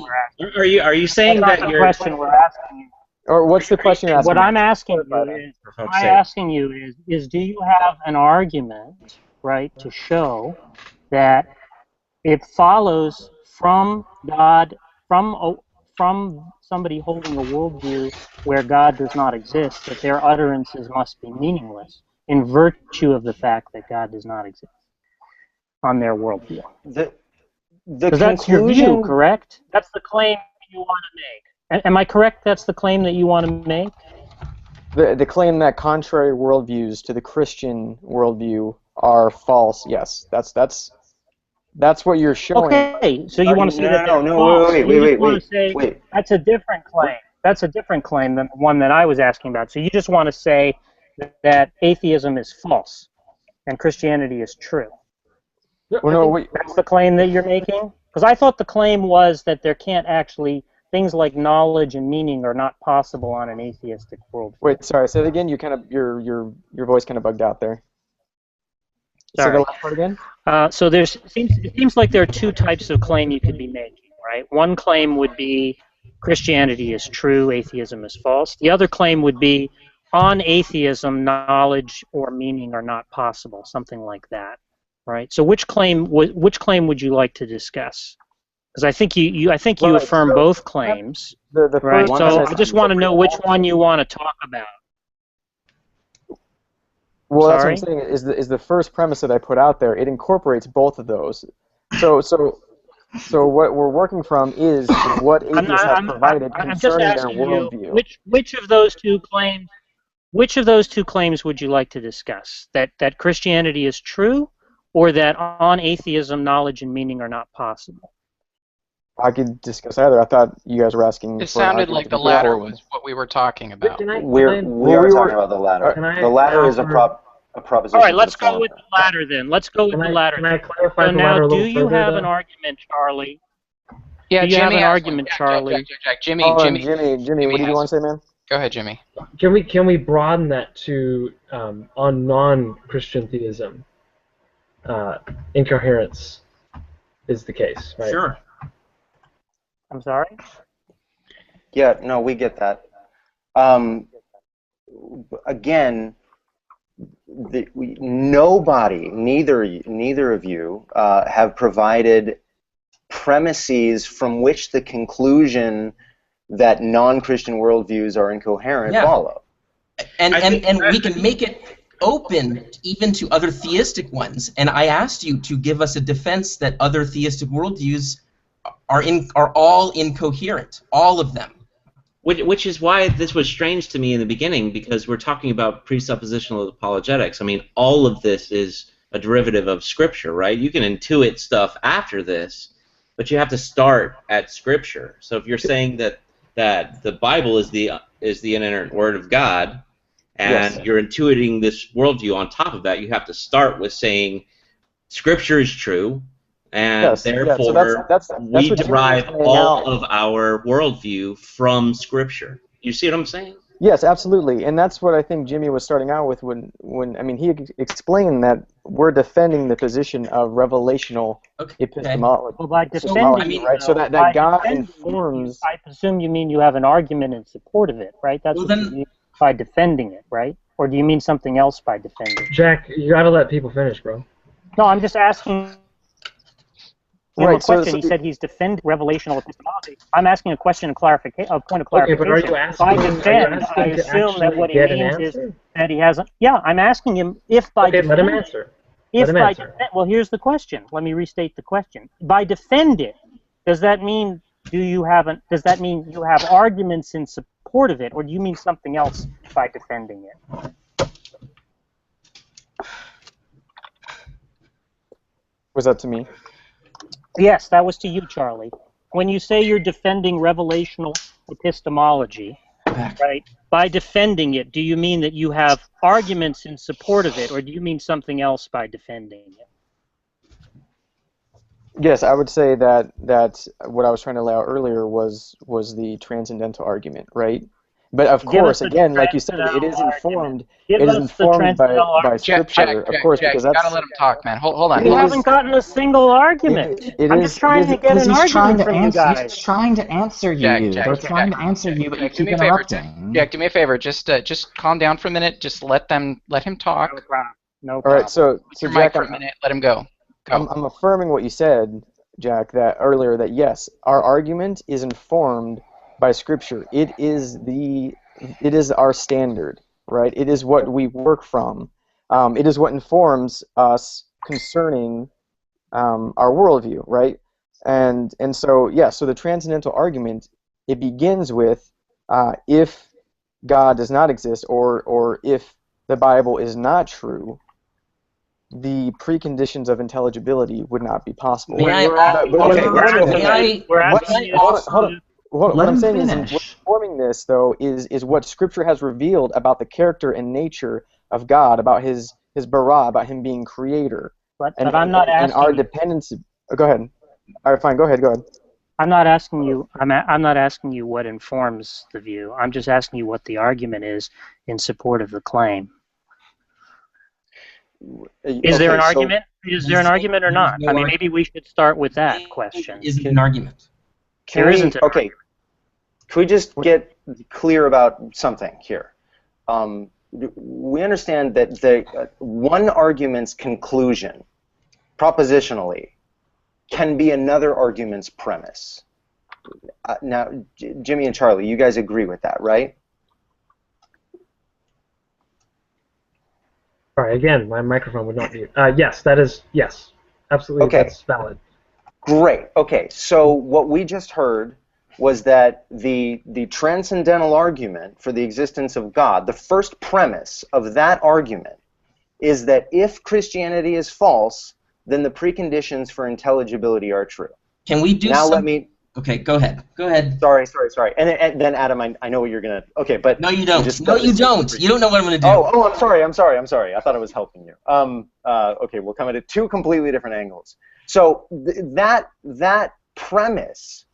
Are you saying that's that the question we're asking you? Or what's the question you're asking? What I'm asking you is do you have an argument, right, to show that it follows from God, from somebody holding a worldview where God does not exist, that their utterances must be meaningless in virtue of the fact that God does not exist on their worldview? Because that's your view, correct? That's the claim you want to make. Am I correct? That's the claim that you want to make? The claim that contrary worldviews to the Christian worldview are false. Yes, that's what you're showing. Okay, so you want to say that they're false. Wait. That's a different claim. That's a different claim than the one that I was asking about. So you just want to say that atheism is false and Christianity is true. That's the claim that you're making? Because I thought the claim was that there can't actually, things like knowledge and meaning are not possible on an atheistic world. Wait, sorry, say it again. You kind of your voice kind of bugged out there. Sorry. Say the last part again. So it seems like there are two types of claim you could be making, right? One claim would be Christianity is true, atheism is false. The other claim would be on atheism, knowledge or meaning are not possible, something like that, right? So which claim would you like to discuss? Because I think you affirm both claims, The right? first So premise, I just want to know which one you want to talk about. well, that's what I'm Sorry? saying. Is the first premise that I put out there? It incorporates both of those. So what we're working from is what atheists have provided I'm just concerning their asking you worldview. which of those two claims would you like to discuss? That Christianity is true, or that on atheism, knowledge and meaning are not possible? I could discuss either. I thought you guys were asking. It for an sounded argument like to the be latter forward. was what we were talking about. We Well, are we talking were- about the latter. Can I The latter is a offer- proposition. All right, let's to the go former. with the latter then. Let's go with the latter. Can I clarify So the now, latter a do little you further, have though? an argument, Charlie? Yeah, Do you have Jimmy an has argument, one. Charlie? Jack. Jimmy, Hold on, Jimmy, Jimmy, what do you has want to say, man? Go ahead, Jimmy. Can we broaden that to on non-Christian theism? Incoherence is the case, right? Sure. I'm sorry? Yeah, no, we get that. Again, nobody, neither of you, have provided premises from which the conclusion that non-Christian worldviews are incoherent follow. And we can make it open even to other theistic ones. And I asked you to give us a defense that other theistic worldviews are all incoherent, all of them. Which is why this was strange to me in the beginning, because we're talking about presuppositional apologetics. I mean, all of this is a derivative of Scripture, right? You can intuit stuff after this, but you have to start at Scripture. So if you're saying that the Bible is the inerrant Word of God, and Yes. you're intuiting this worldview on top of that, you have to start with saying Scripture is true, and Yes, yeah, therefore so that's we what Jimmy derive was saying all now. of our worldview from Scripture. You see what I'm saying? Yes, absolutely, and that's what I think Jimmy was starting out with when I mean he explained that we're defending the position of revelational epistemology. Well, by defending, right? So that God informs. I presume you mean you have an argument in support of it, right? That's Well, what you mean by defending it, right? Or do you mean something else by defending? Jack, you gotta let people finish, bro. No, I'm just asking. Right, A question. He said he's defending revelational epistemology. I'm asking a question of clarification, a point of Okay, clarification. but are you asking? By defend, I to assume that what he get an means is answer? that he hasn't. Yeah, I'm asking him if by Okay, let him defend. answer. If Let him by answer. defend, well, here's the question. Let me restate the question. By defend it, does that mean Does that mean you have arguments in support of it, or do you mean something else by defending it? Was that to me? Yes, that was to you, Charlie. When you say you're defending revelational epistemology, right? By defending it, do you mean that you have arguments in support of it, or do you mean something else by defending it? Yes, I would say that what I was trying to lay out earlier was the transcendental argument, right? But of course, again, like you said, it is informed. It is informed by Scripture, of course, because that's. You gotta let him talk, man. Hold on. You haven't gotten a single argument. I'm just trying to get an argument from you guys. He's trying to answer you. They're trying to answer you, but you keep interrupting. Jack, do me a favor. Just calm down for a minute. Just let him talk. No problem. No All problem. right, so Your Jack, mic for a minute. Let him go. I'm affirming what you said, Jack, that earlier, that yes, our argument is informed by Scripture. It is our standard, right? It is what we work from. It is what informs us concerning our worldview, right? And so yeah, so the transcendental argument, it begins with if God does not exist, or if the Bible is not true, the preconditions of intelligibility would not be possible. May I? Hold on. What I'm saying is, what's forming this, though, is what Scripture has revealed about the character and nature of God, about His bara, about Him being Creator, but I'm not asking. And our dependency. Go ahead. All right, fine. Go ahead. I'm not asking you. I'm not asking you what informs the view. I'm just asking you what the argument is in support of the claim. Is there an argument? Is there an argument or not? I mean, maybe we should start with that question. Isn't an argument. There isn't. Okay. Can we just get clear about something here? we understand that the one argument's conclusion, propositionally, can be another argument's premise. Now, Jimmy and Charlie, you guys agree with that, right? Sorry, again, my microphone would not mute. Yes, that is, yes, absolutely, Okay. that's valid. Great. Okay, so what we just heard was that the transcendental argument for the existence of God, the first premise of that argument is that if Christianity is false, then the preconditions for intelligibility are true. Can we do now? some... Let me. Okay, go ahead. Go ahead. Sorry. And then Adam, I know what you're gonna. Okay, but no, you don't. No, you don't. You don't know what I'm gonna do. Oh, I'm sorry. I thought I was helping you. Okay, we'll come at it two completely different angles. So that premise,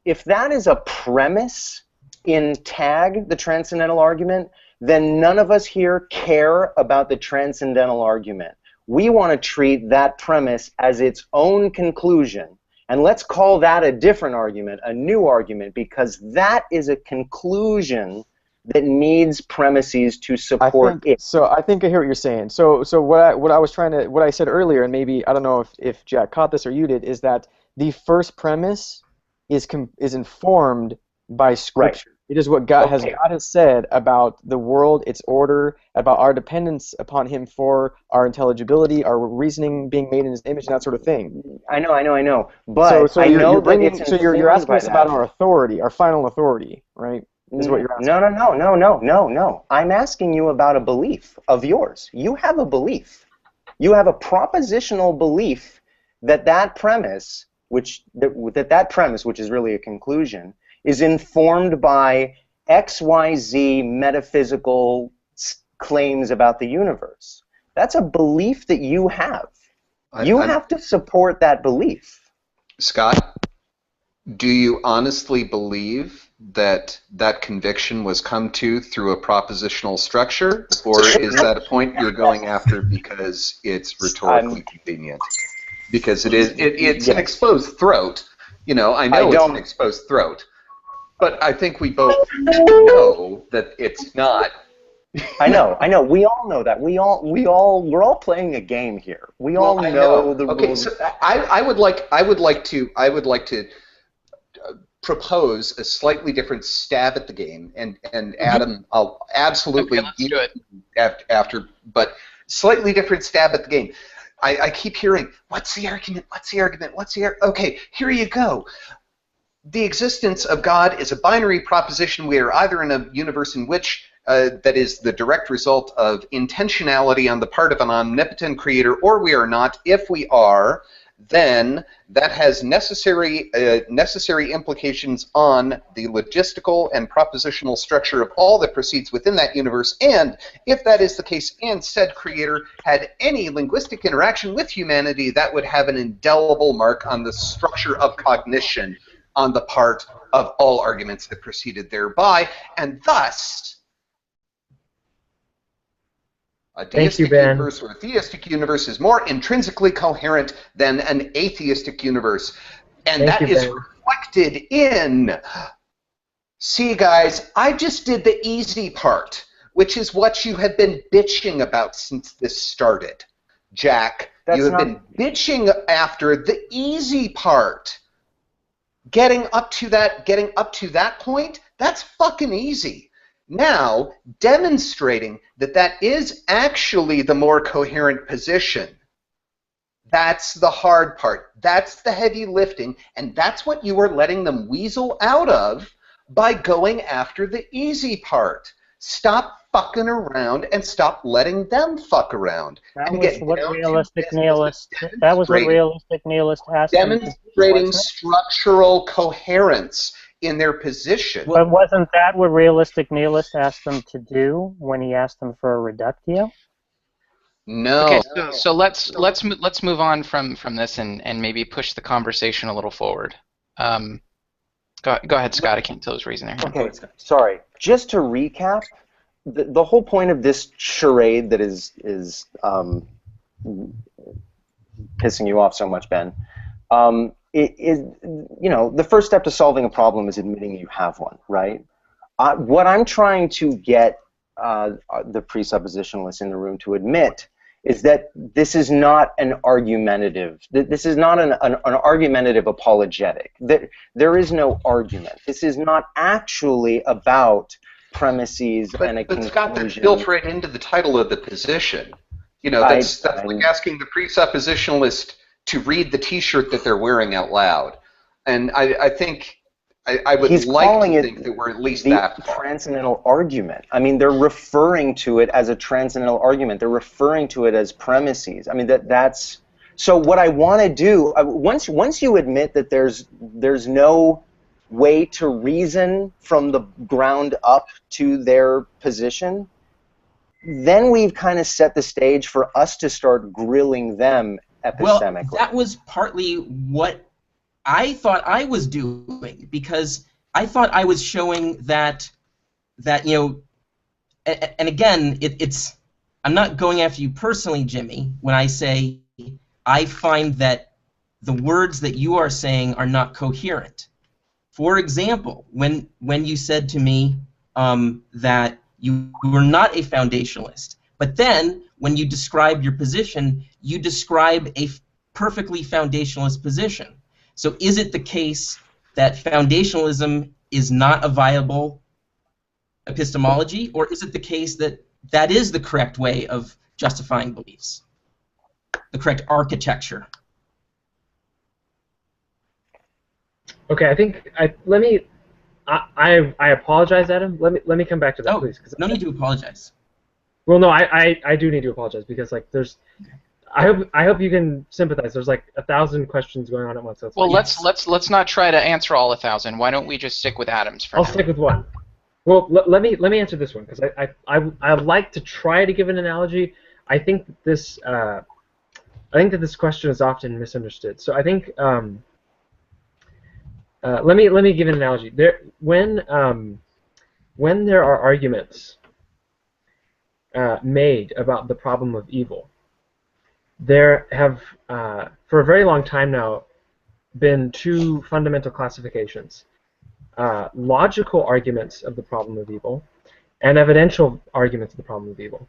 if that is a premise in TAG, the transcendental argument, then none of us here care about the transcendental argument. We want to treat that premise as its own conclusion. And let's call that a different argument, a new argument, because that is a conclusion that needs premises to support it. So I think I hear what you're saying. So what I said earlier, and maybe I don't know if Jack caught this or you did, is that the first premise is informed by Scripture. Right. It is what God has said about the world, its order, about our dependence upon Him for our intelligibility, our reasoning being made in His image, and that sort of thing. I know. But so you're asking us about our authority, our final authority, right? Is what you're asking. No. I'm asking you about a belief of yours. You have a belief. You have a propositional belief that premise, which is really a conclusion, is informed by XYZ metaphysical claims about the universe. That's a belief that you have. You have to support that belief. Scott, do you honestly believe that that conviction was come to through a propositional structure, or is that a point you're going after because it's rhetorically convenient? Because it's an exposed throat. You know, I know it's an exposed throat. But I think we both know that it's not. I know. We all know that. We're all playing a game here. We all know the rules. Okay, so I would like to propose a slightly different stab at the game, and Adam, I'll absolutely do it after, but slightly different stab at the game. I keep hearing, what's the argument? Okay, here you go. The existence of God is a binary proposition. We are either in a universe in which that is the direct result of intentionality on the part of an omnipotent creator, or we are not. If we are, then that has necessary implications on the logistical and propositional structure of all that proceeds within that universe. And if that is the case, and said creator had any linguistic interaction with humanity, that would have an indelible mark on the structure of cognition on the part of all arguments that proceeded thereby, and thus a deistic universe or a theistic universe is more intrinsically coherent than an atheistic universe. And that is reflected in... See, guys, I just did the easy part, which is what you have been bitching about since this started. Jack, you have been bitching after the easy part. Getting up to that point, that's fucking easy. Now, demonstrating that is actually the more coherent position, that's the hard part. That's the heavy lifting, and that's what you are letting them weasel out of by going after the easy part. Stop fucking around and stop letting them fuck around. That was what realistic nihilists asked. Demonstrating structural coherence in their position. But wasn't that what realistic nihilists asked them to do when he asked them for a reductio? No. Okay, so let's move on from this and maybe push the conversation a little forward. Go ahead, Scott. I can't tell who's raising their hand. Okay, sorry. Just to recap, the whole point of this charade that is pissing you off so much, Ben, the first step to solving a problem is admitting you have one, right? What I'm trying to get the presuppositionalists in the room to admit is that this is not an argumentative. This is not an argumentative apologetic. There is no argument. This is not actually about premises and a conclusion. Scott, that's built right into the title of the position. You know, that's like asking the presuppositionalist to read the T-shirt that they're wearing out loud. And I think I would like to think that we're at least that far. Transcendental argument. I mean, they're referring to it as a transcendental argument. They're referring to it as premises. I mean, that's so. What I want to do once you admit that there's no way to reason from the ground up to their position, then we've kind of set the stage for us to start grilling them epistemically. Well, that was partly what I thought I was doing, because I thought I was showing that you know, and again, it's I'm not going after you personally, Jimmy, when I say I find that the words that you are saying are not coherent. For example, when you said to me that you were not a foundationalist, but then when you describe your position, you describe a perfectly foundationalist position. So is it the case that foundationalism is not a viable epistemology, or is it the case that that is the correct way of justifying beliefs, the correct architecture? Okay, I think I apologize, Adam. Let me come back to that, please. No need to apologize. Well, no, I do need to apologize, because like there's. I hope you can sympathize. There's like 1,000 questions going on at once. So well, let's not try to answer all 1,000. Why don't we just stick with Adam's for now? I'll stick with one. Well, let me answer this one, because I like to try to give an analogy. I think that this question is often misunderstood. So I think let me give an analogy. When there are arguments made about the problem of evil, there have, for a very long time now, been two fundamental classifications. Logical arguments of the problem of evil and evidential arguments of the problem of evil.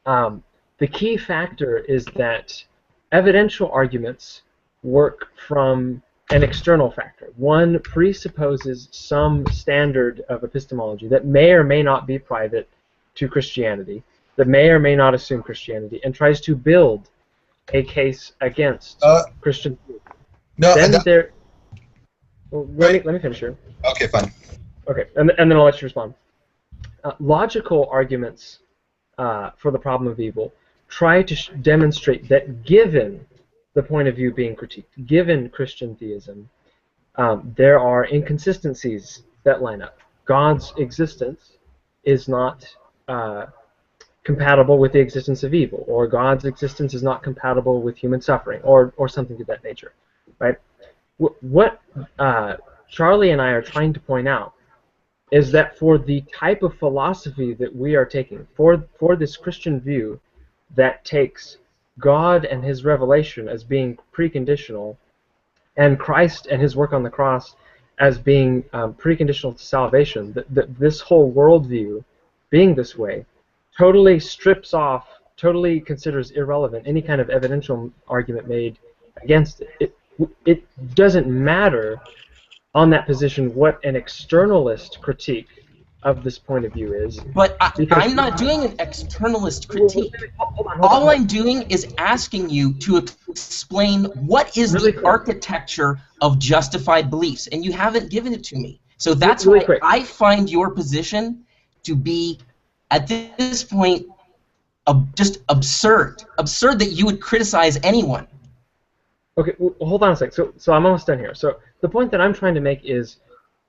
The key factor is that evidential arguments work from an external factor. One presupposes some standard of epistemology that may or may not be private to Christianity, that may or may not assume Christianity, and tries to build a case against Christian. No, then let me finish here. Okay, fine. Okay, and then I'll let you respond. Logical arguments for the problem of evil try to demonstrate that given the point of view being critiqued, given Christian theism, there are inconsistencies that line up. God's existence is not compatible with the existence of evil, or God's existence is not compatible with human suffering, or something to that nature, right? What Charlie and I are trying to point out is that for the type of philosophy that we are taking, for this Christian view that takes God and His revelation as being preconditional, and Christ and His work on the cross as being preconditional to salvation, that this whole worldview, being this way, totally strips off, totally considers irrelevant any kind of evidential argument made against it. It doesn't matter on that position what an externalist critique of this point of view is. But I'm not doing an externalist critique. All I'm doing is asking you to explain what is the architecture of justified beliefs, and you haven't given it to me. So that's why I find your position to be, at this point, just absurd. Absurd that you would criticize anyone. Okay, well, hold on a sec. So I'm almost done here. So the point that I'm trying to make is,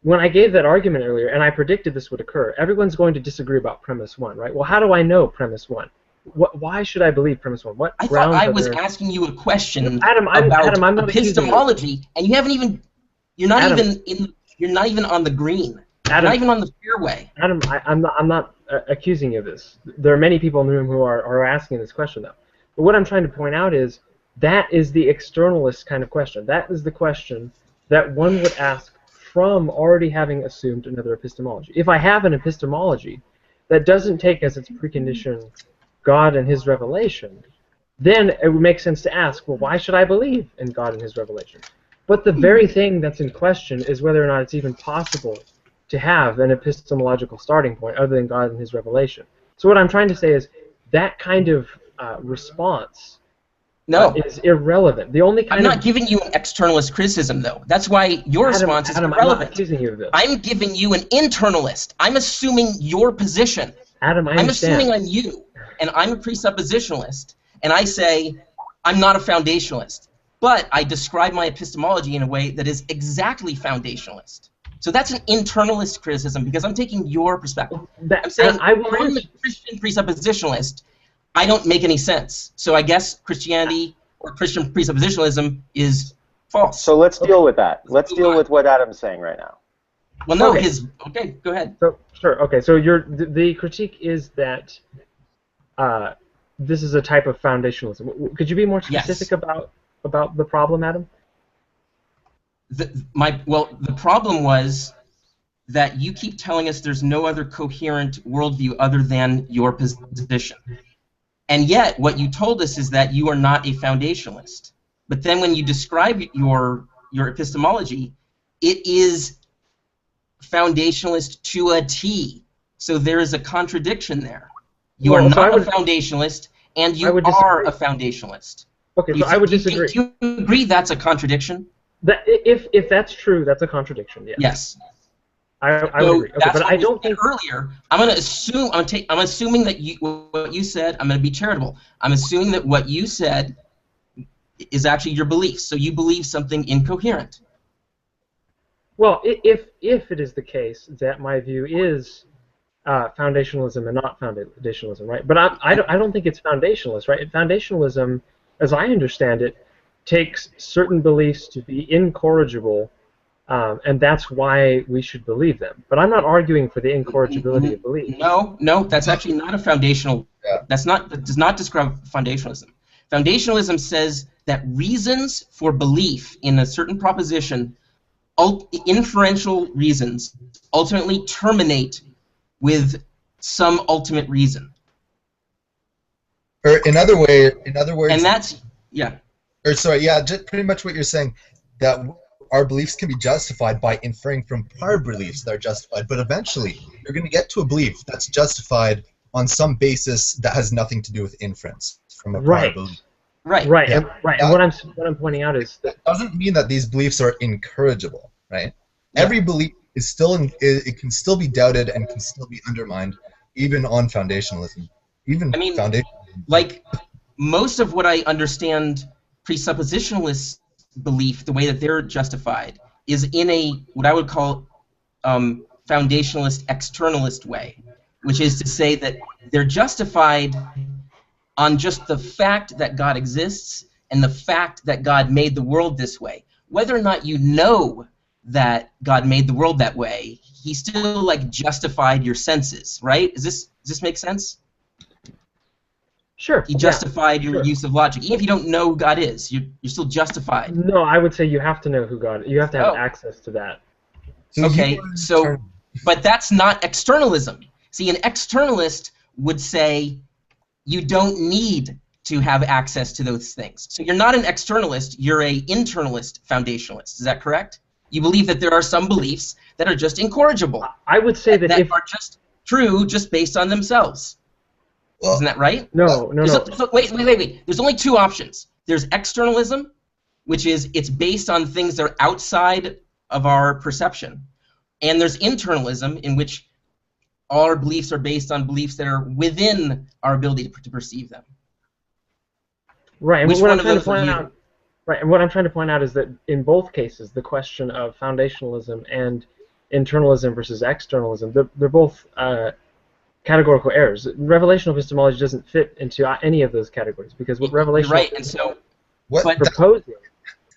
when I gave that argument earlier, and I predicted this would occur, everyone's going to disagree about premise one, right? Well, how do I know premise one? Why should I believe premise one? What I thought I was asking you a question about I'm not epistemology, and you haven't even. You're not even on the green. You're not even on the fairway. Adam, I'm not accusing you of this. There are many people in the room who are asking this question, though. But what I'm trying to point out is that is the externalist kind of question. That is the question that one would ask from already having assumed another epistemology. If I have an epistemology that doesn't take as its precondition God and His revelation, then it would make sense to ask, well, why should I believe in God and His revelation? But the very thing that's in question is whether or not it's even possible to have an epistemological starting point other than God and His revelation. So what I'm trying to say is that kind of response is irrelevant. The only kind I'm not giving you an externalist criticism, though. That's why your response is irrelevant. I'm not accusing you of this. I'm giving you an internalist. I'm assuming your position. Adam, I understand. I'm assuming I'm you, and I'm a presuppositionalist, and I say I'm not a foundationalist. But I describe my epistemology in a way that is exactly foundationalist. So that's an internalist criticism because I'm taking your perspective. I'm saying I'm a Christian presuppositionalist. I don't make any sense. So I guess Christianity or Christian presuppositionalism is false. So let's deal with that. Let's deal with what Adam's saying right now. Well, no, Okay. Okay, go ahead. So, sure. Okay. So the critique is that this is a type of foundationalism. Could you be more specific about the problem, Adam? The problem was that you keep telling us there's no other coherent worldview other than your position. And yet, what you told us is that you are not a foundationalist. But then when you describe your epistemology, it is foundationalist to a T. So there is a contradiction there. You are not a foundationalist, and you are a foundationalist. Okay, so I would disagree. Do you agree that's a contradiction? That if that's true, that's a contradiction. Yes. Yes. I would agree. Okay, but I don't think earlier. I'm assuming that what you said. I'm going to be charitable. I'm assuming that what you said is actually your belief. So you believe something incoherent. Well, if it is the case that my view is foundationalism and not foundationalism, right? But I don't think it's foundationalist, right? Foundationalism, as I understand it, takes certain beliefs to be incorrigible, and that's why we should believe them. But I'm not arguing for the incorrigibility of belief. No, that's actually not a foundational. That does not describe foundationalism. Foundationalism says that reasons for belief in a certain proposition, inferential reasons, ultimately terminate with some ultimate reason. Or in other words, and that's just pretty much what you're saying, that our beliefs can be justified by inferring from prior beliefs that are justified, but eventually you're going to get to a belief that's justified on some basis that has nothing to do with inference from a prior belief. Right. And what I'm pointing out is that doesn't mean that these beliefs are incorrigible, right? Yeah. Every belief is still it can still be doubted and can still be undermined, even on foundationalism. Like most of what I understand presuppositionalist belief, the way that they're justified, is in a what I would call foundationalist externalist way, which is to say that they're justified on just the fact that God exists and the fact that God made the world this way. Whether or not you know that God made the world that way, He still justified your senses, right? Does this make sense? Sure. He justified your use of logic. Even if you don't know who God is, you're still justified. No, I would say you have to know who God is. You have to have access to that. Okay, but that's not externalism. See, an externalist would say you don't need to have access to those things. So you're not an externalist, you're an internalist foundationalist. Is that correct? You believe that there are some beliefs that are just incorrigible. I would say that are just true just based on themselves. Well, isn't that right? No. Wait. There's only two options. There's externalism, which is it's based on things that are outside of our perception. And there's internalism, in which all our beliefs are based on beliefs that are within our ability to perceive them. Right. And what I'm trying to point out is that in both cases, the question of foundationalism and internalism versus externalism, they're both categorical errors. Revelational epistemology doesn't fit into any of those categories, because what revelational epistemology proposing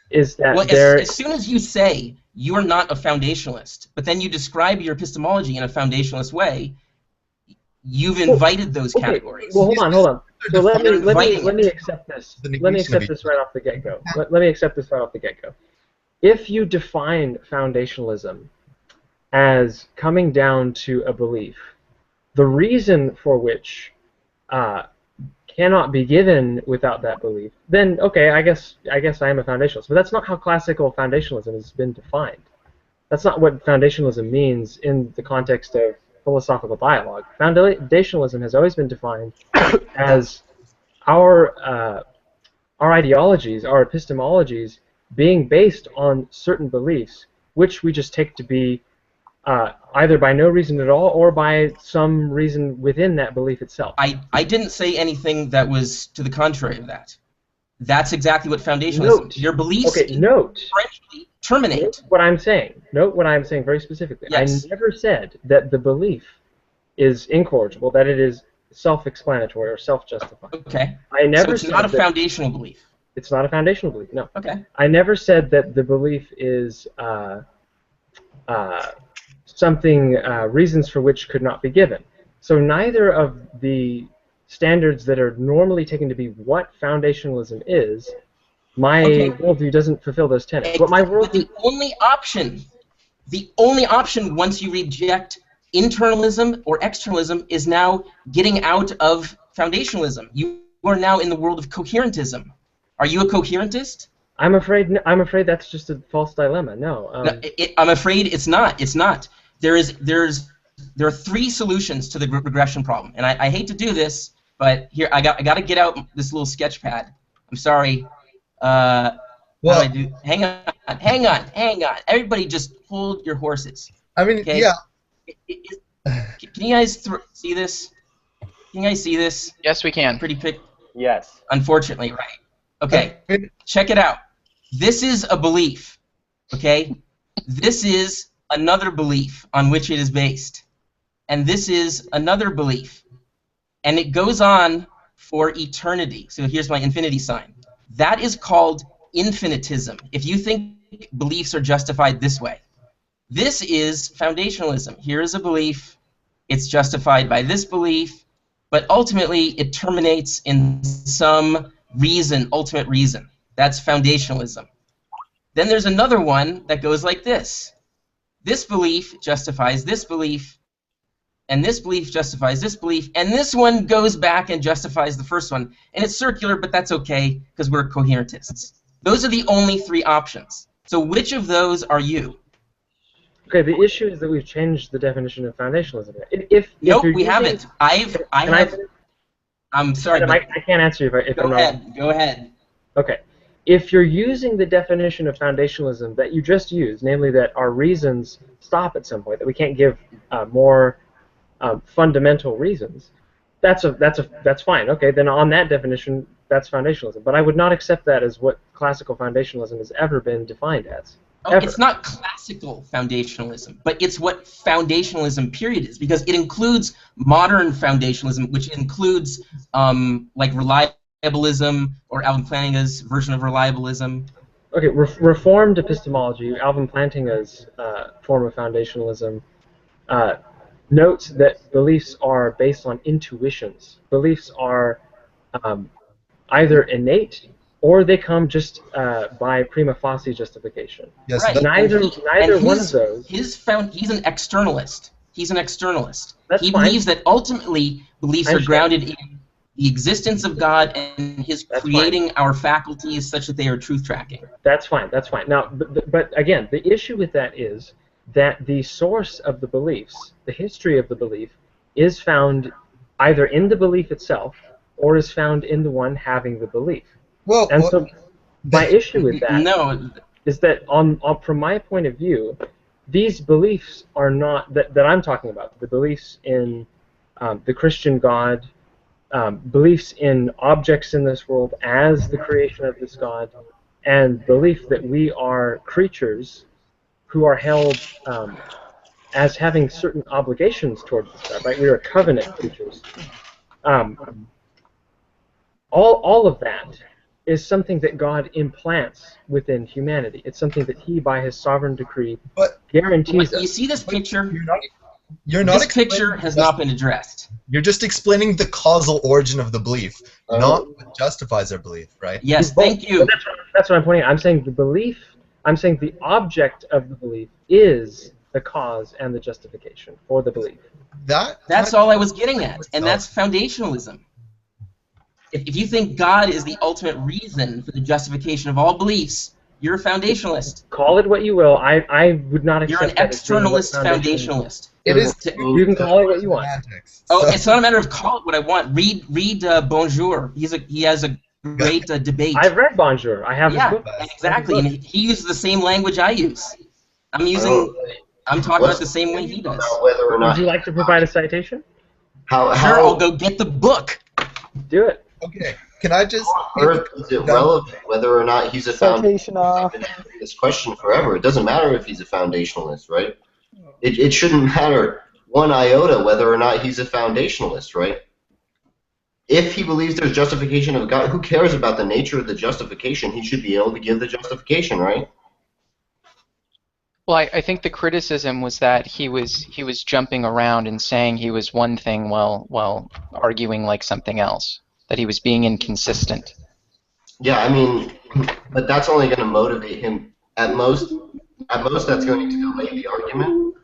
is that as soon as you say you're not a foundationalist, but then you describe your epistemology in a foundationalist way, you've invited those categories. Well, hold on. So let me accept this. Let me accept this right off the get-go. Let me accept this right off the get-go. If you define foundationalism as coming down to a belief the reason for which cannot be given without that belief, then okay, I guess I am a foundationalist. But that's not how classical foundationalism has been defined. That's not what foundationalism means in the context of philosophical dialogue. Foundationalism has always been defined as our ideologies, our epistemologies, being based on certain beliefs, which we just take to be either by no reason at all or by some reason within that belief itself. I didn't say anything that was to the contrary of that. That's exactly what foundationalism is. Your beliefs eventually terminate. Note what I'm saying. Note what I'm saying very specifically. Yes. I never said that the belief is incorrigible, that it is self-explanatory or self-justifying. Okay. I never so it's said not a that foundational belief. It's not a foundational belief, no. Okay. I never said that the belief is something, reasons for which could not be given. So neither of the standards that are normally taken to be what foundationalism is, my worldview doesn't fulfill those tenets. What my worldview... The only option once you reject internalism or externalism is now getting out of foundationalism. You are now in the world of coherentism. Are you a coherentist? I'm afraid that's just a false dilemma. No. I'm afraid it's not. It's not. There are three solutions to the regression problem, and I hate to do this, but here I got to get out this little Sketchpad. I'm sorry. How do I do? Hang on. Everybody, just hold your horses. I mean, okay? yeah. Can you guys see this? Can you guys see this? Yes, we can. Pretty pic. Yes. Unfortunately, right. Okay. Check it out. This is a belief. Okay. This is another belief on which it is based, and this is another belief, and it goes on for eternity. So here's my infinity sign. That is called infinitism. If you think beliefs are justified this way, this is foundationalism. Here is a belief. It's justified by this belief, but ultimately it terminates in some reason, ultimate reason. That's foundationalism. Then there's another one that goes like this. This belief justifies this belief, and this belief justifies this belief, and this one goes back and justifies the first one. And it's circular, but that's okay because we're coherentists. Those are the only three options. So which of those are you? Okay, the issue is that we've changed the definition of foundationalism. Nope, we haven't. I'm sorry, Adam, I can't answer you if I'm wrong. Go ahead. Okay. If you're using the definition of foundationalism that you just used, namely that our reasons stop at some point, that we can't give more fundamental reasons, that's fine. Okay, then on that definition, that's foundationalism. But I would not accept that as what classical foundationalism has ever been defined as. Oh, it's not classical foundationalism, but it's what foundationalism period is, because it includes modern foundationalism, which includes like reliabilism or Alvin Plantinga's version of reliabilism. Okay, reformed epistemology, Alvin Plantinga's form of foundationalism, notes that beliefs are based on intuitions. Beliefs are either innate or they come just by prima facie justification. Yes, right. Neither one of those. He's an externalist. He's an externalist. That's he fine. believes that ultimately beliefs are grounded in the existence of God and His creating our faculties such that they are truth tracking. That's fine. That's fine. Now, but again, the issue with that is that the source of the beliefs, the history of the belief, is found either in the belief itself or is found in the one having the belief. Well, and so my issue with that is that from my point of view, these beliefs are not that I'm talking about. The beliefs in the Christian God, beliefs in objects in this world as the creation of this God, and belief that we are creatures who are held as having certain obligations towards this God. Right? We are covenant creatures. All of that is something that God implants within humanity. It's something that He, by His sovereign decree, guarantees us. You see this picture? This picture has not been addressed. You're just explaining the causal origin of the belief, not what justifies our belief, right? Yes, thank you. That's what I'm pointing out. I'm saying the belief, I'm saying the object of the belief is the cause and the justification for the belief. That's all I was getting at, and that's foundationalism. If you think God is the ultimate reason for the justification of all beliefs, you're a foundationalist. Call it what you will. I would not accept You're an that as being what externalist foundationalist. It is. You can call it what you want. Oh, it's not a matter of call it what I want. Read Bonjour. He has a great debate. I've read Bonjour. I have his book. Exactly, and he uses the same language I use. I'm talking about the same way he does. Would you like to provide a citation? Sure, I'll go get the book. Do it. Okay. Can I just? Earth is it relevant whether or not he's a foundationalist? This question forever. It doesn't matter if he's a foundationalist, right? It shouldn't matter one iota whether or not he's a foundationalist, right? If he believes there's justification of God, who cares about the nature of the justification? He should be able to give the justification, right? Well, I think the criticism was that he was jumping around and saying he was one thing while arguing like something else. That he was being inconsistent. Yeah, I mean, but that's only going to motivate him. At most, that's going to delay the argument.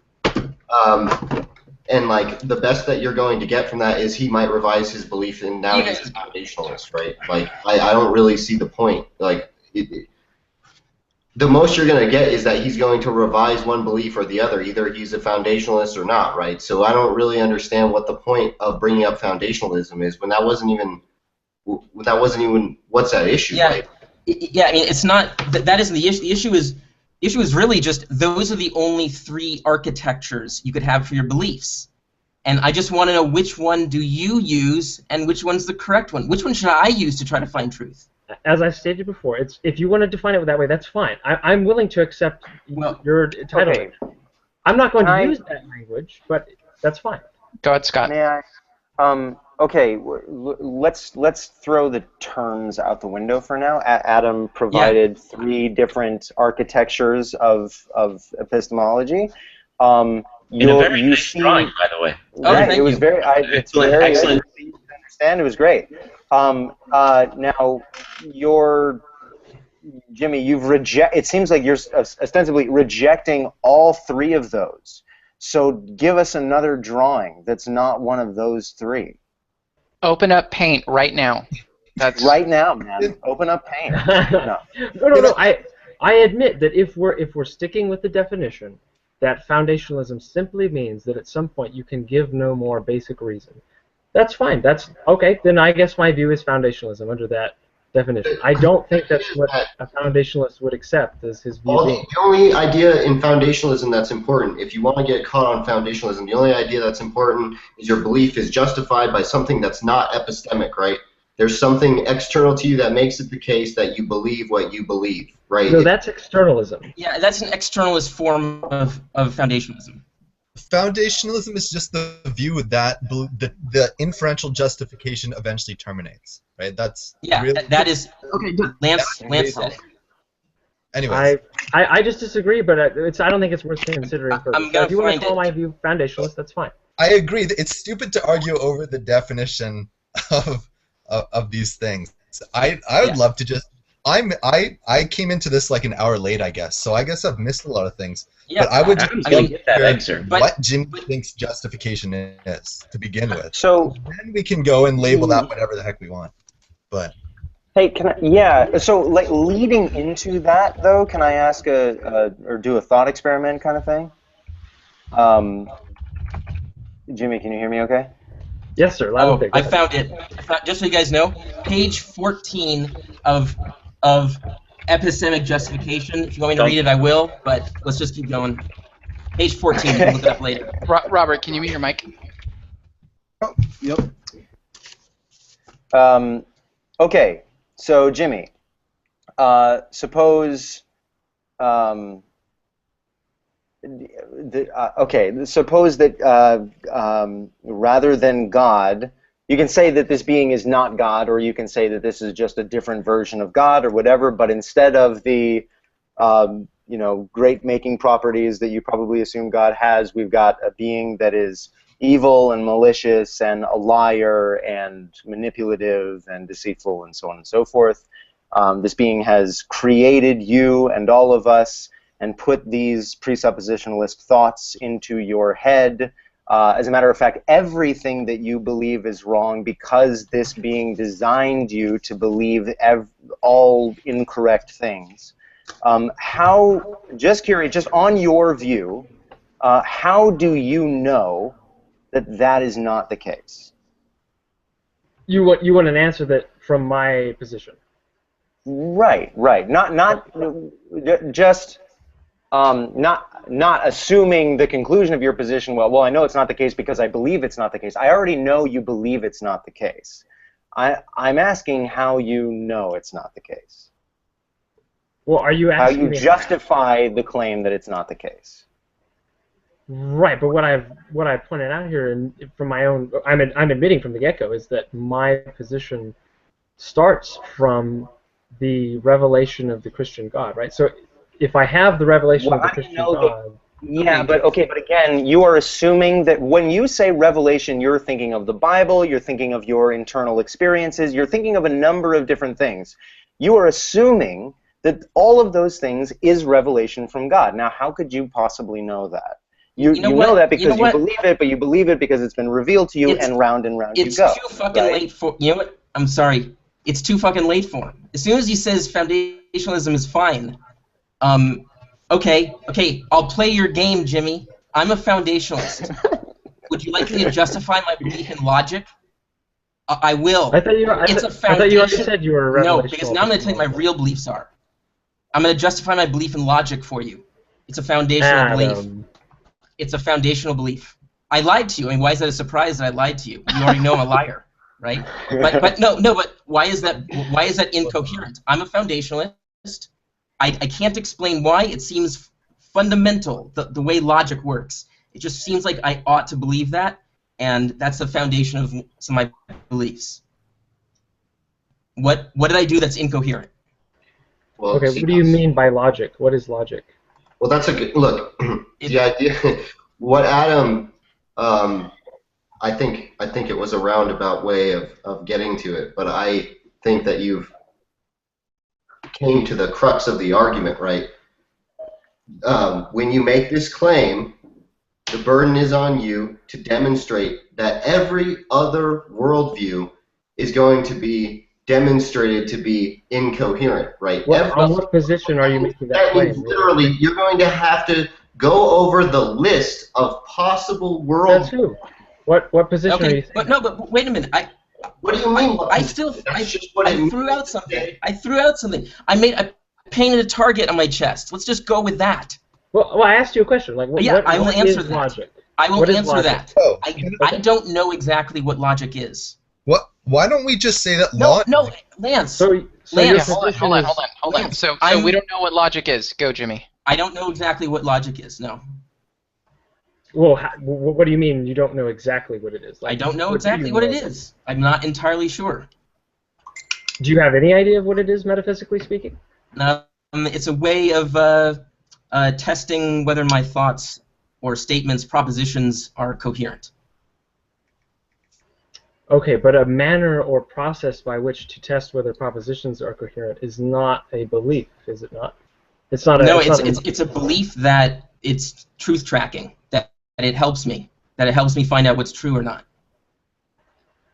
And like the best that you're going to get from that is he might revise his belief, and now he's a foundationalist, right? Like I don't really see the point. Like the most you're going to get is that he's going to revise one belief or the other. Either he's a foundationalist or not, right? So I don't really understand what the point of bringing up foundationalism is when that wasn't even what's that issue, yeah. right? Yeah, I mean, it's not that isn't the issue. The issue is really just those are the only three architectures you could have for your beliefs, and I just want to know which one do you use and which one's the correct one. Which one should I use to try to find truth? As I've stated before, if you want to define it that way, that's fine. I'm willing to accept your title. Okay. I'm not going to use that language, but that's fine. Go ahead, Scott. May I? Okay, let's throw the terms out the window for now. Adam provided three different architectures of epistemology. In a very nice drawing, by the way. Right, it was very. It's very excellent. easy to understand. It was great. Now, Jimmy, it seems like you're ostensibly rejecting all three of those. So give us another drawing that's not one of those three. Open up Paint right now. That's right now, man. Open up Paint. No. No. I admit that if we're sticking with the definition, that foundationalism simply means that at some point you can give no more basic reason. That's fine. That's okay. Then I guess my view is foundationalism under that definition. I don't think that's what a foundationalist would accept as his view. The only idea in foundationalism that's important, if you want to get caught on foundationalism, the only idea that's important is your belief is justified by something that's not epistemic, right? There's something external to you that makes it the case that you believe what you believe, right? No, that's externalism. Yeah, that's an externalist form of foundationalism. Foundationalism is just the view that the inferential justification eventually terminates, right? That's really that is okay. Lance said. Anyways, I just disagree, but I don't think it's worth considering further. So if you want to call my view foundationalist, that's fine. I agree. It's stupid to argue over the definition of these things. I would love to just. I came into this like an hour late, I guess. So I guess I've missed a lot of things. Yeah, but I would just get that excerpt. What Jimmy thinks justification is to begin with. So then we can go and label that whatever the heck we want. But hey, can I? Yeah. So like leading into that though, can I ask or do a thought experiment kind of thing? Jimmy, can you hear me? Okay. Yes, sir. I found it. Just so you guys know, page 14 of epistemic justification. If you want me to read it, I will, but let's just keep going. Page 14, you can look it up later. Robert, can you mute your mic? Oh, yep. Okay, so Jimmy, suppose suppose that rather than God, you can say that this being is not God, or you can say that this is just a different version of God, or whatever. But instead of the great making properties that you probably assume God has, we've got a being that is evil and malicious and a liar and manipulative and deceitful and so on and so forth. This being has created you and all of us, and put these presuppositionalist thoughts into your head. As a matter of fact, everything that you believe is wrong because this being designed you to believe all incorrect things. Just curious, just on your view, how do you know that that is not the case? You want an answer that from my position. Right. Not assuming the conclusion of your position. Well, I know it's not the case because I believe it's not the case. I already know you believe it's not the case. I'm asking how you know it's not the case. Well, are you asking how you justify the claim that it's not the case? Right, but what I've pointed out here, and from my own, I'm admitting from the get-go, is that my position starts from the revelation of the Christian God, right? So if I have the revelation of the Christian God... Yeah, but again, you are assuming that when you say revelation, you're thinking of the Bible, you're thinking of your internal experiences, you're thinking of a number of different things. You are assuming that all of those things is revelation from God. Now, how could you possibly know that? You know that because you believe it, but you believe it because it's been revealed to you, and round you go. It's too fucking late for... You know what? I'm sorry. It's too fucking late for him. As soon as he says foundationalism is fine, okay, I'll play your game, Jimmy. I'm a foundationalist. Would you like me to justify my belief in logic? I will. I thought you already said you were a No, because now I'm going to tell you what my real beliefs are. I'm going to justify my belief in logic for you. It's a foundational belief. It's a foundational belief. I lied to you. I mean, why is that a surprise that I lied to you? You already know I'm a liar, right? But why is that incoherent? I'm a foundationalist. I can't explain why. It seems fundamental, the way logic works. It just seems like I ought to believe that, and that's the foundation of some of my beliefs. What did I do that's incoherent? Well, okay, what do you mean by logic? What is logic? Well, that's a good look. The idea, what Adam, I think it was a roundabout way of getting to it, but I think that you've came to the crux of the argument, right? When you make this claim, the burden is on you to demonstrate that every other worldview is going to be demonstrated to be incoherent, right? On what position are you making that claim? Literally, you're going to have to go over the list of possible worldviews. That's who. What position are you thinking? But wait a minute. What do you mean? I threw out something. I painted a target on my chest. Let's just go with that. Well, I asked you a question. Like, I will answer that. Logic? I will answer that. Oh, I don't know exactly what logic is. What? Why don't we just say that No, Lance. Lance, hold on. So we don't know what logic is. Go, Jimmy. I don't know exactly what logic is. No. Well, what do you mean you don't know exactly what it is? Like, I don't know exactly what it is. I'm not entirely sure. Do you have any idea of what it is, metaphysically speaking? It's a way of testing whether my thoughts or statements, propositions, are coherent. Okay, but a manner or process by which to test whether propositions are coherent is not a belief, is it not? It's not. It's a belief that it's truth tracking. That it helps me. That it helps me find out what's true or not.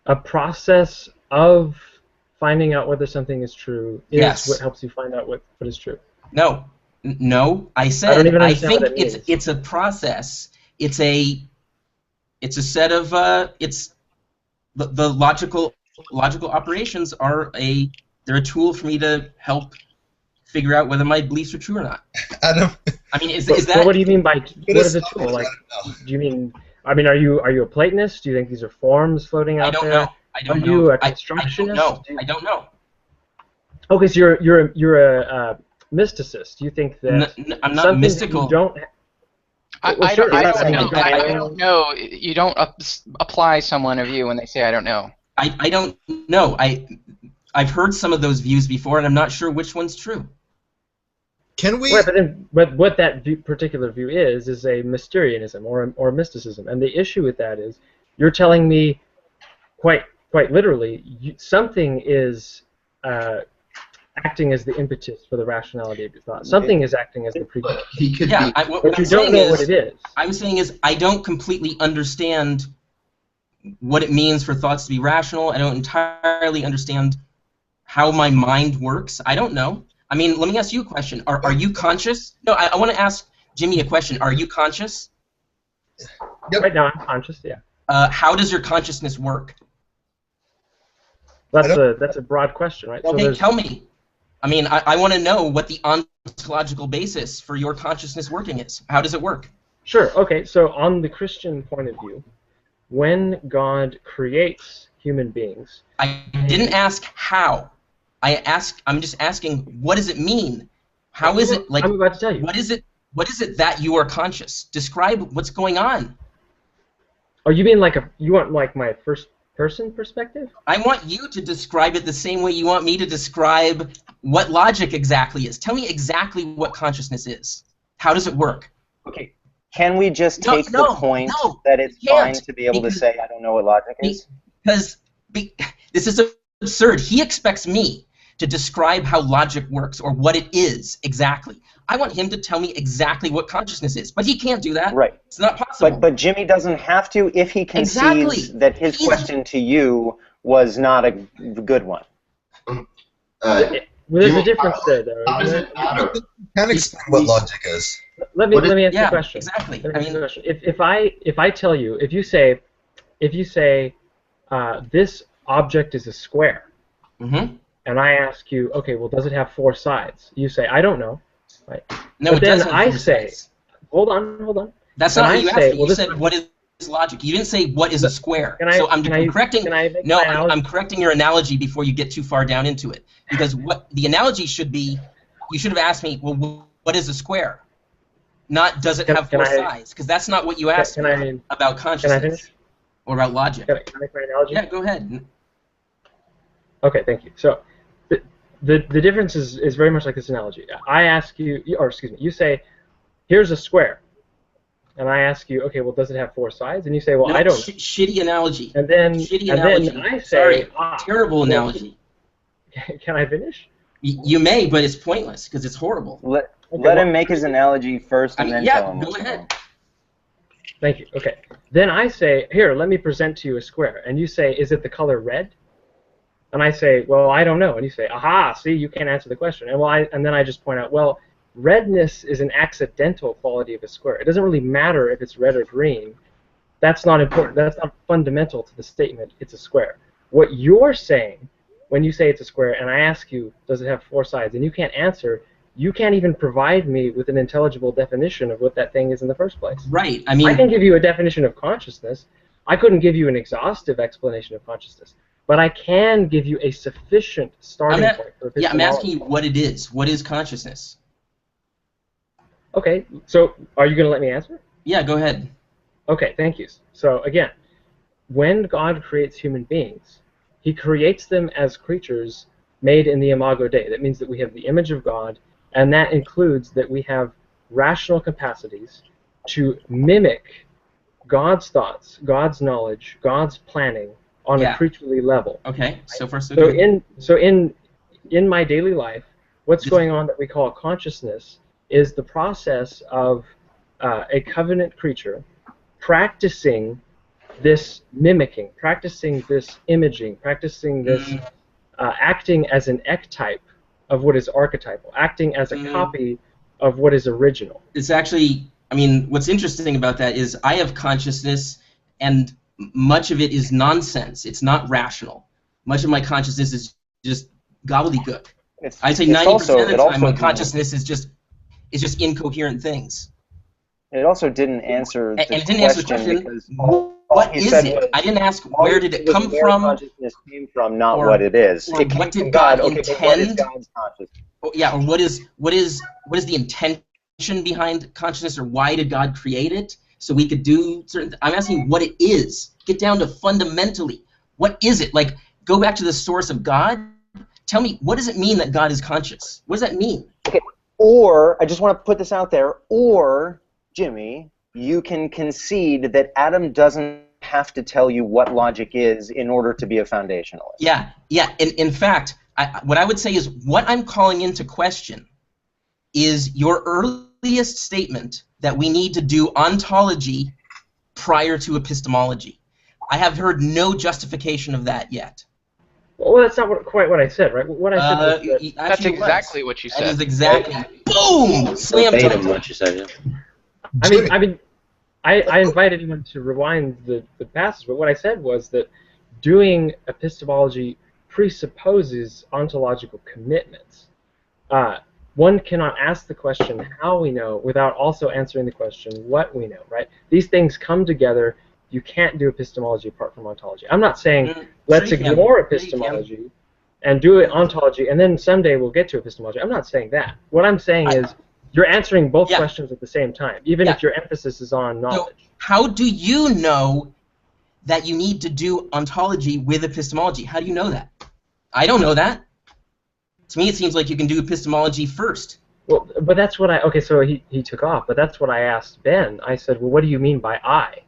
A process of finding out whether something is true is what helps you find out what is true. No, I said I think it's a process. It's a set of the logical operations they're a tool for me to help figure out whether my beliefs are true or not. Adam. I mean, is that? What do you mean by what is a tool? Like, do you mean? I mean, are you a Platonist? Do you think these are forms floating out there? I don't know. Are you a constructionist? I don't know. Okay, so you're a mysticist. You think that I'm not mystical. You don't. I don't know. You don't apply someone a view when they say I don't know. I don't know. I've heard some of those views before, and I'm not sure which one's true. Can we? Right, but what that particular view is a Mysterianism or mysticism, and the issue with that is you're telling me quite literally something is acting as the impetus for the rationality of your thought. Something is acting as the precursor. He could Yeah, be. what you I'm don't saying know is, what it is. I'm saying is I don't completely understand what it means for thoughts to be rational. I don't entirely understand how my mind works. I don't know. I mean, let me ask you a question. Are you conscious? No, I want to ask Jimmy a question. Are you conscious? Yep. Right now I'm conscious, yeah. How does your consciousness work? That's a broad question, right? Okay, So tell me. I mean, I want to know what the ontological basis for your consciousness working is. How does it work? Sure, okay, so on the Christian point of view, when God creates human beings... I didn't ask how. I'm just asking, what does it mean? How is it, like, I'm about to tell you. What is it that you are conscious? Describe what's going on. Oh, you mean you want like my first person perspective? I want you to describe it the same way you want me to describe what logic exactly is. Tell me exactly what consciousness is. How does it work? Okay. Can we just take the point that it's fine to be able to say, I don't know what logic is? Because this is absurd. He expects me to describe how logic works or what it is exactly. I want him to tell me exactly what consciousness is, but he can't do that. Right. It's not possible. But Jimmy doesn't have to if he concedes that his question to you was not a good one. There's a difference there, though. How does it matter? Can't explain what logic is. Let me ask you a question. Exactly. If I tell you, if you say this object is a square, and I ask you, okay, well, does it have 4 sides? You say, I don't know. Right? No, but it then doesn't. I say, hold on. That's not what you asked me. You said, what is logic? You didn't say, what is a square? So I'm correcting. No, I'm correcting your analogy before you get too far down into it. Because what the analogy should be, you should have asked me, well, what is a square? Not does it have 4 sides? Because that's not what you asked me about consciousness or about logic. Can I make my analogy? Yeah, go ahead. Okay, thank you. So the difference is very much like this analogy. I ask you, or excuse me, you say, here's a square. And I ask you, okay, well, does it have 4 sides? And you say, well, No, I don't. Shitty analogy. And then I say, terrible analogy. Can I finish? You may, but it's pointless because it's horrible. Let him make his analogy first, and then tell him. Go ahead. Thank you. Okay. Then I say, here, let me present to you a square. And you say, is it the color red? And I say, well, I don't know. And you say, aha, see, you can't answer the question. And then I just point out, well, redness is an accidental quality of a square. It doesn't really matter if it's red or green. That's not important. That's not fundamental to the statement, it's a square. What you're saying when you say it's a square, and I ask you, does it have 4 sides, and you can't answer, you can't even provide me with an intelligible definition of what that thing is in the first place. Right. I mean, I can give you a definition of consciousness. I couldn't give you an exhaustive explanation of consciousness. But I can give you a sufficient starting point for epistemology. Yeah, I'm asking you what it is. What is consciousness? Okay, so are you going to let me answer? Yeah, go ahead. Okay, thank you. So again, when God creates human beings, he creates them as creatures made in the imago Dei. That means that we have the image of God, and that includes that we have rational capacities to mimic God's thoughts, God's knowledge, God's planning on a creaturely level. Okay, so far so good. In my daily life, what's going on that we call consciousness is the process of a covenant creature practicing this mimicking, practicing this imaging, practicing this acting as an ectype of what is archetypal, acting as a copy of what is original. It's actually, I mean, what's interesting about that is I have consciousness, and much of it is nonsense. It's not rational. Much of my consciousness is just gobbledygook. I'd say 90% of the time my consciousness is just incoherent things. It also didn't answer the and it didn't answer the question, because what is it? I didn't ask where did it come from. Consciousness came from, not what it is. Or it what did God intend? What is God's consciousness? Yeah, or what is the intention behind consciousness, or why did God create it? So we could do certain. I'm asking what it is. Get down to fundamentally. What is it? Like, go back to the source of God. Tell me, what does it mean that God is conscious? What does that mean? Okay. Or, I just want to put this out there, or, Jimmy, you can concede that Adam doesn't have to tell you what logic is in order to be a foundationalist. Yeah. In fact, what I would say is what I'm calling into question is your earliest statement that we need to do ontology prior to epistemology. I have heard no justification of that yet. Well, that's not quite what I said, right? What I said was that... That's exactly what you said. That is exactly. Boom! Slam dunk. What you said, yeah. I invite anyone to rewind the passage, but what I said was that doing epistemology presupposes ontological commitments. One cannot ask the question how we know without also answering the question what we know, right? These things come together. You can't do epistemology apart from ontology. I'm not saying let's ignore epistemology and do it ontology, and then someday we'll get to epistemology. I'm not saying that. What I'm saying is you're answering both questions at the same time, even if your emphasis is on knowledge. So how do you know that you need to do ontology with epistemology? How do you know that? I don't know that. To me, it seems like you can do epistemology first. Well, but that's what okay, so he took off, but that's what I asked Ben. I said, well, what do you mean by I?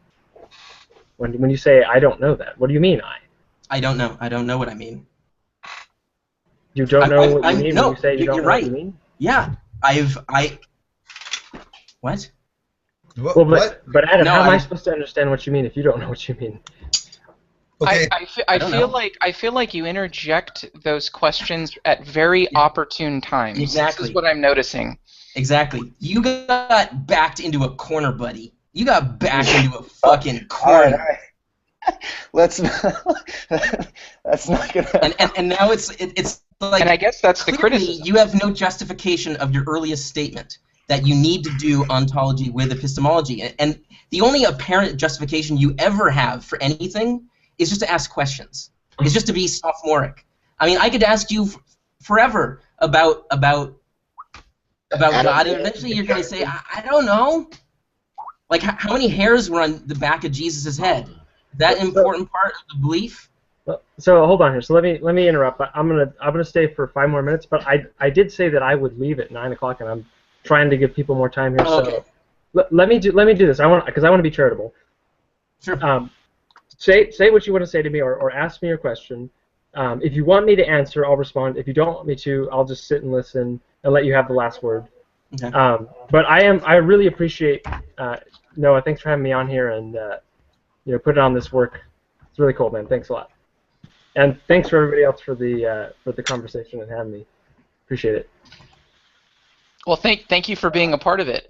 When you say I don't know that, what do you mean I? I don't know. I don't know what I mean. You don't know what you mean when you say you don't know what you mean? Yeah. What? Well, but Adam, how am I supposed to understand what you mean if you don't know what you mean? Okay. I feel like you interject those questions at very opportune times. Exactly. This is what I'm noticing. Exactly. You got backed into a corner, buddy. You got backed into a fucking corner. All right. Let's not. That's not gonna. And now it's like. And I guess that's the criticism. You have no justification of your earliest statement that you need to do ontology with epistemology, and the only apparent justification you ever have for anything is just to ask questions. It's just to be sophomoric. I mean, I could ask you forever about God, and eventually you're going to say, I don't know. Like, how many hairs were on the back of Jesus' head? That important part of the belief? So hold on here. So let me interrupt. I'm gonna stay for 5 more minutes. But I did say that I would leave at 9 o'clock, and I'm trying to give people more time here. Okay. So let me do this. Because I want to be charitable. Sure. Say what you want to say to me, or ask me your question. If you want me to answer, I'll respond. If you don't want me to, I'll just sit and listen and let you have the last word. Okay. But I really appreciate Noah. Thanks for having me on here and putting on this work. It's really cool, man. Thanks a lot. And thanks for everybody else for the conversation and having me. Appreciate it. Well, thank you for being a part of it.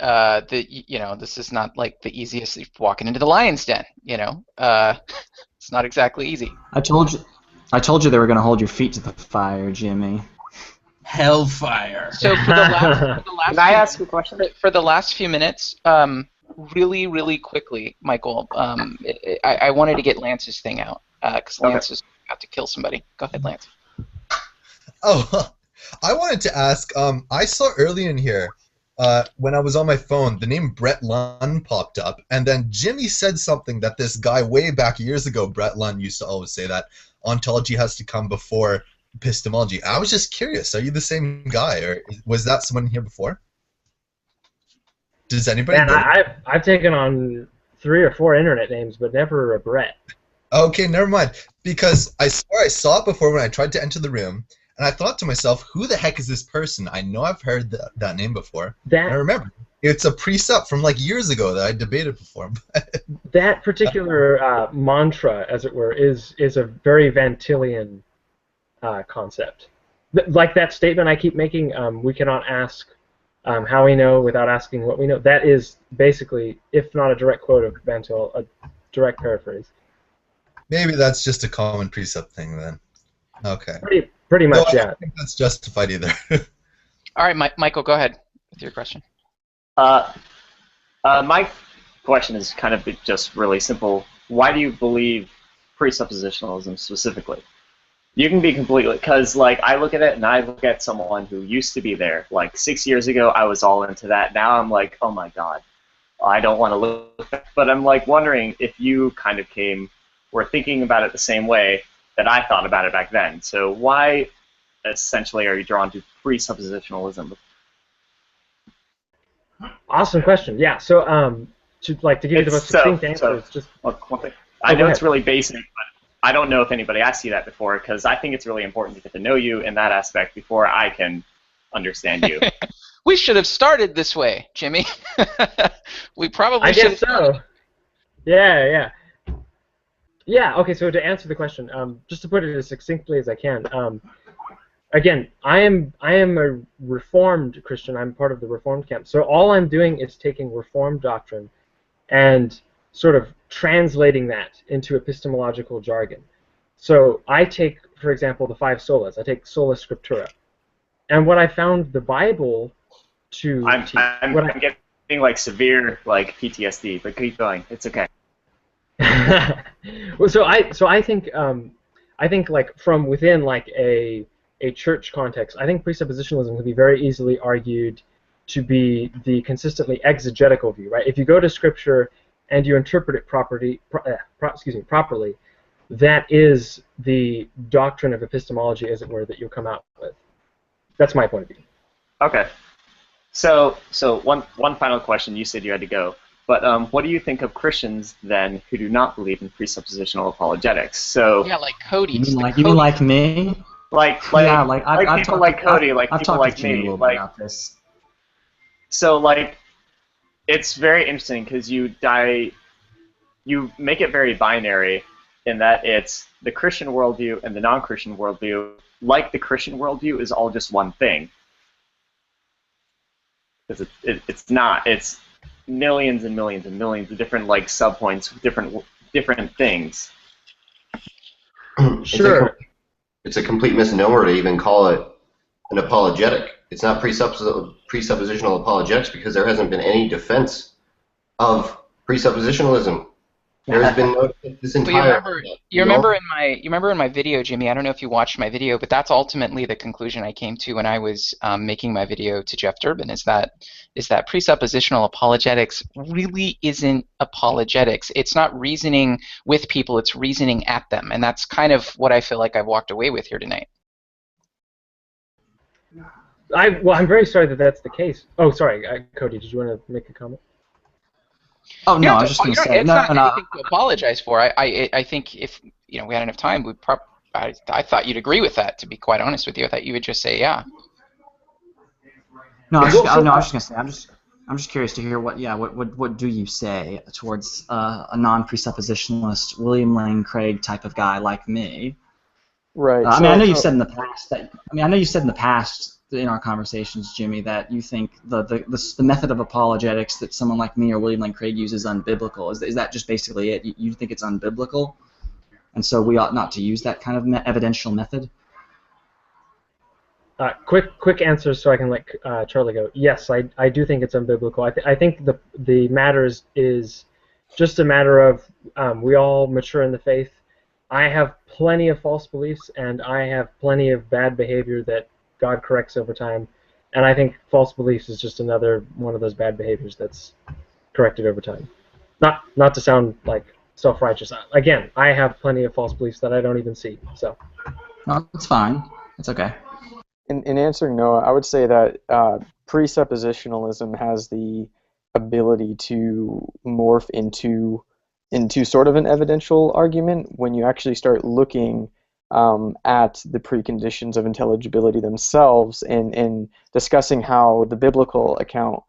This is not like the easiest walking into the lion's den. It's not exactly easy. I told you they were going to hold your feet to the fire, Jimmy. Hellfire. So for the last Can I ask a question? For the last few minutes, really, really quickly, Michael, I wanted to get Lance's thing out because Lance is about to kill somebody. Go ahead, Lance. Oh, I wanted to ask. I saw early in here when I was on my phone, the name Brett Lund popped up, and then Jimmy said something that this guy way back years ago, Brett Lund, used to always say that ontology has to come before epistemology. I was just curious. Are you the same guy, or was that someone here before? Does anybody? Man, I've taken on 3 or 4 internet names, but never a Brett. Okay, never mind. Because I swear I saw it before when I tried to enter the room, and I thought to myself, who the heck is this person? I know I've heard that name before. I remember. It's a presup from like years ago that I debated before. That particular mantra, as it were, is a very Van Tillian concept. Like that statement I keep making, we cannot ask how we know without asking what we know. That is basically, if not a direct quote of Van Til, a direct paraphrase. Maybe that's just a common precept thing then. Okay. Pretty much, I yeah. don't think that's justified either. All right, Michael, go ahead with your question. My question is kind of just really simple. Why do you believe presuppositionalism specifically? You can be completely, because like I look at it and I look at someone who used to be there. Like 6 years ago, I was all into that. Now I'm like, oh my god, I don't want to look. But I'm like wondering if you kind of were thinking about it the same way that I thought about it back then. So why essentially are you drawn to presuppositionalism? Awesome question. Yeah. So to give you the most succinct answer, it's just one thing. I know it's really basic, I don't know if anybody asked you that before, because I think it's really important to get to know you in that aspect before I can understand you. We should have started this way, Jimmy. We probably I should guess have started. so. Yeah. Yeah, okay, so to answer the question, just to put it as succinctly as I can, again, I am a Reformed Christian. I'm part of the Reformed camp. So all I'm doing is taking Reformed doctrine and sort of translating that into epistemological jargon. So I take, for example, the five solas. I take sola scriptura. And what I found the Bible to teach... I'm getting like severe like PTSD, but keep going. It's okay. Well, so I think like from within like a church context, I think presuppositionalism can be very easily argued to be the consistently exegetical view, right? If you go to Scripture and you interpret it properly, that is the doctrine of epistemology, as it were, that you'll come out with. That's my point of view. Okay. So one final question. You said you had to go. But what do you think of Christians then who do not believe in presuppositional apologetics? So yeah, like Cody. You mean like me? Like I've people like Cody, like people talked like to Jimmy me, a little like bit about this. So like it's very interesting because you make it very binary in that it's the Christian worldview and the non-Christian worldview. Like the Christian worldview is all just one thing. It's not. It's millions and millions and millions of different like subpoints, different things. Sure. It's a complete misnomer to even call it an apologetic. It's not presuppositional apologetics because there hasn't been any defense of presuppositionalism. There has been no this entire. You remember in my video, Jimmy. I don't know if you watched my video, but that's ultimately the conclusion I came to when I was making my video to Jeff Durbin. Is that presuppositional apologetics really isn't apologetics. It's not reasoning with people; it's reasoning at them, and that's kind of what I feel like I've walked away with here tonight. I'm very sorry that that's the case. Oh, sorry, Cody. Did you want to make a comment? Oh no, I was just going to say it's not anything to apologize for. I think if we had enough time, I thought you'd agree with that. To be quite honest with you, I thought you would just say yeah. No, I was just going to say I'm just curious to hear what do you say towards a non-presuppositionalist William Lane Craig type of guy like me? Right. I know you've said in the past in our conversations, Jimmy, that you think the method of apologetics that someone like me or William Lane Craig uses is unbiblical. Is that just basically it? You think it's unbiblical, and so we ought not to use that kind of evidential method? Quick answer so I can let Charlie go. Yes, I do think it's unbiblical. I think the matter is just a matter of we all mature in the faith. I have plenty of false beliefs, and I have plenty of bad behavior that God corrects over time, and I think false beliefs is just another one of those bad behaviors that's corrected over time. Not to sound like self-righteous. Again, I have plenty of false beliefs that I don't even see. So. No, it's fine. It's okay. In answering Noah, I would say that presuppositionalism has the ability to morph into sort of an evidential argument when you actually start looking at the preconditions of intelligibility themselves and discussing how the biblical account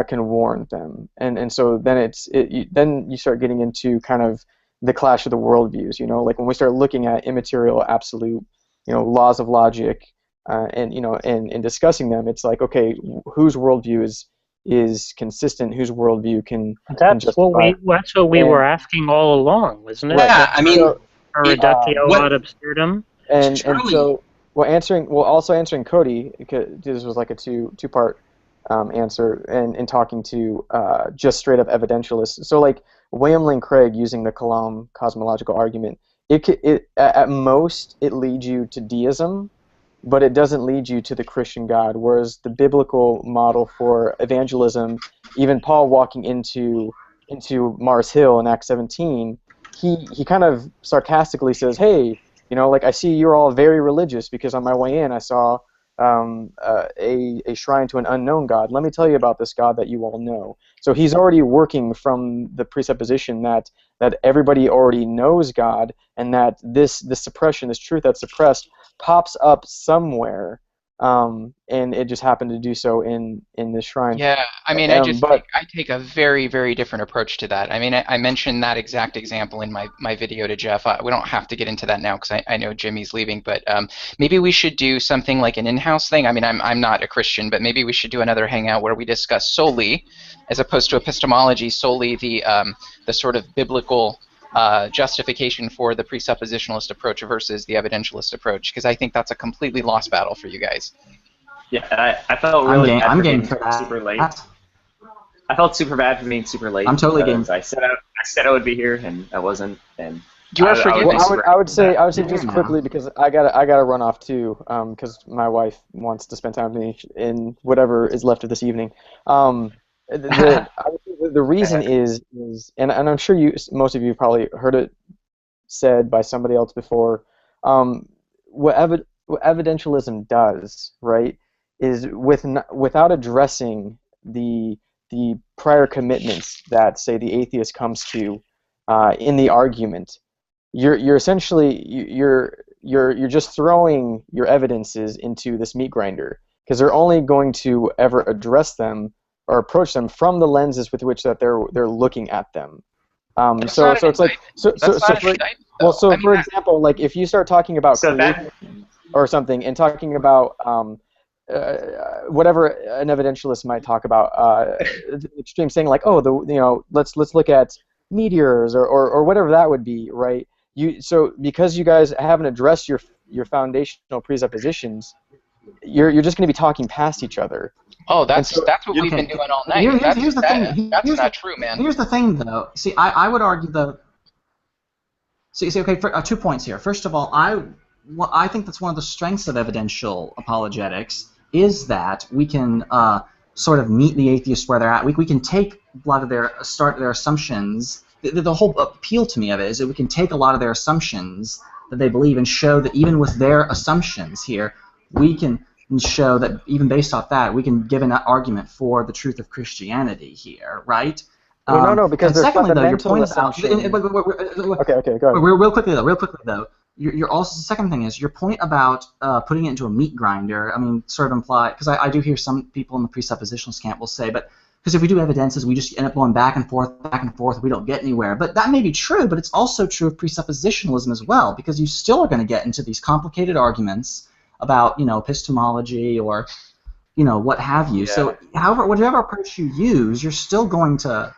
can warrant them. And so then then you start getting into kind of the clash of the worldviews, like when we start looking at immaterial absolute, laws of logic and discussing them, it's like, okay, whose worldview is consistent, whose worldview can justify. That's what we were asking all along, wasn't it? Yeah, I mean, reductio ad absurdum. And so, also answering Cody, because this was like a two-part answer, and talking to just straight up evidentialists. So like William Lane Craig using the Kalam cosmological argument, at most it leads you to deism, but it doesn't lead you to the Christian God. Whereas the biblical model for evangelism, even Paul walking into Mars Hill in Acts 17. He kind of sarcastically says, hey, like I see you're all very religious because on my way in I saw a shrine to an unknown God. Let me tell you about this God that you all know. So he's already working from the presupposition that everybody already knows God, and that this suppression, this truth that's suppressed, pops up somewhere, and it just happened to do so in this shrine. Yeah, I mean, But I take a very, very different approach to that. I mean, I mentioned that exact example in my video to Jeff. We don't have to get into that now because I know Jimmy's leaving, but maybe we should do something like an in-house thing. I mean, I'm not a Christian, but maybe we should do another hangout where we discuss solely, as opposed to epistemology, solely the sort of biblical justification for the presuppositionalist approach versus the evidentialist approach, because I think that's a completely lost battle for you guys. Yeah, I felt really bad I'm for game being for that. super late. I felt super bad for being super late. I'm totally game. I said I would be here, and I wasn't. And you are forgiven. I would say just quickly, because I gotta run off too, because my wife wants to spend time with me in whatever is left of this evening. The reason is and I'm sure most of you have probably heard it said by somebody else before. What evidentialism does, right, is without addressing the prior commitments that, say, the atheist comes to in the argument, you're essentially you're just throwing your evidences into this meat grinder, because they're only going to ever address them or approach them from the lenses with which that they're looking at them. So it's like for example, like if you start talking about creation or something, and talking about whatever an evidentialist might talk about, extreme, saying like, oh, let's look at meteors or whatever that would be, right? So because you guys haven't addressed your foundational presuppositions, you're just going to be talking past each other. Oh, that's what we've been doing all night. Here's the thing. That's not true, man. Here's the thing, though. See, I would argue though. See, okay, 2 points here. First of all, I think that's one of the strengths of evidential apologetics, is that we can sort of meet the atheists where they're at. We can take a lot of their assumptions. The whole appeal to me of it is that we can take a lot of their assumptions that they believe and show that even with their assumptions here, we can show that even based off that, we can give an argument for the truth of Christianity here, right? Well, no, because there's secondly, though, your point about. Okay, go ahead. Real quickly though, you're also, the second thing is your point about putting it into a meat grinder. I mean, sort of imply, because I do hear some people in the presuppositionalist camp will say, but because if we do evidences, we just end up going back and forth, we don't get anywhere. But that may be true, but it's also true of presuppositionalism as well, because you still are going to get into these complicated arguments about, epistemology or, what have you. Yeah. So, however, whatever approach you use, you're still going to,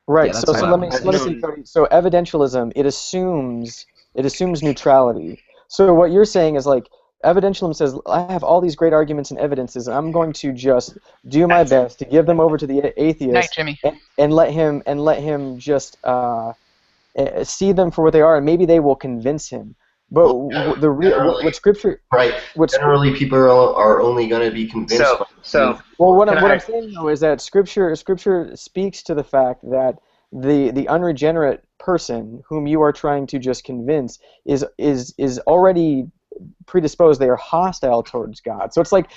Right. Yeah, so let me see, Cody. So evidentialism, it assumes neutrality. So what you're saying is like, evidentialism says, I have all these great arguments and evidences, and I'm going to just do my best to give them over to the atheist. Night, Jimmy. And let him just see them for what they are, and maybe they will convince him. But what Scripture, right? Generally, people are only going to be convinced. What I'm saying though is that Scripture speaks to the fact that the unregenerate person whom you are trying to just convince is already predisposed. They are hostile towards God. So it's like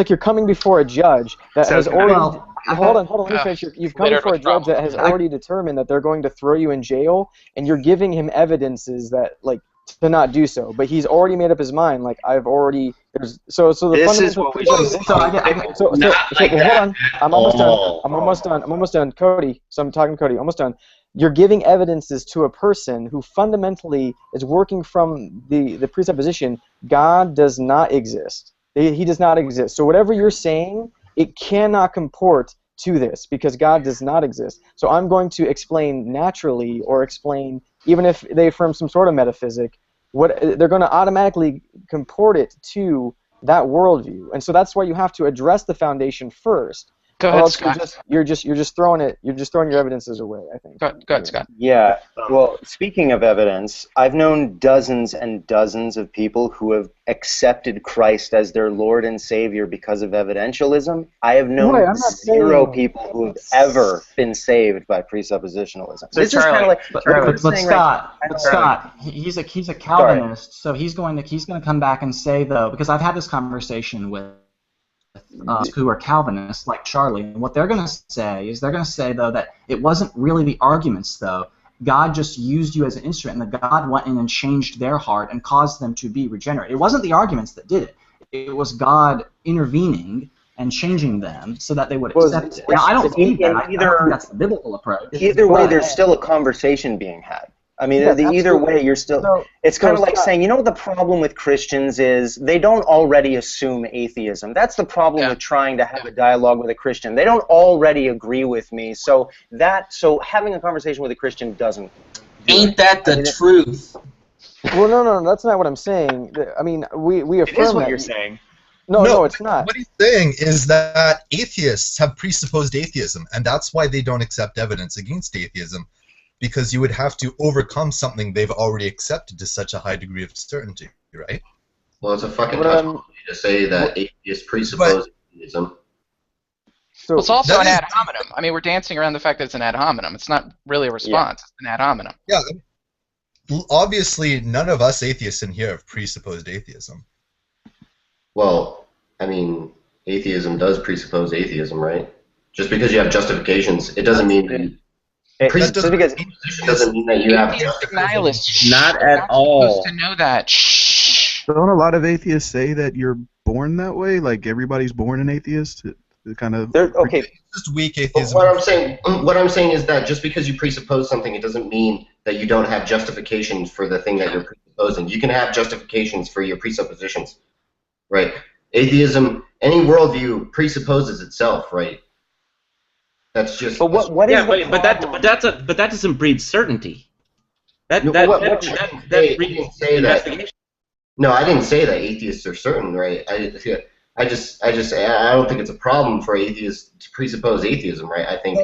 you're coming before a judge that has already. Hold on. Let me finish. You've come before a judge that has already determined that they're going to throw you in jail, and you're giving him evidences that to not do so, but he's already made up his mind. Like I've already. So the this is what we do. Hold on. I'm almost done. Cody. So I'm talking to Cody. Almost done. You're giving evidences to a person who fundamentally is working from the presupposition God does not exist. He does not exist. So whatever you're saying, it cannot comport to this because God does not exist. So I'm going to explain naturally, or explain, even if they affirm some sort of metaphysic, what they're going to automatically comport it to that worldview. And so that's why you have to address the foundation first. Go Or ahead, else Scott. you're just throwing your evidences away, I think. Go ahead, Scott. Yeah. Well, speaking of evidence, I've known dozens and dozens of people who have accepted Christ as their Lord and Savior because of evidentialism. I have known Right, I'm not zero saying people who have ever been saved by presuppositionalism. So This is kind of like But, what but, I'm but saying Scott, right but now. Scott, he's a Calvinist, so he's going to come back and say though, because I've had this conversation with who are Calvinists like Charlie, and what they're going to say is they're going to say though that it wasn't really the arguments though. God just used you as an instrument, and that God went in and changed their heart and caused them to be regenerate. It wasn't the arguments that did it. It was God intervening and changing them so that they would accept it. Now, I don't believe that. I don't think that's the biblical approach. Either way, there's still a conversation being had. I mean, Yes, either absolutely. way, you're still. So- It's kind of so like Scott- saying, you know, the problem with Christians is they don't already assume atheism. That's the problem with trying to have a dialogue with a Christian. They don't already agree with me. So having a conversation with a Christian doesn't. Ain't that the truth? Well, no, that's not what I'm saying. I mean, we It affirm is what that. you're saying. No, it's not. What he's saying is that atheists have presupposed atheism, and that's why they don't accept evidence against atheism, because you would have to overcome something they've already accepted to such a high degree of certainty, right? Well, it's a fucking But, tautology to say that atheists presuppose atheism. So, Well, it's also that an is- ad hominem. I mean, we're dancing around the fact that it's an ad hominem. It's not really a response. It's an ad hominem. Yeah, obviously none of us atheists in here have presupposed atheism. Well, I mean, atheism does presuppose atheism, right? Just because you have justifications, it doesn't mean that That doesn't because mean doesn't mean that you have Atheistic nihilists. Not You're at not all. supposed to know that. Shh. Don't a lot of atheists say that you're born that way? Like everybody's born an atheist? It kind of. Okay. It's just weak But atheism. what I'm saying is that just because you presuppose something, it doesn't mean that you don't have justifications for the thing that you're presupposing. You can have justifications for your presuppositions, right? Atheism, any worldview presupposes itself, right? That's just. But what is Yeah, the but that doesn't breed certainty. That No, that what- that, what- that, I that breeds didn't say that. investigation. No, I didn't say that atheists are certain, right? I don't think it's a problem for atheists to presuppose atheism, right? I think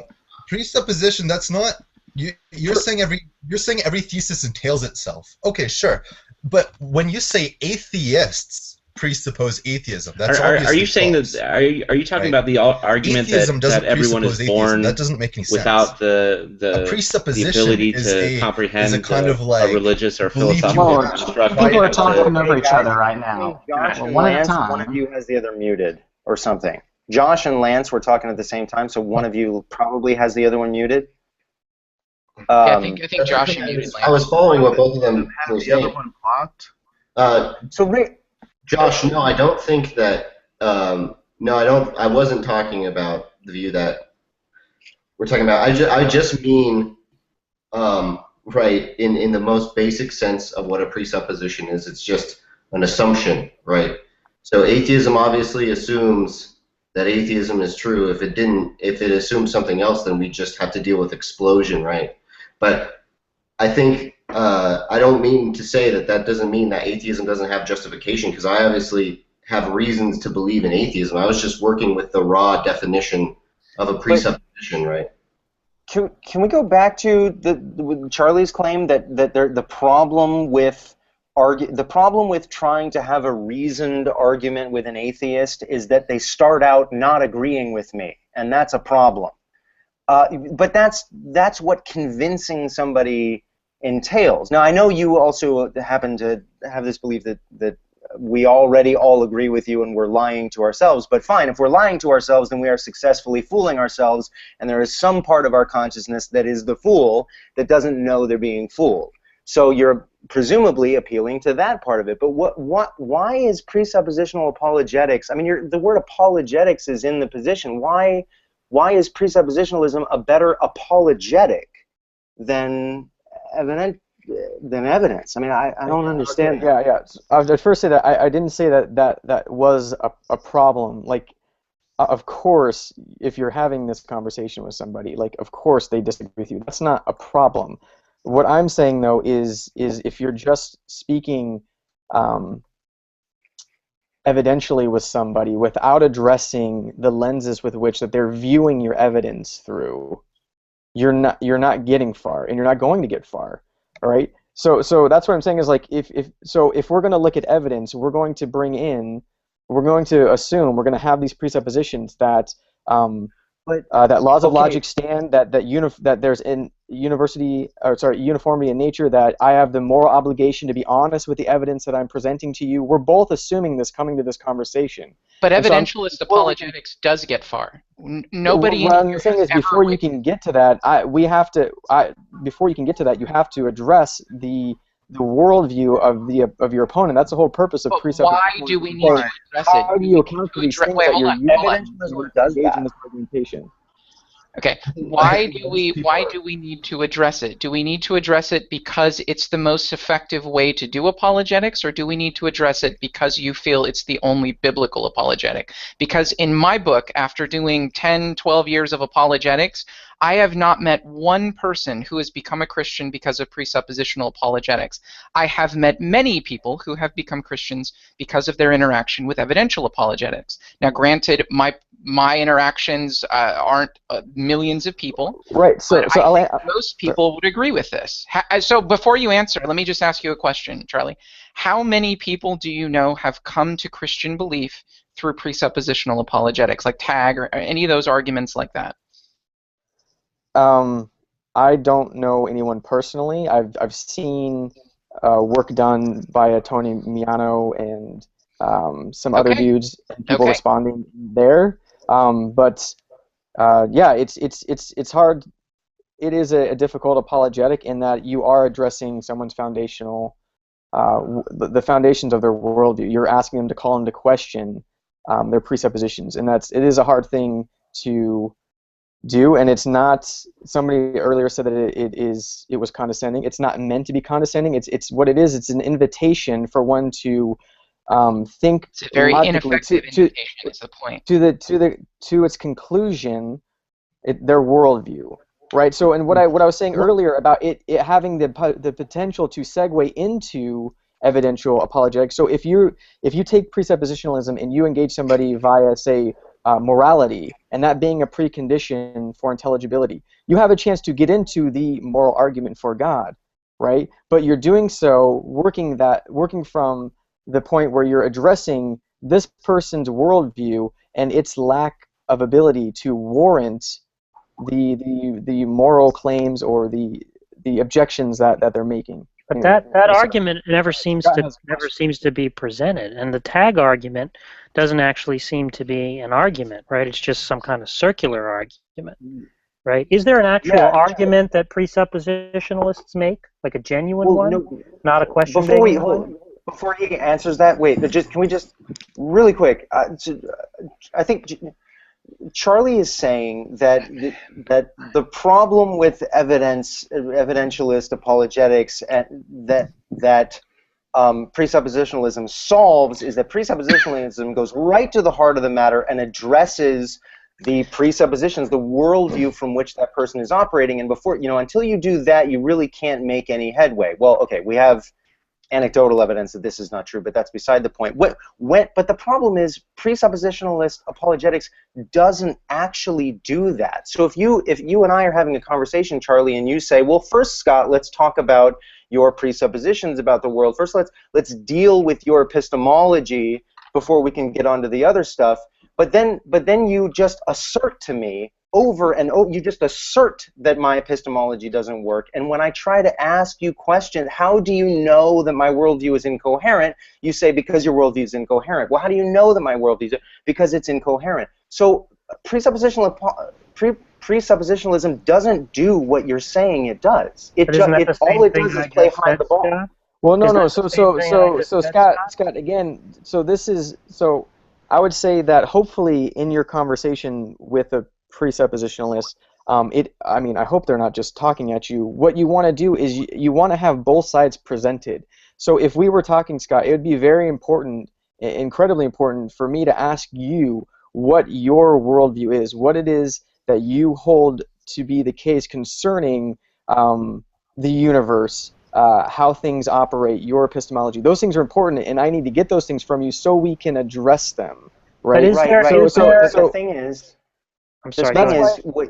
Presupposition, that's not you're saying every thesis entails itself. Okay, sure. But when you say atheists presuppose atheism, that's Are obviously you saying false. that? Are you talking right? about the argument Atheism that doesn't everyone is presuppose born atheism. That doesn't make any sense. without A the presupposition ability is to comprehend is a kind of like a religious or belief you philosophical have. construct? People are of the- talking over each guys, other right now. Josh Well, and one at a Lance, time. one of you has the other muted or something. Josh and Lance were talking at the same time, so one of you probably has the other one muted. Yeah, I think Josh and muted I was following what both of them were The other saying. one blocked? So Rick, Josh, no, I don't think that. No, I don't. I wasn't talking about the view that we're talking about. I just mean, right, in the most basic sense of what a presupposition is. It's just an assumption, right? So atheism obviously assumes that atheism is true. If it assumes something else, then we just have to deal with explosion, right? But I think I don't mean to say that doesn't mean that atheism doesn't have justification, because I obviously have reasons to believe in atheism. I was just working with the raw definition of a presupposition, right? can we go back to Charlie's claim that the problem with trying to have a reasoned argument with an atheist is that they start out not agreeing with me, and that's a problem. But that's what convincing somebody entails. Now, I know you also happen to have this belief that we already all agree with you and we're lying to ourselves, but fine, if we're lying to ourselves, then we are successfully fooling ourselves, and there is some part of our consciousness that is the fool that doesn't know they're being fooled. So you're presumably appealing to that part of it. But why is presuppositional apologetics? I mean, the word apologetics is in the position. Why is presuppositionalism a better apologetic than evidence? I mean, I don't understand. Yeah. I would first say that I didn't say that was a problem. Like, of course, if you're having this conversation with somebody, like, of course they disagree with you. That's not a problem. What I'm saying, though, is if you're just speaking evidentially with somebody without addressing the lenses with which that they're viewing your evidence through, you're not getting far, and you're not going to get far. All right. So that's what I'm saying is like if we're going to look at evidence, we're going to assume we're going to have these presuppositions that that laws of logic stand, that there's uniformity in nature, that I have the moral obligation to be honest with the evidence that I'm presenting to you. We're both assuming this coming to this conversation. But evidentialist apologetics does get far. Nobody. What I'm saying is, before you can get to that, before you can get to that, you have to address the worldview of your opponent. That's the whole purpose of presupposition. Why do we need to address it? How do you account for these things that you're using to engage in this argumentation? Okay, why do we need to address it? Do we need to address it because it's the most effective way to do apologetics, or do we need to address it because you feel it's the only biblical apologetic? Because in my book, after doing 10, 12 years of apologetics, I have not met one person who has become a Christian because of presuppositional apologetics. I have met many people who have become Christians because of their interaction with evidential apologetics. Now, granted, my interactions aren't millions of people. Right. So I think most people would agree with this. So before you answer, let me just ask you a question, Charlie. How many people do you know have come to Christian belief through presuppositional apologetics, like tag or any of those arguments like that? I don't know anyone personally. I've seen work done by Tony Miano and some other dudes, and people responding there. But yeah, it's hard. It is a difficult apologetic in that you are addressing someone's foundational, the foundations of their worldview. You're asking them to call into question their presuppositions, and it is a hard thing to do, and it's not. Somebody earlier said that it was condescending. It's not meant to be condescending. It's what it is. It's an invitation for one to think. It's a very ineffective invitation. Is the point to its conclusion, their worldview, right? So, and what I was saying earlier about it having the potential to segue into evidential apologetics. So if you take presuppositionalism and you engage somebody via, say, morality, and that being a precondition for intelligibility, you have a chance to get into the moral argument for God, right? But you're doing so working from the point where you're addressing this person's worldview and its lack of ability to warrant the moral claims or the objections that they're making. But that argument never seems to be presented, and the tag argument doesn't actually seem to be an argument, right? It's just some kind of circular argument, right? Is there an actual argument that presuppositionalists make, like a genuine one, not a question? Before he answers that, wait, can we just really quick? I think Charlie is saying that the problem with evidentialist apologetics that presuppositionalism solves is that presuppositionalism goes right to the heart of the matter and addresses the presuppositions, the worldview from which that person is operating. And until you do that, you really can't make any headway. Well, okay, we have anecdotal evidence that this is not true, but that's beside the point. But the problem is presuppositionalist apologetics doesn't actually do that. So if you and I are having a conversation, Charlie, and you say, well, first, Scott, let's talk about your presuppositions about the world. First, let's deal with your epistemology before we can get onto the other stuff. But then you just assert to me over and over, you just assert that my epistemology doesn't work. And when I try to ask you questions, how do you know that my worldview is incoherent? You say, because your worldview is incoherent. Well, how do you know that my worldview is? Because it's incoherent. So presuppositionalism doesn't do what you're saying it does. All it does is play hide the ball. Well, no. So Scott, again, so I would say that hopefully in your conversation with a presuppositionalist, I hope they're not just talking at you. What you want to do is you want to have both sides presented. So if we were talking, Scott, it would be very important, incredibly important for me to ask you what your worldview is, what it is that you hold to be the case concerning the universe, how things operate, your epistemology. Those things are important, and I need to get those things from you so we can address them. Right. But is there, The thing is, I'm sorry.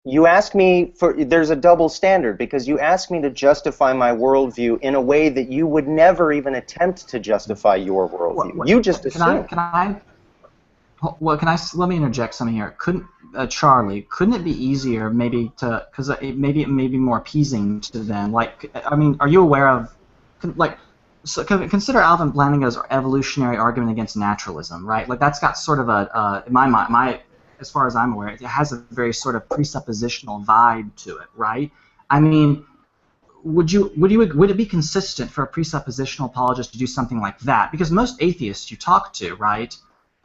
You ask me for. There's a double standard because you ask me to justify my worldview in a way that you would never even attempt to justify your worldview. You just assume. Let me interject something here. Charlie, couldn't it be easier maybe to, because maybe it may be more appeasing to them? Like, I mean, are you aware of, consider Alvin Plantinga's evolutionary argument against naturalism, right? Like that's got sort of in my mind, as far as I'm aware, it has a very sort of presuppositional vibe to it, right? I mean, would it be consistent for a presuppositional apologist to do something like that? Because most atheists you talk to, right,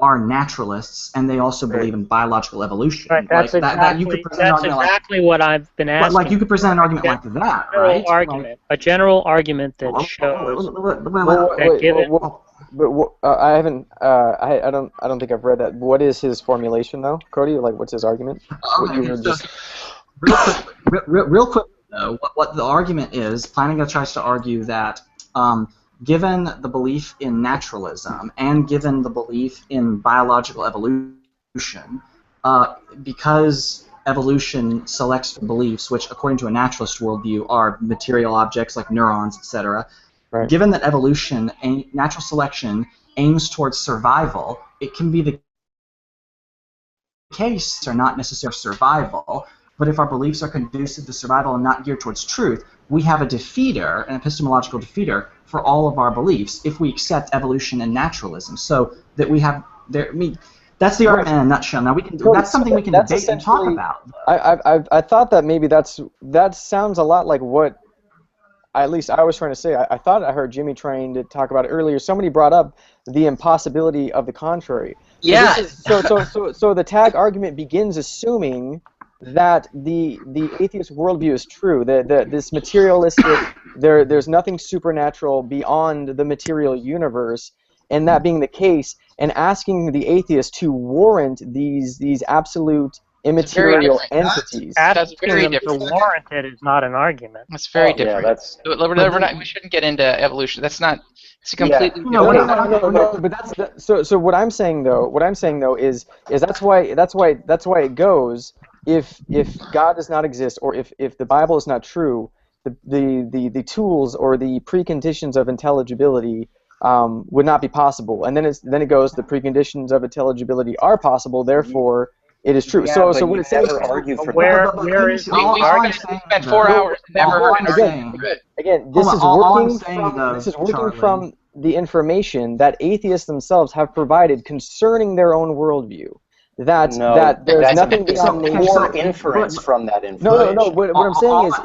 are naturalists, and they also believe in biological evolution. Right, that's exactly what I've been asking. Like you could present an argument like that, right? A general argument that shows. I haven't. I don't think I've read that. What is his formulation though, Cody? Like, what's his argument? Real quick though, what the argument is, Plantinga tries to argue that given the belief in naturalism and given the belief in biological evolution, because evolution selects beliefs which, according to a naturalist worldview, are material objects like neurons, etc. Right. Given that evolution, natural selection, aims towards survival, it can be the case or not necessarily survival, but if our beliefs are conducive to survival and not geared towards truth, we have a defeater, an epistemological defeater, for all of our beliefs if we accept evolution and naturalism. So that we have there. I mean, that's the argument in a nutshell. Now we can. That's something we can debate and talk about. I thought that maybe that sounds a lot like what. At least I was trying to say. I thought I heard Jimmy trying to talk about it earlier. Somebody brought up the impossibility of the contrary. Yeah. So the tag argument begins assuming that the atheist worldview is true. That this materialistic, there's nothing supernatural beyond the material universe, and that being the case, and asking the atheist to warrant these absolute immaterial entities. That's very different. To warrant it is not an argument. That's very different. Yeah, we shouldn't get into evolution. That's not. It's a completely different. No. But that's so. What I'm saying though is that's why it goes. If God does not exist, or if the Bible is not true, the tools or the preconditions of intelligibility would not be possible. And then it goes, the preconditions of intelligibility are possible, therefore it is true. Yeah, so what it says, where is we are going to spend 4 hours never again, this is working from the information that atheists themselves have provided concerning their own worldview. That there's nothing beyond nature. Inference from that information. No. What I'm saying is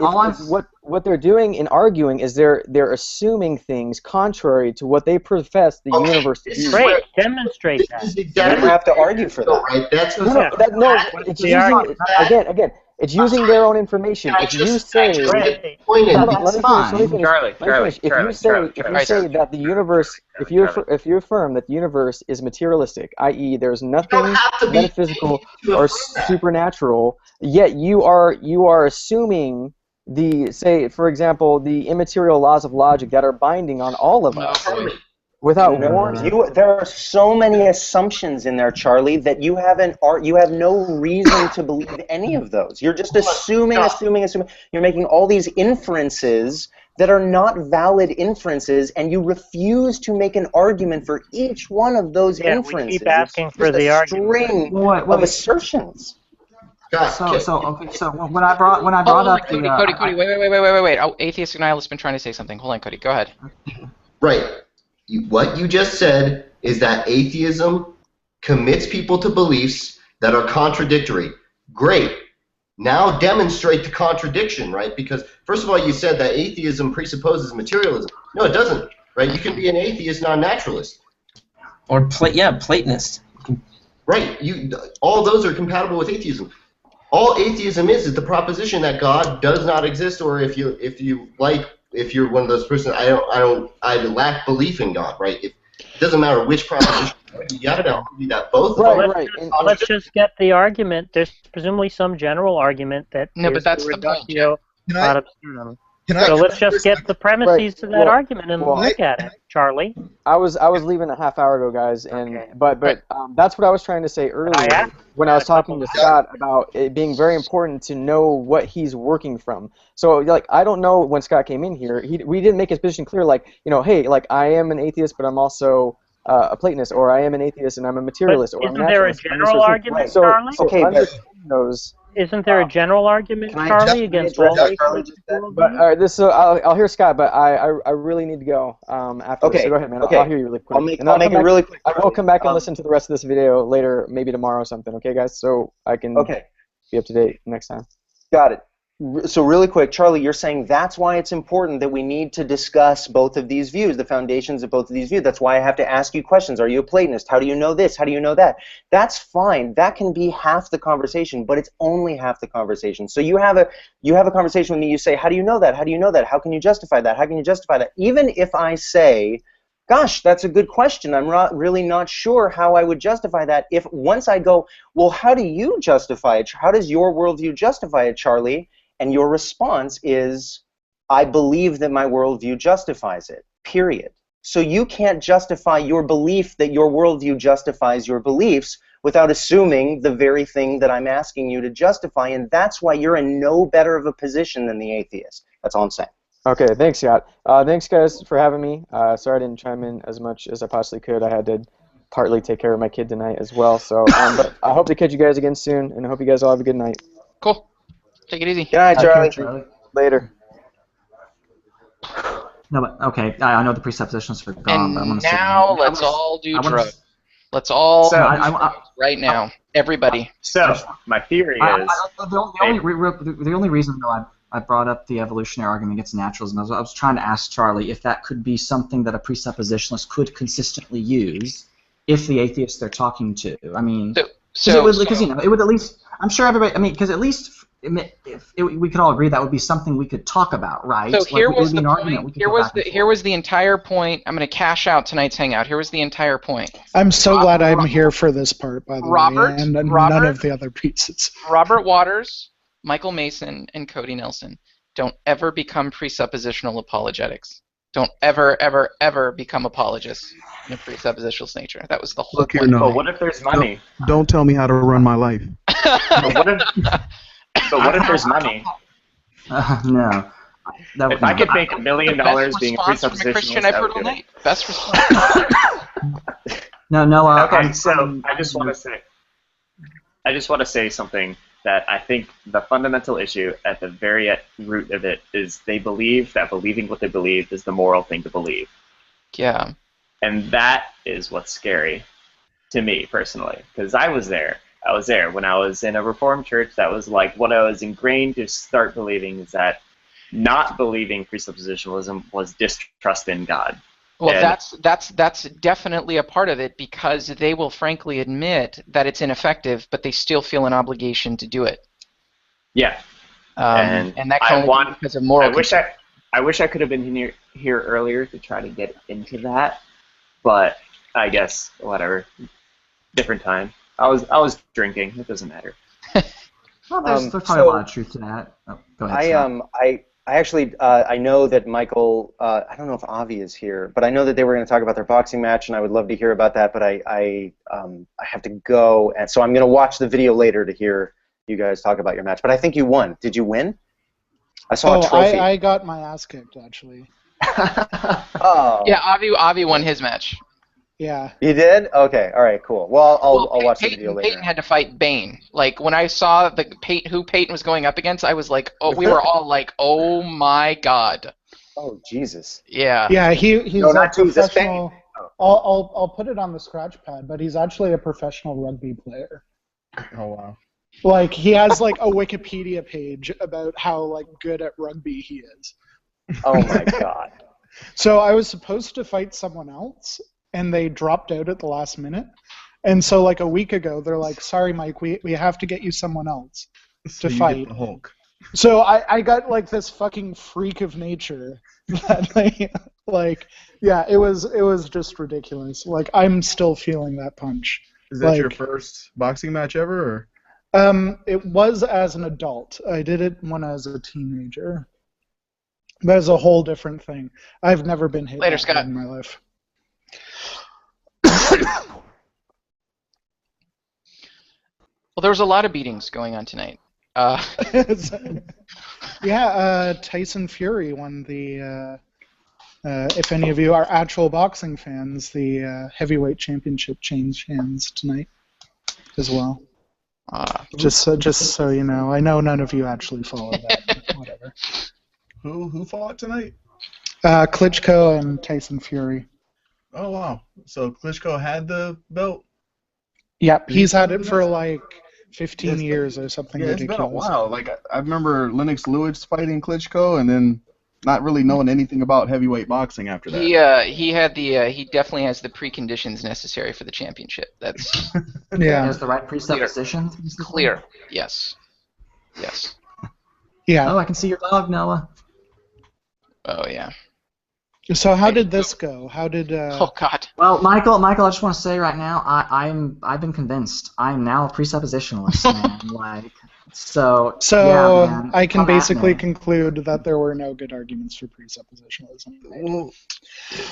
what they're doing in arguing is they're assuming things contrary to what they profess the universe to be. Great, demonstrate that. You don't have to argue for that. Right? That's it's using again. It's using their own information. If you say, if you say that the universe, if you affirm that the universe is materialistic, i.e., there's nothing metaphysical or supernatural, yet you are assuming for example, the immaterial laws of logic that are binding on all of us. Without warning. There are so many assumptions in there, Charlie, that you have no reason to believe any of those. You're just assuming. You're making all these inferences that are not valid inferences, and you refuse to make an argument for each one of those inferences. We keep asking for the string of assertions. So when I brought up Cody, wait. Oh, atheist and nihilist been trying to say something. Hold on, Cody. Go ahead. Right. What you just said is that atheism commits people to beliefs that are contradictory. Great. Now demonstrate the contradiction, right? Because first of all, you said that atheism presupposes materialism. No, it doesn't, right? You can be an atheist, not a naturalist. Or Platonist. Right. All those are compatible with atheism. All atheism is the proposition that God does not exist, or if you're one of those persons, I lack belief in God, right? It doesn't matter which proposition. You got to argue that both. Right. Let's just get the argument. There's presumably some general argument that. No, but that's the point. So let's just get the premises to that argument and look at it, Charlie. I was leaving a half hour ago, guys, and but that's what I was trying to say earlier when I was talking to Scott about it being very important to know what he's working from. So like I don't know when Scott came in here, we didn't make his position clear. Like hey, like I am an atheist, but I'm also a Platonist, or I am an atheist and I'm a materialist, or I'm a naturalist. Isn't there a general argument, Charlie? Okay, those. Isn't there a general argument, Charlie, against all atheists? But I'll hear Scott, but I really need to go after this. So go ahead, man. I'll hear you really quick. I'll make it really quick. I will come back and listen to the rest of this video later, maybe tomorrow or something. Okay, guys? So I can be up to date next time. Got it. So really quick, Charlie, you're saying that's why it's important that we need to discuss both of these views, the foundations of both of these views. That's why I have to ask you questions. Are you a Platonist? How do you know this? How do you know that? That's fine. That can be half the conversation, but it's only half the conversation. So you have a conversation with me. You say, how do you know that? How do you know that? How can you justify that? How can you justify that? Even if I say, gosh, that's a good question. I'm really not sure how I would justify that. If once I go, well, how do you justify it? How does your worldview justify it, Charlie? And your response is, I believe that my worldview justifies it, period. So you can't justify your belief that your worldview justifies your beliefs without assuming the very thing that I'm asking you to justify, and that's why you're in no better of a position than the atheist. That's all I'm saying. Okay, thanks, Scott. Thanks, guys, for having me. Sorry I didn't chime in as much as I possibly could. I had to partly take care of my kid tonight as well. So, but I hope to catch you guys again soon, and I hope you guys all have a good night. Cool. Take it easy. Good night, Charlie. Later. No, but okay. I know the presuppositionalists are gone, but I'm And gonna now let's all do drugs. Let's all right now, everybody. So my theory is the only reason though I brought up the evolutionary argument against naturalism, I was trying to ask Charlie if that could be something that a presuppositionalist could consistently use if the atheist they're talking to. I mean, because it would at least, I'm sure everybody. I mean, because at least we could all agree that would be something we could talk about, right? So here was the point. Here was the entire point. I'm going to cash out tonight's hangout. Here was the entire point. I'm so glad I'm here for this part, by the way, and none of the other pieces. Robert Waters, Michael Mason, and Cody Nelson. Don't ever become presuppositional apologetics. Don't ever, ever, ever become apologists in a presuppositional nature. That was the whole point. But what if there's money? Don't tell me how to run my life. But what if there's money? No. If I could make $1 million being a presuppositionalist, Christian I've heard all night. Best response. No. Okay, so I just want to say something that I think the fundamental issue at the very root of it is they believe that believing what they believe is the moral thing to believe. Yeah. And that is what's scary to me personally, because I was there. I was there when I was in a Reformed church. That was like what I was ingrained to start believing, is that not believing presuppositionalism was distrust in God. Well, that's definitely a part of it, because they will frankly admit that it's ineffective, but they still feel an obligation to do it. Yeah. And that can only be because of moral. I wish I could have been here earlier to try to get into that, but I guess whatever. Different time. I was drinking. It doesn't matter. Well, there's probably a lot of truth to that. Oh, go ahead, Scott. I actually I know that Michael. I don't know if Avi is here, but I know that they were going to talk about their boxing match, and I would love to hear about that. But I have to go, and so I'm going to watch the video later to hear you guys talk about your match. But I think you won. Did you win? I saw a trophy. I got my ass kicked actually. Oh. Yeah, Avi won his match. Yeah. You did? Okay. All right. Cool. Well, I'll watch the video later. Peyton had to fight Bane. Like when I saw who Peyton was going up against, I was like, oh, we were all like, oh my god. Oh Jesus. Yeah. Yeah. He's no, a professional. I'll put it on the Scratchpad, but he's actually a professional rugby player. Oh wow. Like he has like a Wikipedia page about how like good at rugby he is. Oh my god. So I was supposed to fight someone else, and they dropped out at the last minute. And so like a week ago, they're like, sorry, Mike, we have to get you someone else to fight. Get the Hulk. So I got like this fucking freak of nature that like yeah, it was just ridiculous. Like I'm still feeling that punch. Is that your first boxing match ever, or? It was as an adult. I did it when I was a teenager. That is a whole different thing. I've never been hit Later, that Scott. hard in my life. Well, there was a lot of beatings going on tonight. Yeah, Tyson Fury won the, if any of you are actual boxing fans, the heavyweight championship changed hands tonight as well. Just so you know. I know none of you actually follow that, but whatever. Who fought tonight? Klitschko and Tyson Fury. Oh wow! So Klitschko had the belt. Yep, he's had it for like 15 years or something Yeah, it's ridiculous. been a while. Like I remember Lennox Lewis fighting Klitschko, and then not really knowing anything about heavyweight boxing after that. He definitely has the preconditions necessary for the championship. That's yeah. There's the right presuppositions. Clear. Yes. Yes. Yeah. Oh, I can see your dog, Noah. Oh yeah. So how did this go? How did? Oh God. Well, Michael, I just want to say right now, I've been convinced. I am now a presuppositionalist, man. Like, so. So yeah, man, I can come at basically me. conclude that there were no good arguments for presuppositionalism. Well,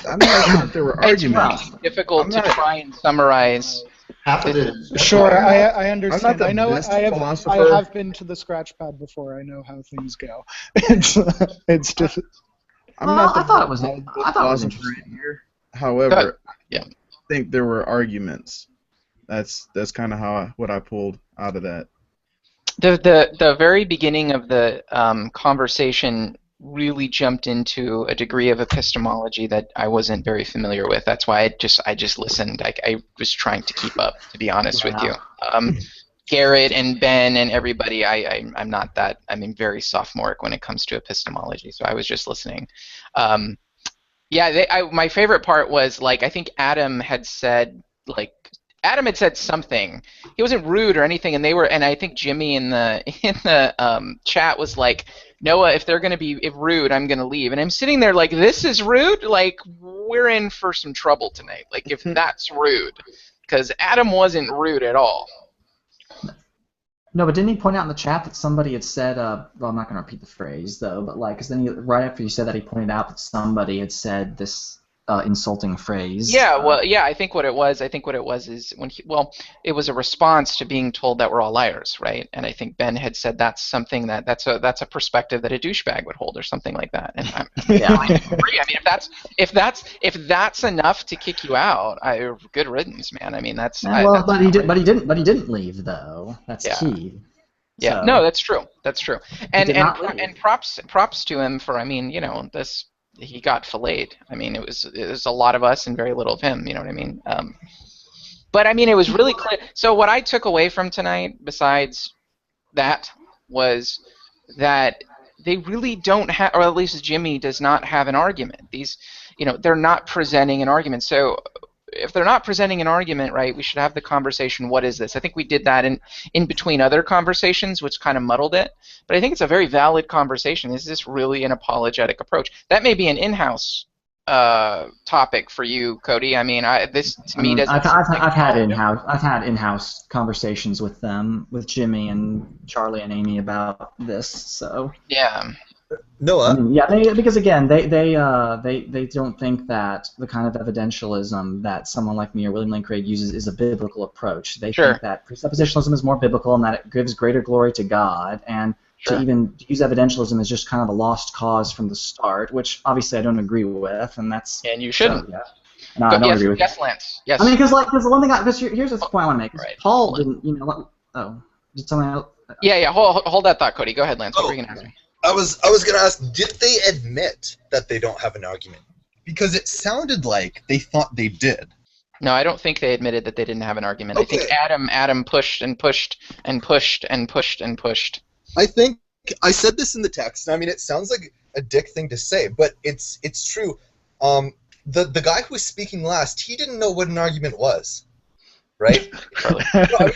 I'm not sure if there were arguments. It's difficult to try and summarize. Half of it is Sure, I understand. the I know. best I philosopher. have been to the Scratchpad before. I know how things go. It's just. I thought it was interesting. Here. However, I think there were arguments. That's kind of what I pulled out of that. The very beginning of the conversation really jumped into a degree of epistemology that I wasn't very familiar with. That's why I just listened. I was trying to keep up, to be honest with you. Garrett and Ben and everybody, I'm not that. I'm very sophomoric when it comes to epistemology, so I was just listening. My favorite part was, like, I think Adam had said something. He wasn't rude or anything, and I think Jimmy in the chat was like, Noah, if they're gonna be rude, I'm gonna leave. And I'm sitting there like, this is rude? Like, we're in for some trouble tonight. Like, if that's rude, because Adam wasn't rude at all. No, but didn't he point out in the chat that somebody had said, well, I'm not going to repeat the phrase, though, but like, because then right after you said that, he pointed out that somebody had said this insulting phrase. Yeah, I think what it was is it was a response to being told that we're all liars, right? And I think Ben had said that's something that's a perspective that a douchebag would hold, or something like that. And I agree. I mean, if that's enough to kick you out, good riddance, man. I mean, but he didn't leave, though. That's key. Yeah, so, no, that's true. That's true. And props to him for, this. He got filleted. I mean, it was a lot of us and very little of him. You know what I mean? But I mean, it was really clear. So what I took away from tonight, besides that, was that they really don't have, or at least Jimmy does not have an argument. They're not presenting an argument. So if they're not presenting an argument, right, we should have the conversation, what is this? I think we did that in between other conversations, which kind of muddled it. But I think it's a very valid conversation. Is this really an apologetic approach? That may be an in-house topic for you, Cody. I mean, doesn't. I've had in-house conversations with them, with Jimmy and Charlie and Amy about this. So yeah. Noah. Because again, they don't think that the kind of evidentialism that someone like me or William Lane Craig uses is a biblical approach. They think that presuppositionalism is more biblical and that it gives greater glory to God, and to even use evidentialism is just kind of a lost cause from the start, which obviously I don't agree with, and that's. And you shouldn't. No, I don't agree with. Yes, Lance. Yes. I mean, because the one thing here's the point I want to make. Right. Paul didn't, did someone else? Yeah. Hold that thought, Cody. Go ahead, Lance. What were you gonna ask me? I was going to ask, did they admit that they don't have an argument? Because it sounded like they thought they did. No, I don't think they admitted that they didn't have an argument. Okay. I think Adam pushed and pushed and pushed and pushed and pushed. I think I said this in the text. I mean, it sounds like a dick thing to say, but it's true. The guy who was speaking last, he didn't know what an argument was, right? Jack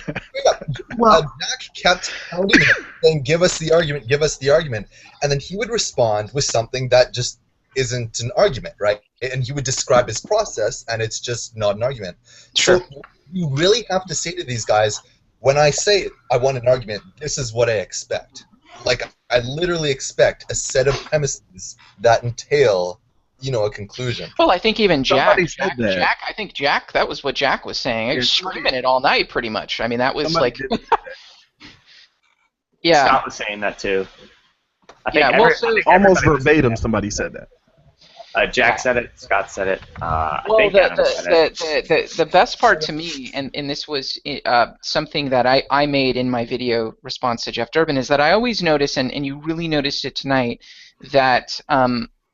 kept pounding him, saying, "Give us the argument, give us the argument," and then he would respond with something that just isn't an argument, right? And he would describe his process, and it's just not an argument. Sure. So you really have to say to these guys, when I say I want an argument, this is what I expect. Like, I literally expect a set of premises that entail, a conclusion. Well, I think even Jack, Somebody said that. I think Jack, that was what Jack was saying. He was screaming it all night, pretty much. I mean, that was Somebody like, did yeah. Scott was saying that too. I think Yeah, well, so- almost verbatim. Somebody said that. Jack said it. Scott said it. I Well, think Adam said it. the best part to me, and this was something that I made in my video response to Jeff Durbin, is that I always notice, and you really noticed it tonight, that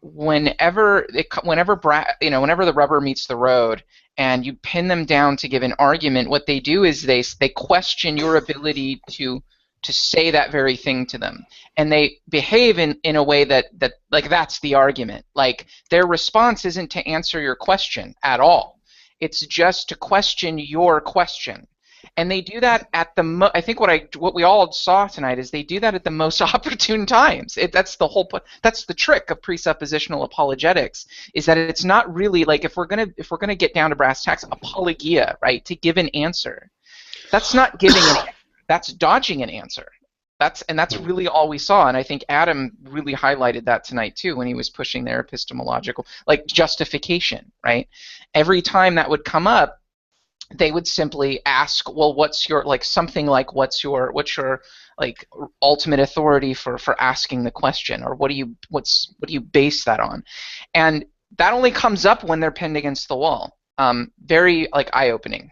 whenever the rubber meets the road, and you pin them down to give an argument, what they do is they question your ability to say that very thing to them, and they behave in a way that like that's the argument. Like their response isn't to answer your question at all. It's just to question your question, and they do that at the I think what we all saw tonight is they do that at the most opportune times. That's the whole that's the trick of presuppositional apologetics, is that it's not really like if we're gonna get down to brass tacks, apologia, right? To give an answer, that's not giving an answer. That's dodging an answer. That's really all we saw, and I think Adam really highlighted that tonight too when he was pushing their epistemological, like, justification, right? Every time that would come up, they would simply ask, well, what's your, like, something like, what's your like ultimate authority for asking the question, or what do you base that on? And that only comes up when they're pinned against the wall. Very, like, eye-opening,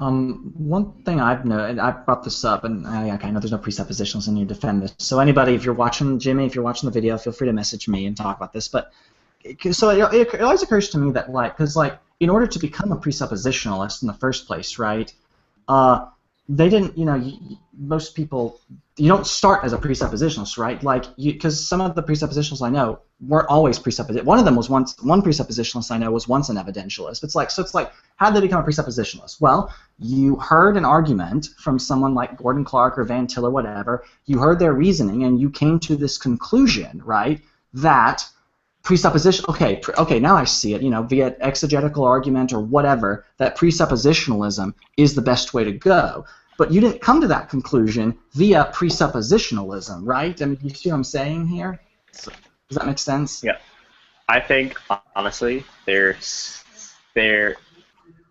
One thing I've noted, I brought this up, and I know there's no presuppositionals in you to defend this. So anybody, if you're watching, Jimmy, if you're watching the video, feel free to message me and talk about this. But so it always occurs to me that, like, because, like, in order to become a presuppositionalist in the first place, right? They didn't, most people, you don't start as a presuppositionalist, right? Like, because some of the presuppositionalists I know weren't always presuppositionalists. One presuppositionalist I know was once an evidentialist. It's like, how did they become a presuppositionalist? Well, you heard an argument from someone like Gordon Clark or Van Til or whatever. You heard their reasoning, and you came to this conclusion, right? That presupposition. Okay, now I see it. Via exegetical argument or whatever, that presuppositionalism is the best way to go. But you didn't come to that conclusion via presuppositionalism, right? I mean, you see what I'm saying here? Does that make sense? Yeah. I think, honestly,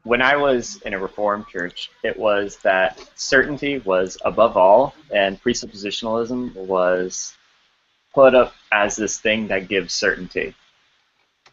when I was in a Reformed church, it was that certainty was above all, and presuppositionalism was put up as this thing that gives certainty.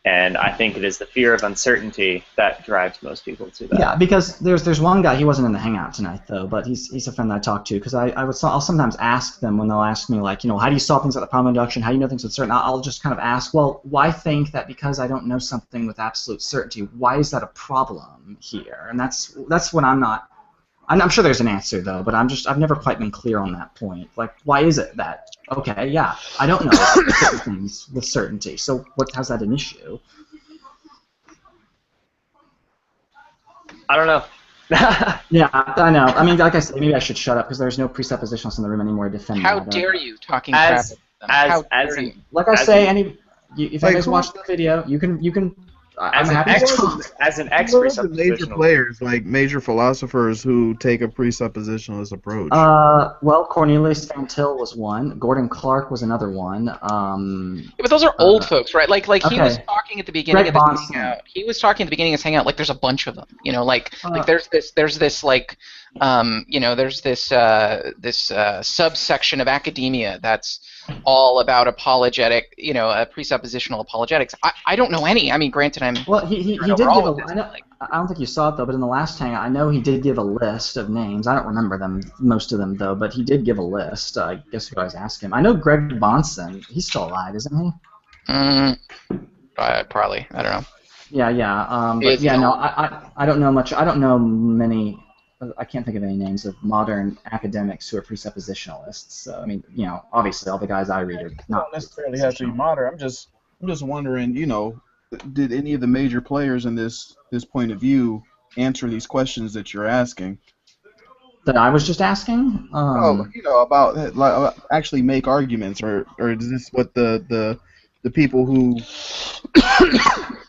And I think it is the fear of uncertainty that drives most people to that. Yeah, because there's one guy, he wasn't in the hangout tonight though, but he's a friend that I talked to, because I'll sometimes ask them when they'll ask me, like, how do you solve things like the problem induction? How do you know things with certainty? I'll just kind of ask, well, why think that because I don't know something with absolute certainty, why is that a problem here? And that's when I'm sure there's an answer though, but I've never quite been clear on that point. Like, why is it that, okay, yeah, I don't know certain things with certainty, so how's that an issue? I don't know. Yeah, I know. I mean, like I said, maybe I should shut up because there's no presuppositionalists in the room anymore to defend How that. dare you talking crap at them? Like I say, if anybody's watched the video, you can. I'm happy to talk. As an the major players, like major philosophers who take a presuppositionalist approach. Well, Cornelius Van Til was one. Gordon Clark was another one. Yeah, but those are old folks, right? Like he was talking at the beginning of his hangout. He was talking at the beginning of his hangout. Like, there's a bunch of them. Like there's this like there's this subsection of academia that's all about apologetic, presuppositional apologetics. I don't know any. I mean, granted, Well, he did give I don't think you saw it though, but in the last hangout, I know he did give a list of names. I don't remember most of them though, but he did give a list. I guess you guys ask him. I know Greg Bonson. He's still alive, isn't he? Probably. I don't know. Yeah. But yeah, no, I don't know much. I don't know many. I can't think of any names of modern academics who are presuppositionalists. So, I mean, obviously all the guys I read are not don't necessarily have to be modern. I'm just wondering, did any of the major players in this point of view answer these questions that you're asking? That I was just asking? About actually make arguments, or is this what the people who?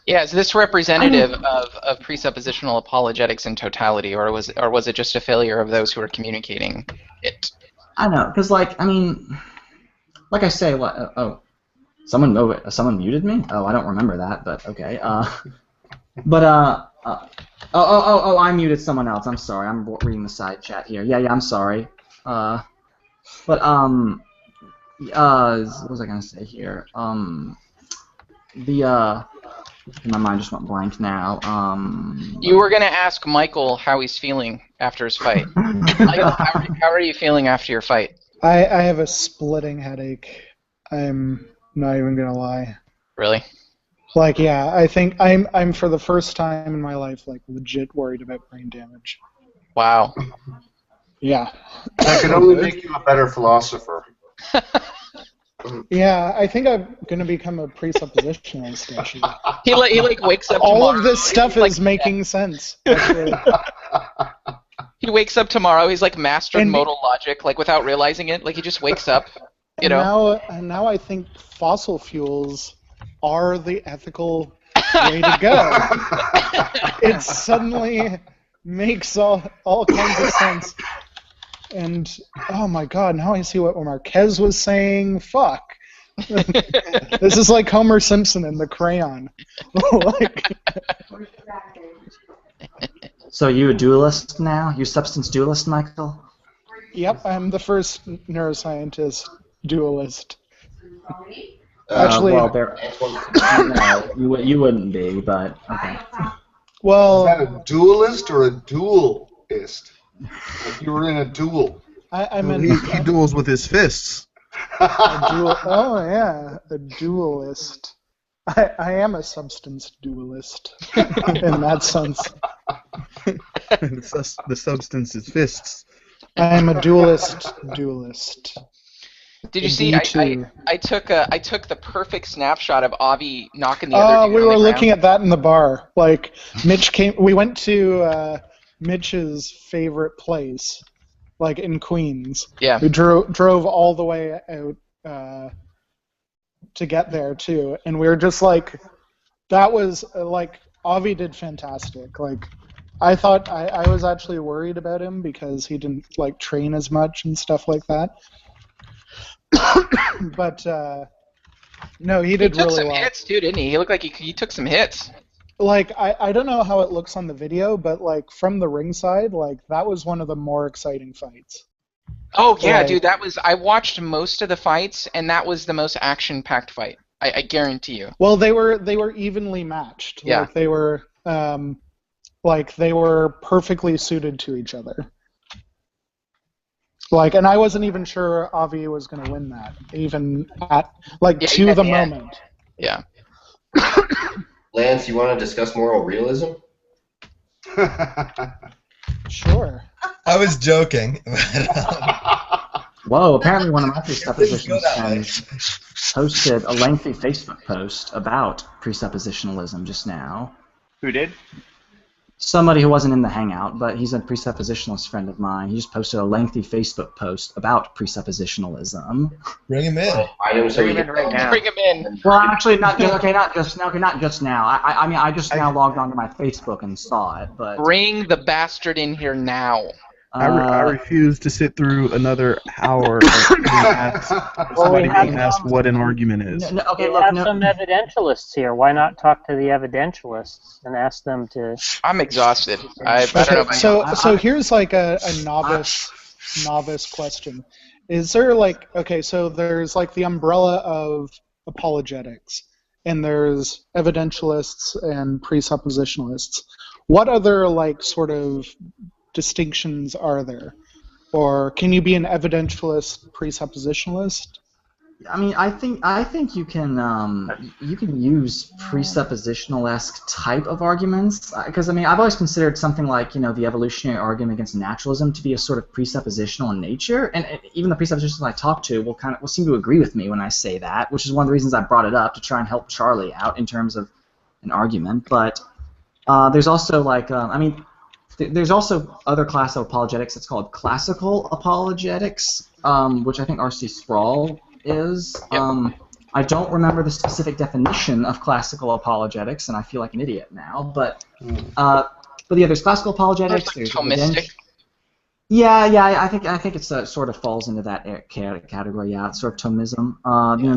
Yeah, is this representative of presuppositional apologetics in totality, or was it just a failure of those who are communicating it? I know, because like I mean, like I say, what? Oh, someone muted me. Oh, I don't remember that, but okay. I muted someone else. I'm sorry. I'm reading the side chat here. Yeah, I'm sorry. What was I gonna say here? My mind just went blank now. You were gonna ask Michael how he's feeling after his fight. Michael, how are you feeling after your fight? I have a splitting headache. I'm not even gonna lie. Really? Like, yeah, I think I'm for the first time in my life like legit worried about brain damage. Wow. Yeah. That could only make you a better philosopher. Yeah, I think I'm gonna become a presuppositionalist. Actually, he like wakes up. All tomorrow, of this stuff is making sense. Actually. He wakes up tomorrow. He's like mastered modal logic, like without realizing it. Like he just wakes up. You know. Now I think fossil fuels are the ethical way to go. It suddenly makes all kinds of sense. And, oh my god, now I see what Marquez was saying. Fuck. This is like Homer Simpson and the crayon. So you a dualist now? You substance dualist, Michael? Yep, I'm the first neuroscientist dualist. Actually, well, no, you wouldn't be, but okay. Well, is that a dualist or a duelist? Like you were in a duel. He duels with his fists. Oh yeah, a dualist. I am a substance dualist in that sense. The substance is fists. I am a dualist. Did you see? I took the perfect snapshot of Avi knocking the other dude we on were the looking ground. at that in the bar. Like Mitch came. We went to Mitch's favorite place, like in Queens. Yeah. We drove all the way out to get there too, and we were just like, that was like Avi did fantastic. Like, I thought I was actually worried about him because he didn't like train as much and stuff like that. But no, he did really well. He took some hits too, didn't he? He looked like he took some hits. Like, I don't know how it looks on the video, but like from the ringside, like that was one of the more exciting fights. Oh yeah, dude, I watched most of the fights, and that was the most action-packed fight. I guarantee you. Well, they were evenly matched. Yeah. Like they were perfectly suited to each other. Like, and I wasn't even sure Avi was going to win that, even at to the moment. Yeah. Lance, you want to discuss moral realism? Sure. I was joking. Whoa, apparently one of my presuppositions posted a lengthy Facebook post about presuppositionalism just now. Who did? Somebody who wasn't in the Hangout, but he's a presuppositionalist friend of mine. He just posted a lengthy Facebook post about presuppositionalism. Bring him in. Bring him in right now. Bring him in. Well, actually, not just now. I mean, I just now logged onto my Facebook and saw it, but Bring the bastard in here now. I refuse to sit through another hour of somebody being asked what an argument is. We have some evidentialists here. Why not talk to the evidentialists and ask them to... I'm exhausted. I don't know about you. So here's like a novice question. Is there like, okay, so there's like the umbrella of apologetics, and there's evidentialists and presuppositionalists. What other like sort of distinctions are there? Or can you be an evidentialist presuppositionalist? I mean, I think you can use presuppositional-esque type of arguments, because I mean, I've always considered something like the evolutionary argument against naturalism to be a sort of presuppositional in nature, and even the presuppositions I talk to will seem to agree with me when I say that, which is one of the reasons I brought it up to try and help Charlie out in terms of an argument. But there's also like there's also other class of apologetics. It's called classical apologetics, which I think R.C. Sproul is. Yep. I don't remember the specific definition of classical apologetics, and I feel like an idiot now. But yeah, there's classical apologetics. There's Thomistic. Yeah, I think it's sort of falls into that category. Yeah, it's sort of Thomism.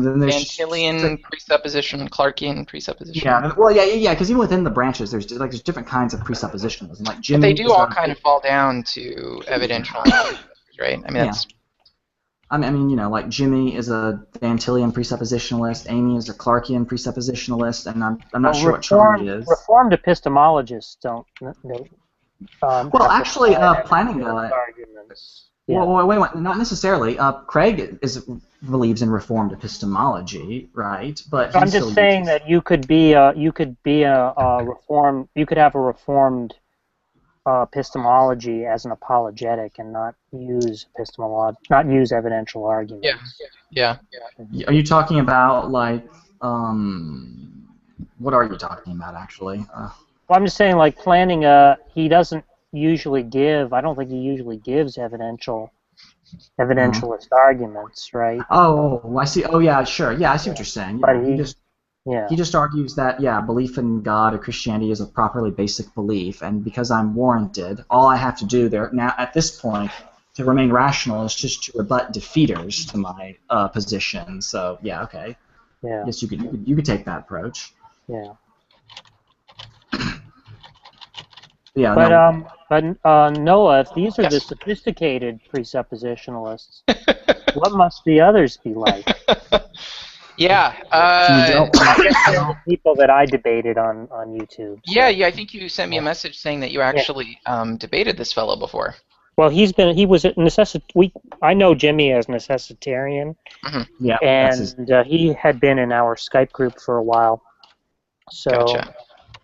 Then there's Cantilian presupposition, Clarkian presupposition. yeah, because even within the branches, there's different kinds of presuppositionalism. Like But they Jimmy do is all kind of fall down to evidential, right? I mean, that's. I mean, like Jimmy is a Cantilian presuppositionalist, Amy is a Clarkian presuppositionalist, and I'm not sure what Charlie is. Reformed epistemologists don't. Well, actually, planning arguments. Yeah. Well, wait, not necessarily. Craig believes in reformed epistemology, right? But I'm just saying that you could be a reformed. You could have a reformed epistemology as an apologetic and not use evidential arguments. Yeah. Are you talking about like what are you talking about actually? Well, I'm just saying like planning. He doesn't usually give. I don't think he usually gives evidentialist arguments, right? Oh, I see. Oh, yeah, sure. Yeah, I see what you're saying. But he just argues that belief in God or Christianity is a properly basic belief, and because I'm warranted, all I have to do there now at this point to remain rational is just to rebut defeaters to my position. So yeah, okay. Yeah. Yes, you could take that approach. Yeah. Yeah. But Noah, if these are the sophisticated presuppositionalists, what must the others be like? Yeah. The people that I debated on YouTube. So. Yeah. I think you sent me a message saying that you actually debated this fellow before. Well, he was a I know Jimmy as necessitarian. Mm-hmm. Yeah. And he had been in our Skype group for a while. So. Gotcha.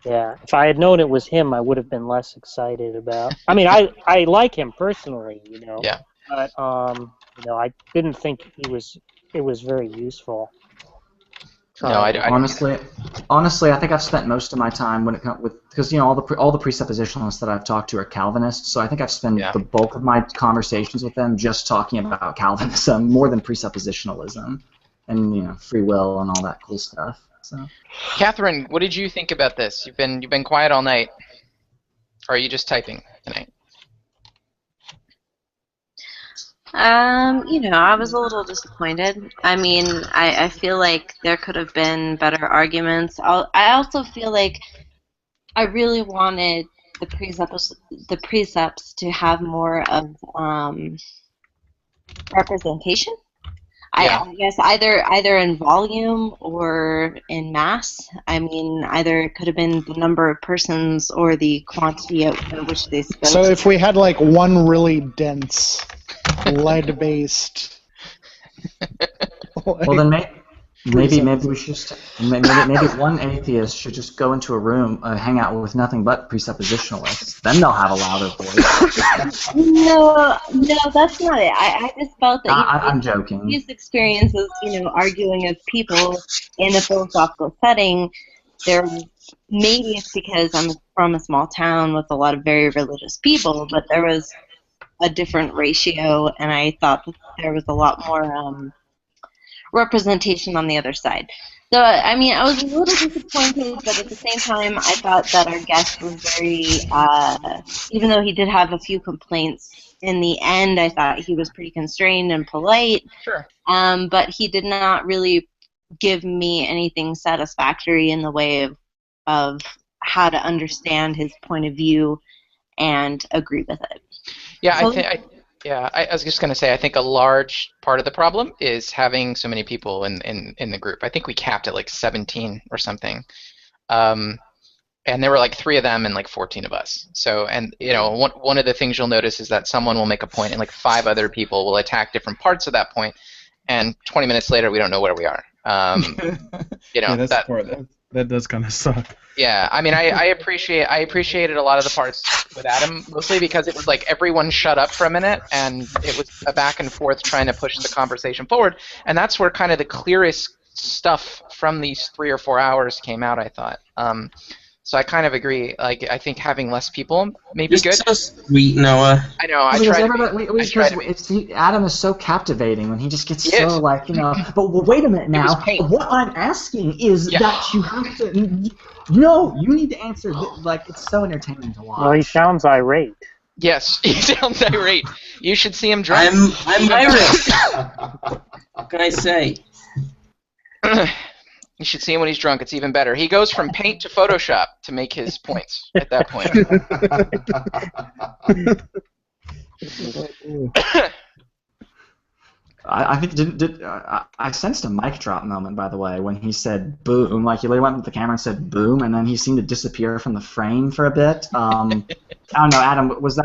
Yeah, if I had known it was him, I would have been less excited about. I mean, I like him personally, Yeah. But I didn't think it was very useful. No, I honestly, I think I've spent most of my time because all the presuppositionalists that I've talked to are Calvinists, so I think I've spent the bulk of my conversations with them just talking about Calvinism more than presuppositionalism, and free will and all that cool stuff. So. Catherine, what did you think about this? You've been quiet all night. Or are you just typing tonight? I was a little disappointed. I mean, I feel like there could have been better arguments. I also feel like I really wanted the precepts to have more of representation. I guess either in volume or in mass. I mean, either it could have been the number of persons or the quantity of which they spoke. So if we had like one really dense, lead-based. Well, then maybe we should maybe one atheist should just go into a room, hang out with nothing but presuppositionalists. Then they'll have a louder voice. No, that's not it. I just felt that I'm joking. These experiences, arguing with people in a philosophical setting, maybe it's because I'm from a small town with a lot of very religious people, but there was a different ratio, and I thought that there was a lot more representation on the other side. So, I mean, I was a little disappointed, but at the same time, I thought that our guest was very, even though he did have a few complaints, in the end, I thought he was pretty constrained and polite. Sure. But he did not really give me anything satisfactory in the way of how to understand his point of view and agree with it. Yeah, so, I was just going to say, I think a large part of the problem is having so many people in the group. I think we capped at like 17 or something. And there were like 3 of them and like 14 of us. So, and one of the things you'll notice is that someone will make a point and like 5 other people will attack different parts of that point, and 20 minutes later we don't know where we are. That's the part that does kind of suck. Yeah, I mean, I appreciated a lot of the parts with Adam, mostly because it was like everyone shut up for a minute, and it was a back and forth trying to push the conversation forward, and that's where kind of the clearest stuff from these 3 or 4 hours came out, I thought. So I kind of agree. Like, I think having less people may be good. So sweet, Noah. I know. I tried. Adam is so captivating when he just gets so like, But wait a minute now. What I'm asking is that you have to. No, you need to answer. Like, it's so entertaining to watch. Well, he sounds irate. Yes, he sounds irate. You should see him drunk. I'm Irish. What can I say? You should see him when he's drunk. It's even better. He goes from Paint to Photoshop to make his points at that point. I think I sensed a mic drop moment, by the way, when he said boom. Like he literally went with the camera and said boom, and then he seemed to disappear from the frame for a bit. I don't know, Adam. Was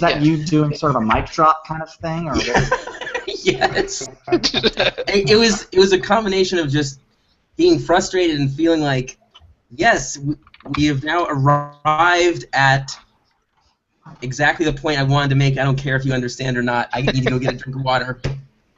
that you doing sort of a mic drop kind of thing, or? Yes. It was a combination of just being frustrated and feeling like, yes, we have now arrived at exactly the point I wanted to make. I don't care if you understand or not. I need to go get a drink of water.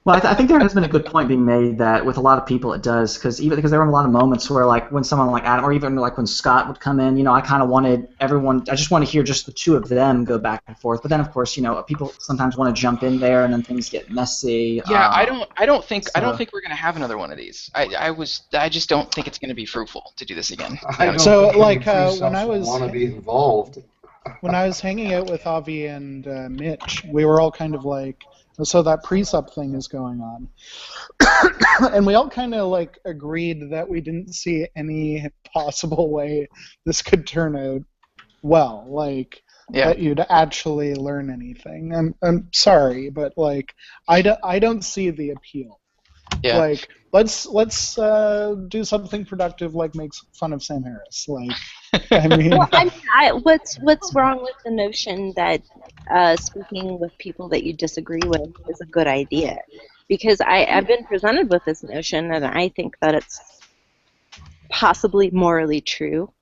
Well, I think there has been a good point being made that with a lot of people it does, because there were a lot of moments where, like, when someone like Adam, or even like when Scott would come in, I kind of wanted everyone. I just want to hear just the two of them go back and forth. But then, of course, people sometimes want to jump in there, and then things get messy. Yeah, I don't think we're gonna have another one of these. I just don't think it's gonna be fruitful to do this again. So, like, when I was want to be involved. When I was hanging out with Avi and Mitch, we were all kind of like, so that presup thing is going on. And we all kind of like agreed that we didn't see any possible way this could turn out well, like that you'd actually learn anything. I'm sorry, but like I don't see the appeal. Yeah. Like let's do something productive, like make fun of Sam Harris. Like I mean, well, what's wrong with the notion that speaking with people that you disagree with is a good idea? Because I've been presented with this notion, and I think that it's possibly morally true.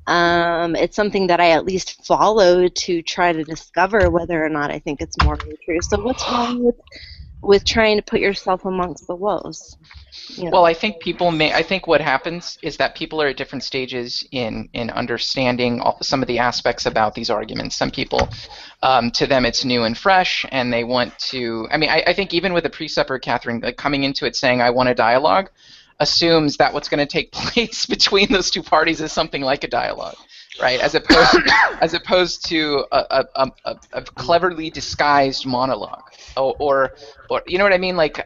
It's something that I at least follow to try to discover whether or not I think it's morally true. So what's wrong with trying to put yourself amongst the wolves? Well, I think I think what happens is that people are at different stages in understanding some of the aspects about these arguments. Some people, to them, it's new and fresh, and they want to. I mean, I think even with a presupper, Catherine, like coming into it saying "I want a dialogue," assumes that what's going to take place between those two parties is something like a dialogue, right? As opposed to a cleverly disguised monologue, or you know what I mean, like.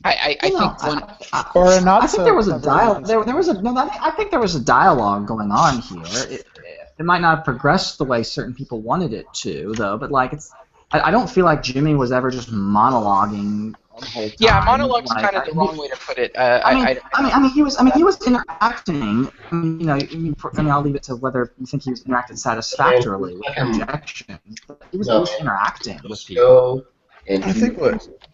I think there was a dialogue. I think there was a dialogue going on here. It might not have progressed the way certain people wanted it to, though. But like, I don't feel like Jimmy was ever just monologuing the whole time. Yeah, monologue's kind of the wrong way to put it. He was interacting. I'll leave it to whether you think he was interacting satisfactorily with objections. But he was interacting with people. And I think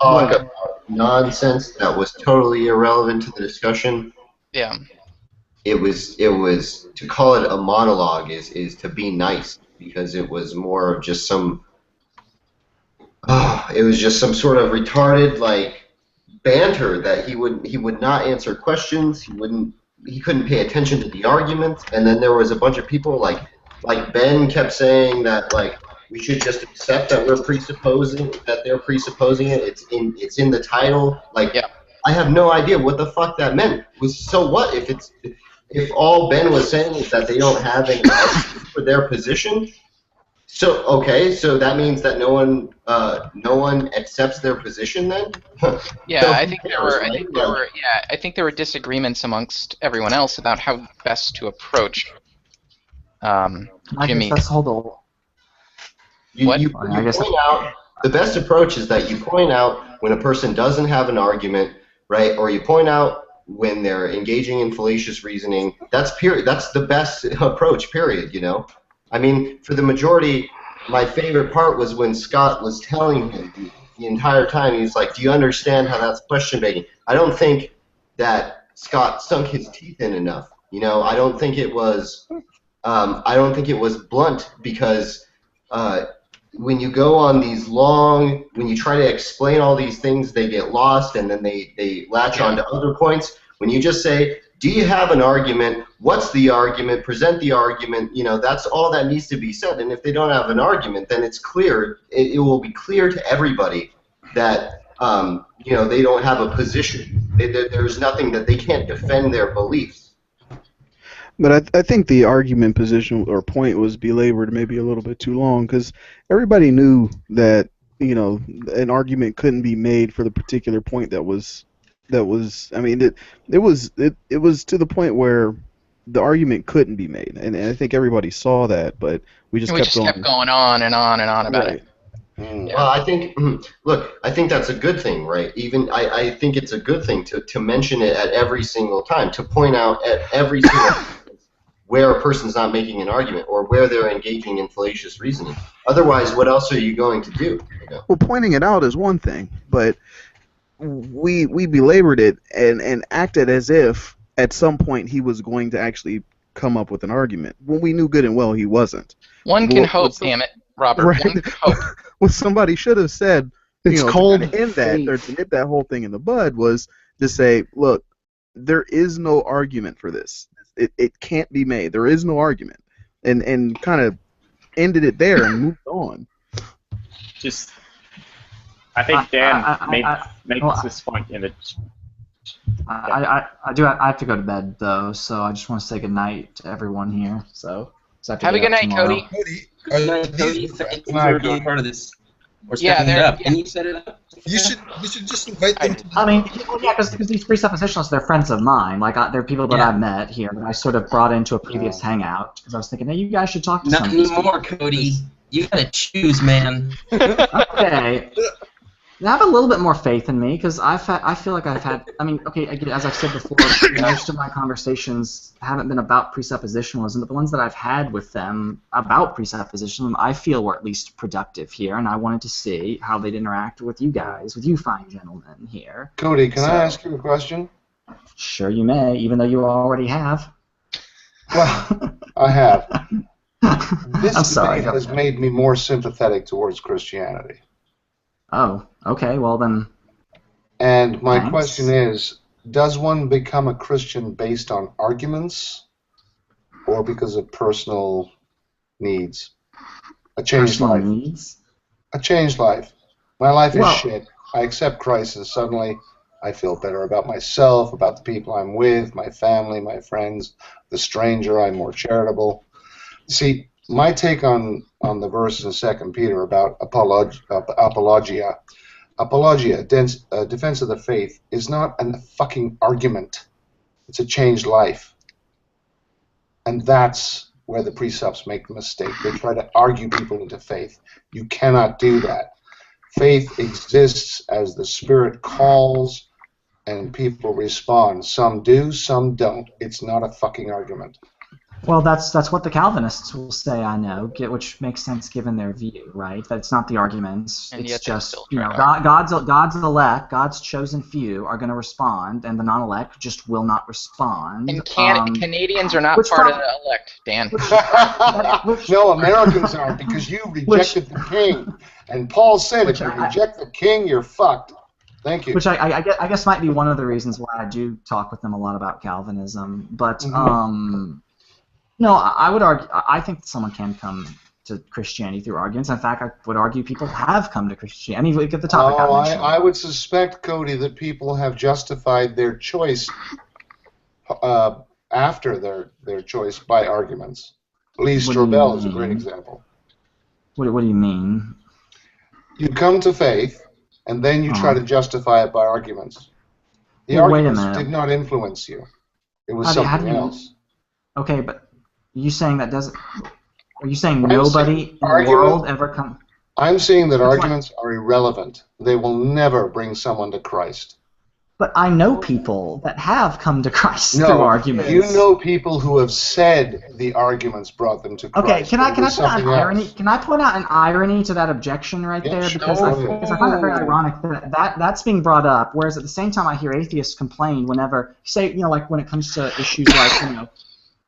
talk about nonsense that was totally irrelevant to the discussion. Yeah. It was to call it a monologue is to be nice, because it was more of just some sort of retarded like banter that he would not answer questions. He couldn't pay attention to the arguments, and then there was a bunch of people like Ben kept saying that like we should just accept that they're presupposing it. It's in the title. Like, I have no idea what the fuck that meant. So what if all Ben was saying is that they don't have any argument for their position? So so that means that no one accepts their position then? Yeah, I think there were disagreements amongst everyone else about how best to approach Jimmy. You point out, the best approach is that you point out when a person doesn't have an argument, right? Or you point out when they're engaging in fallacious reasoning. That's the best approach, period, I mean, for the majority, my favorite part was when Scott was telling him the entire time, he was like, do you understand how that's question-begging? I don't think that Scott sunk his teeth in enough. I don't think it was blunt, because when you go on these long, when you try to explain all these things, they get lost, and then they latch on to other points. When you just say, do you have an argument? What's the argument? Present the argument. That's all that needs to be said. And if they don't have an argument, then it's clear. It will be clear to everybody that they don't have a position. There's nothing that they can't defend their beliefs. But I think the argument position or point was belabored maybe a little bit too long because everybody knew that an argument couldn't be made for the particular point that was I mean it was to the point where the argument couldn't be made, and I think everybody saw that, but we just kept going. kept going on and on and on about it. Well, I think, look, I think that's a good thing, right? Even I think it's a good thing to mention it at every single time, to point out at every single where a person's not making an argument or where they're engaging in fallacious reasoning. Otherwise, what else are you going to do? Well, pointing it out is one thing, but we belabored it and acted as if at some point he was going to actually come up with an argument when we knew good and well he wasn't. One can hope, damn it, Robert. Right. One can hope. What somebody should have said, It's cold to end that, or to nip that whole thing in the bud, was to say, look, there is no argument for this. It can't be made. There is no argument, and kind of ended it there and moved on. I think Dan makes this point in it. I have to go to bed though, so I just want to say good night to everyone here. So have a good night, Cody. Good night, Cody. Thank you for being part of this. Or stepping it up. Can you set it up? You should just invite them to I mean, yeah, because these presuppositionalists, they're friends of mine. Like, they're people that I've met here that I sort of brought into a previous hangout because I was thinking, hey, you guys should talk to some of these people. Not anymore, Cody. You gotta choose, man. Okay. Have a little bit more faith in me, because I feel like I've had. I mean, okay, as I've said before, most of my conversations haven't been about presuppositionalism, but the ones that I've had with them about presuppositionalism, I feel were at least productive here, and I wanted to see how they'd interact with you guys, with you fine gentlemen here. Cody, can I ask you a question? Sure, you may, even though you already have. Well, I have. This I'm sorry. debate has made me more sympathetic towards Christianity. Oh, okay, well then. And my thanks. question is, does one become a Christian based on arguments or because of personal needs? A changed life. Needs? A changed life. My life is shit. I accept Christ and suddenly I feel better about myself, about the people I'm with, my family, my friends, the stranger. I'm more charitable. See, my take on the verse in 2 Peter about apologia, defense of the faith, is not a fucking argument. It's a changed life. And that's where the presups make the mistake. They try to argue people into faith. You cannot do that. Faith exists as the Spirit calls and people respond. Some do, some don't. It's not a fucking argument. Well, that's what the Calvinists will say, I know, which makes sense given their view, right? That it's not the arguments, And it's yet just, still you know, try to God's elect, God's chosen few are going to respond, and the non-elect just will not respond. And Canadians are not part of the elect, Dan. No, Americans aren't, because you rejected the king. And Paul said, if you reject the king, you're fucked. Thank you. Which I guess might be one of the reasons why I do talk with them a lot about Calvinism. But, no, I would argue. I think someone can come to Christianity through arguments. In fact, I would argue people have come to Christianity. I mean, look at the topic I mentioned. I would suspect, Cody, that people have justified their choice after their choice by arguments. Lee Strobel is a great example. What do you mean? You come to faith, and then you try to justify it by arguments. The Well, wait a arguments minute. did not influence you. It was How do something you- else. Okay, but are you saying that doesn't? Are you saying I'm nobody saying in the argument- world ever come? I'm saying that That's why- arguments are irrelevant. They will never bring someone to Christ. But I know people that have come to Christ No, through arguments. you know people who have said the arguments brought them to Christ. Okay, can I It point was out an something irony? else. Can I point out an irony to that objection right Yeah, there? sure. Because I find it very ironic that that's being brought up, whereas at the same time I hear atheists complain whenever, say, you know, like when it comes to issues like, you know,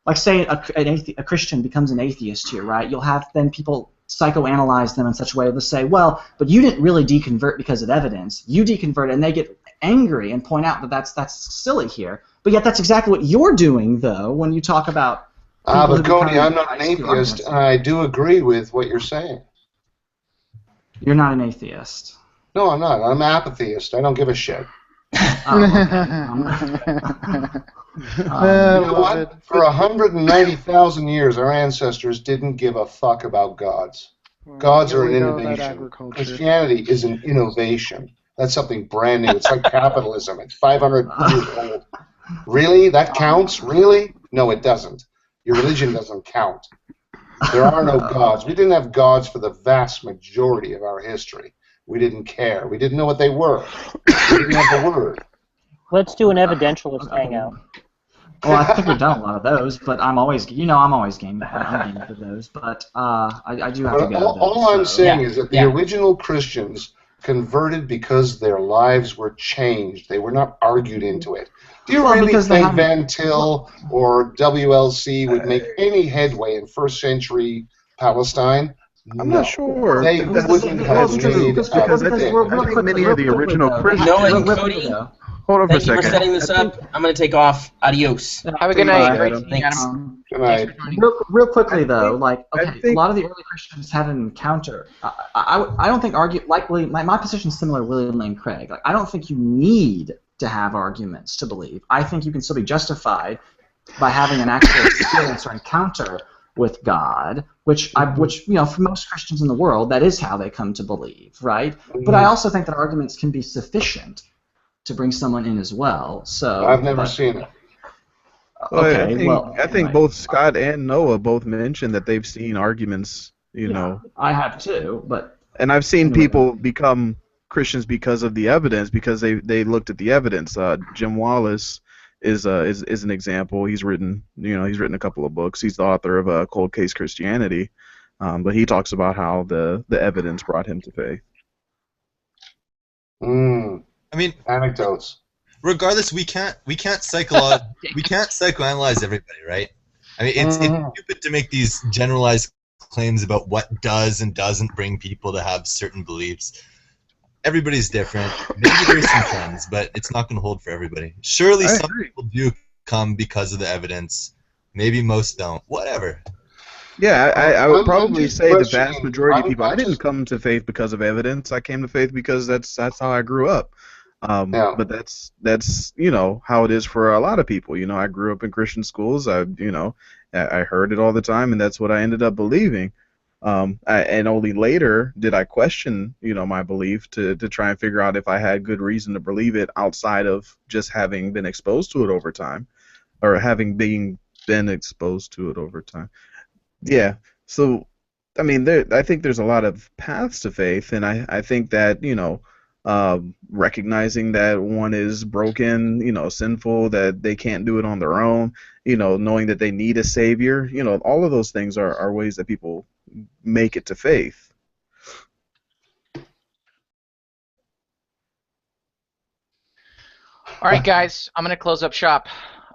like say a Christian becomes an atheist here, right? You'll have then people psychoanalyze them in such a way they'll say, well, but you didn't really deconvert because of evidence. You deconverted, and they get angry and point out that that's silly here. But yet that's exactly what you're doing, though, when you talk about. But Cody, I'm not an atheist, and I do agree with what you're saying. You're not an atheist. No, I'm not. I'm an apatheist. I don't give a shit. You know what? For 190,000 years, our ancestors didn't give a fuck about gods. Gods Here are an we go, that innovation. agriculture. Christianity is an innovation. That's something brand new. It's like capitalism. It's 500 years old. Really? That counts? Really? No, it doesn't. Your religion doesn't count. There are no gods. We didn't have gods for the vast majority of our history. We didn't care. We didn't know what they were. We didn't have the word. Let's do an evidentialist hangout. Well, I think we've done a lot of those, but I'm always game. I'm game for those, but I do have to go. All I'm saying is that the original Christians converted because their lives were changed. They were not argued into it. Do you really think Van Til or WLC would make any headway in first century Palestine? I'm not sure. They wouldn't have made because I think many of the original Christians. Noah and Cody, hold on for a thank you for second. setting this up. I'm going to take off. Adios. Have a good night. Thanks. Good night. Real quickly though, a lot of the early Christians had an encounter. I don't think my position is similar to William Lane Craig. I don't think you need to have arguments to believe. I think you can still be justified by having an actual experience or encounter with God, which for most Christians in the world, that is how they come to believe, right? But I also think that arguments can be sufficient to bring someone in as well. So I've never seen it. Okay, I think both Scott and Noah both mentioned that they've seen arguments. You know, I have too, and I've seen people become Christians because of the evidence, because they looked at the evidence. Jim Wallace is an example. He's written a couple of books. He's the author of Cold Case Christianity, but he talks about how the evidence brought him to faith. I mean, anecdotes. Regardless, we can't psychoanalyze everybody, right? I mean, it's stupid to make these generalized claims about what does and doesn't bring people to have certain beliefs. Everybody's different. Maybe there's some trends, but it's not going to hold for everybody. Surely some people do come because of the evidence. Maybe most don't. Whatever. Yeah, I would probably say the vast majority of people. I didn't come to faith because of evidence. I came to faith because that's how I grew up. But that's how it is for a lot of people. I grew up in Christian schools. I heard it all the time, and that's what I ended up believing. And only later did I question, my belief to try and figure out if I had good reason to believe it outside of just having been exposed to it over time, or having been exposed to it over time. Yeah. So, I mean, I think there's a lot of paths to faith, and I think that recognizing that one is broken, sinful, that they can't do it on their own, knowing that they need a savior, all of those things are ways that people make it to faith. All right, guys, I'm going to close up shop.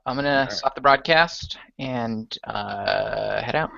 I'm going to stop the broadcast and head out.